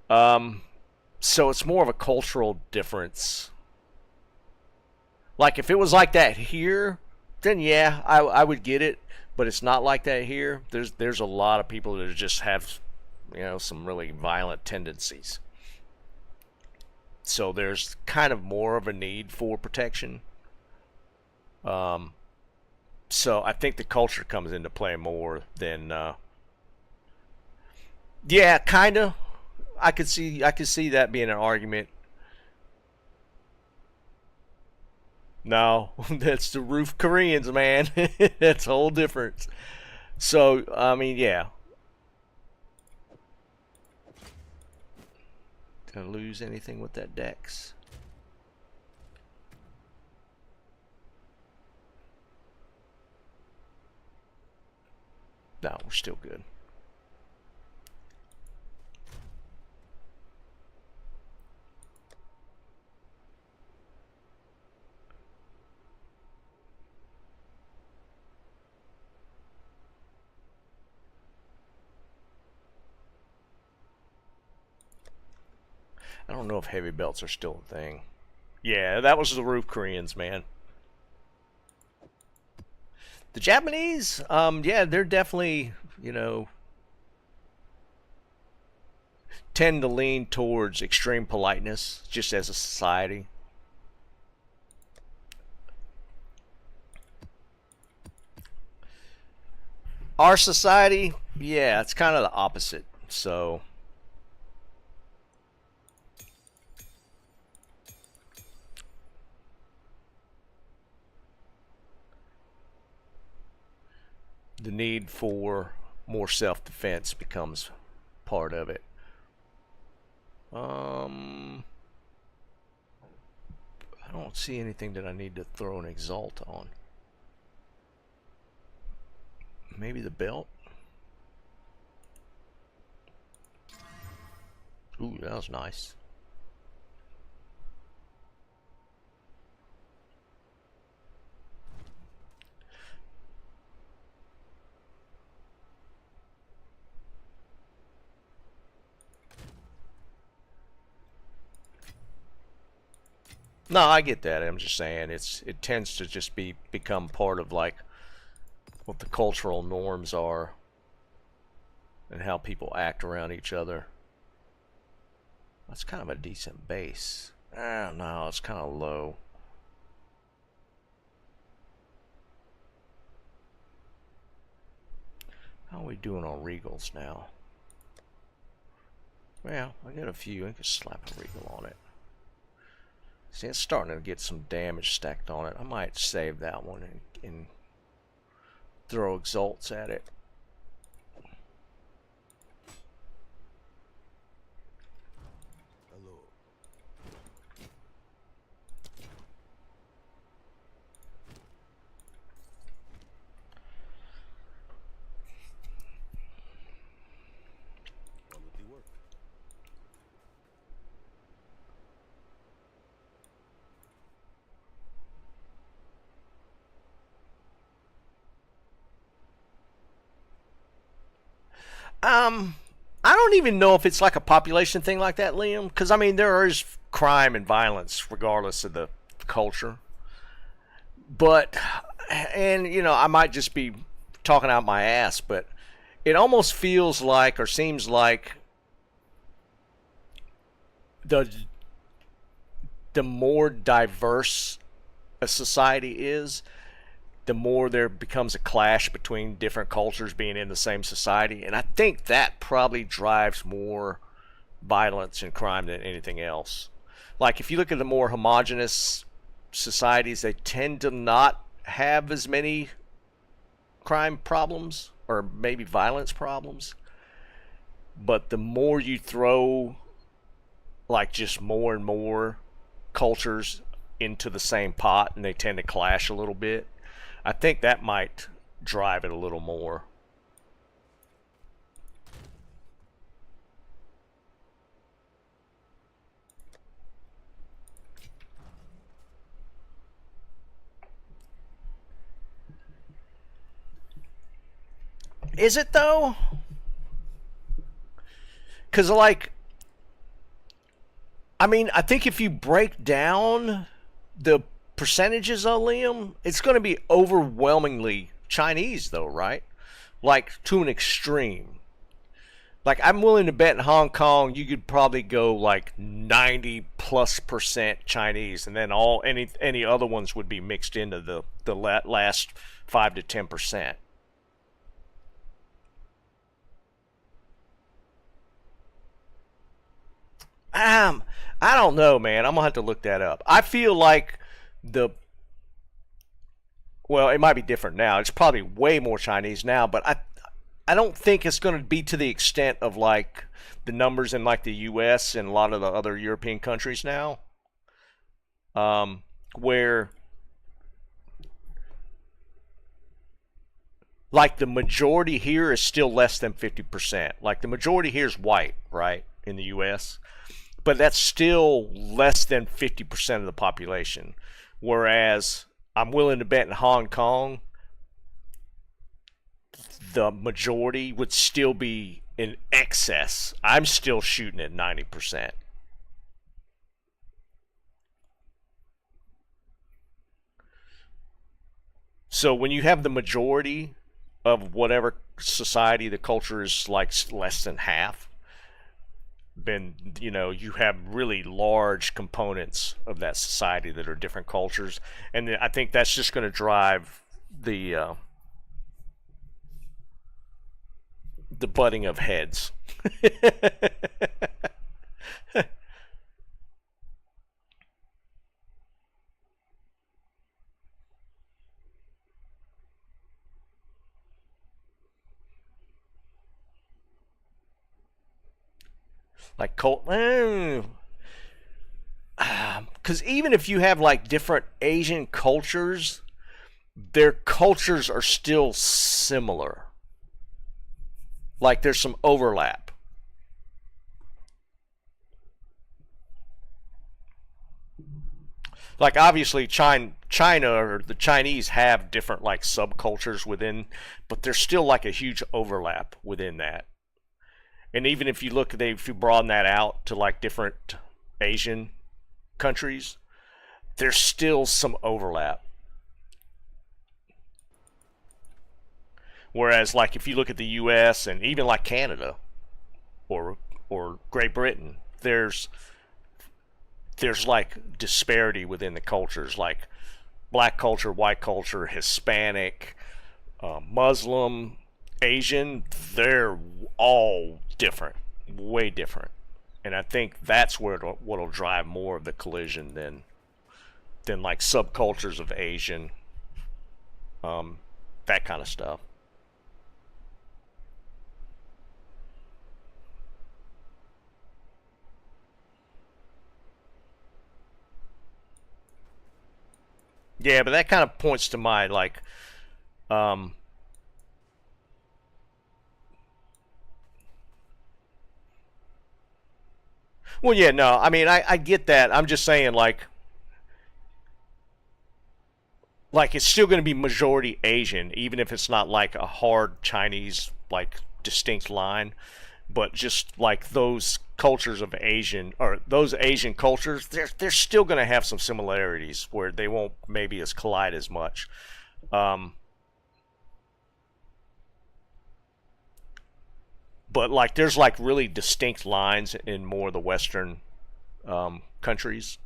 So it's more of a cultural difference. Like, if it was like that here, then yeah, I would get it. But it's not like that here. There's a lot of people that just have, you know, some really violent tendencies. So there's kind of more of a need for protection. So I think the culture comes into play more than yeah, kind of. I could see that being an argument. No, that's the roof Koreans, man. That's a whole difference. So, I mean, yeah. Did I lose anything with that dex? No, we're still good. I don't know if heavy belts are still a thing. Yeah, that was the roof Koreans, man. The Japanese, yeah, they're definitely, you know, tend to lean towards extreme politeness, just as a society. Our society, yeah, it's kind of the opposite. So the need for more self-defense becomes part of it. I don't see anything that I need to throw an exalt on. maybe the belt. Ooh, that was nice. No, I get that. I'm just saying it tends to just become part of like what the cultural norms are and how people act around each other. That's kind of a decent base. No, it's kind of low. How are we doing on regals now? Well, I got a few. I can slap a regal on it. See, it's starting to get some damage stacked on it. I might save that one and throw exalts at it. Hello. Quality work. I don't even know if it's like a population thing like that, Liam, because I mean there is crime and violence regardless of the culture. But, and you know, I might just be talking out my ass, but it almost feels like or seems like the more diverse a society is, the more there becomes a clash between different cultures being in the same society. And I think that probably drives more violence and crime than anything else. Like if you look at the more homogenous societies, they tend to not have as many crime problems or maybe violence problems. But the more you throw like just more and more cultures into the same pot and they tend to clash a little bit, I think that might drive it a little more. Is it though? Because like, I mean, I think if you break down the percentages on Liam, it's going to be overwhelmingly Chinese though, right? Like to an extreme. Like I'm willing to bet in Hong Kong you could probably go like 90+% Chinese, and then all any other ones would be mixed into the last 5 to 10%. I don't know, man. I'm gonna have to look that up. I feel like well, it might be different now. It's probably way more Chinese now, but I don't think it's going to be to the extent of like the numbers in like the U.S. and a lot of the other European countries now, where like the majority here is still less than 50%. Like the majority here is white, right, in the U.S., but that's still less than 50% of the population. Whereas I'm willing to bet in Hong Kong, the majority would still be in excess. I'm still shooting at 90%. So when you have the majority of whatever society, the culture is like less than half, then you know you have really large components of that society that are different cultures, and I think that's just going to drive the butting of heads. Like cult, because even if you have like different Asian cultures, their cultures are still similar. Like there's some overlap. Like obviously China or the Chinese have different like subcultures within, but there's still like a huge overlap within that. And even if you look, if you broaden that out to like different Asian countries, there's still some overlap. Whereas like if you look at the US and even like Canada or Great Britain, there's like disparity within the cultures, like black culture, white culture, Hispanic, Muslim, Asian, they're all different, way different. And I think that's where what'll drive more of the collision than like subcultures of Asian, that kind of stuff. Yeah, but that kind of points to my like um well yeah, no, I mean I get that. I'm just saying like it's still going to be majority Asian even if it's not like a hard Chinese like distinct line, but just like those cultures of Asian or those Asian cultures, they're still going to have some similarities where they won't maybe as collide as much. Um, but like there's like really distinct lines in more of the Western countries,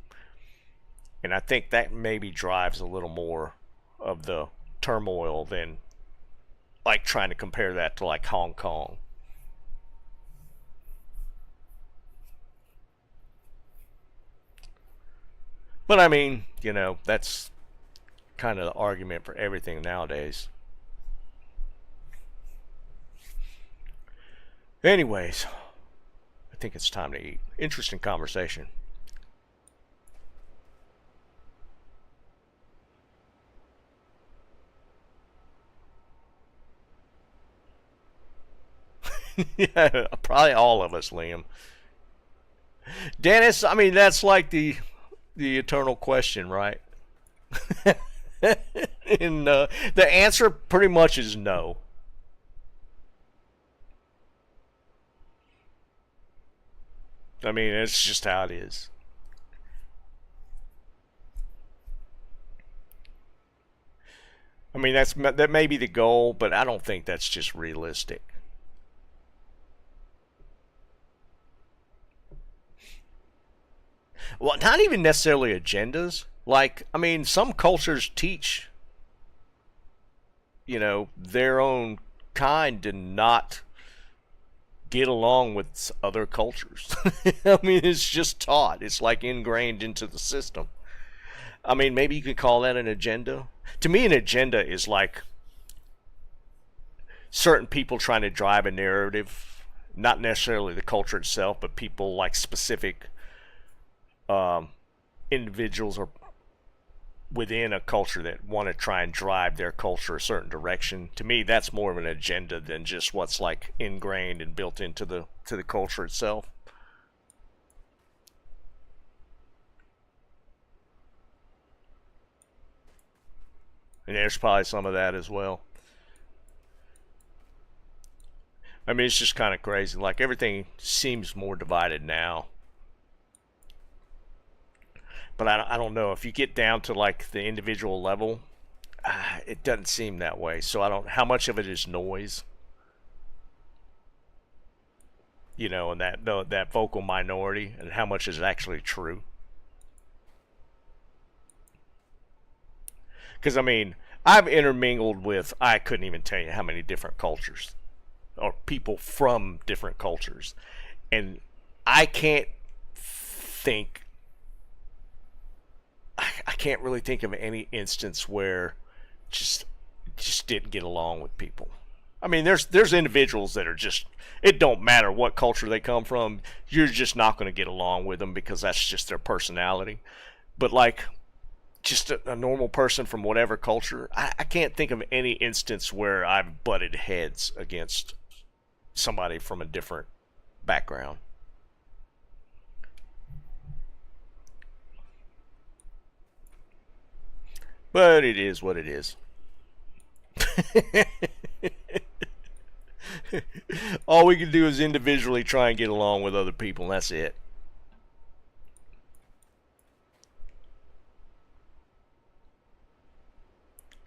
and I think that maybe drives a little more of the turmoil than like trying to compare that to like Hong Kong. But I mean, you know, that's kind of the argument for everything nowadays. Anyways, I think it's time to eat. Interesting conversation. Yeah, probably all of us, Liam. Dennis, I mean, that's like the eternal question, right? And the answer pretty much is no. I mean, it's just how it is. I mean, that may be the goal, but I don't think that's just realistic. Well, not even necessarily agendas. Like, I mean, some cultures teach, you know, their own kind to not get along with other cultures. I mean, it's just taught. It's like ingrained into the system. I mean, maybe you could call that an agenda. To me, an agenda is like certain people trying to drive a narrative, not necessarily the culture itself, but people like specific individuals or within a culture that want to try and drive their culture a certain direction. To me, that's more of an agenda than just what's like ingrained and built into the culture itself. And there's probably some of that as well. I mean, it's just kind of crazy. Like everything seems more divided now. But I don't know if you get down to like the individual level, it doesn't seem that way. So I don't. How much of it is noise? You know, and that vocal minority, and how much is actually true? Because I mean, I've intermingled with I couldn't even tell you how many different cultures or people from different cultures, and I can't think. I can't really think of any instance where just didn't get along with people. I mean, there's individuals that are just, it don't matter what culture they come from, you're just not going to get along with them because that's just their personality. But like just a normal person from whatever culture, I can't think of any instance where I've butted heads against somebody from a different background. But it is what it is. All we can do is individually try and get along with other people, and that's it.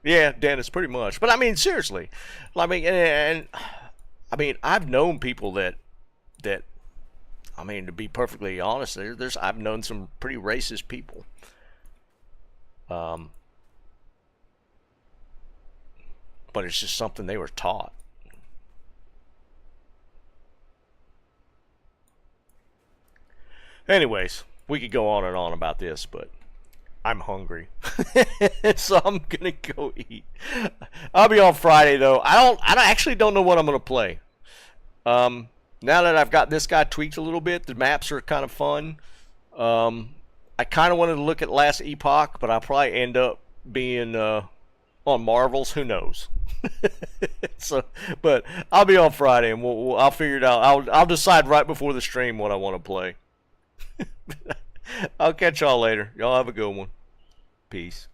Yeah, Dennis, pretty much. But I mean, seriously, I mean, and I mean, I've known people that I mean, to be perfectly honest, I've known some pretty racist people. But it's just something they were taught. Anyways, we could go on and on about this, but I'm hungry. So I'm gonna go eat. I'll be on Friday though. I actually don't know what I'm gonna play. Now that I've got this guy tweaked a little bit, the maps are kind of fun. I kind of wanted to look at Last Epoch, but I'll probably end up being on Marvels. Who knows? So, but I'll be on Friday, and I'll figure it out. I'll decide right before the stream what I want to play. I'll catch y'all later. Y'all have a good one. Peace.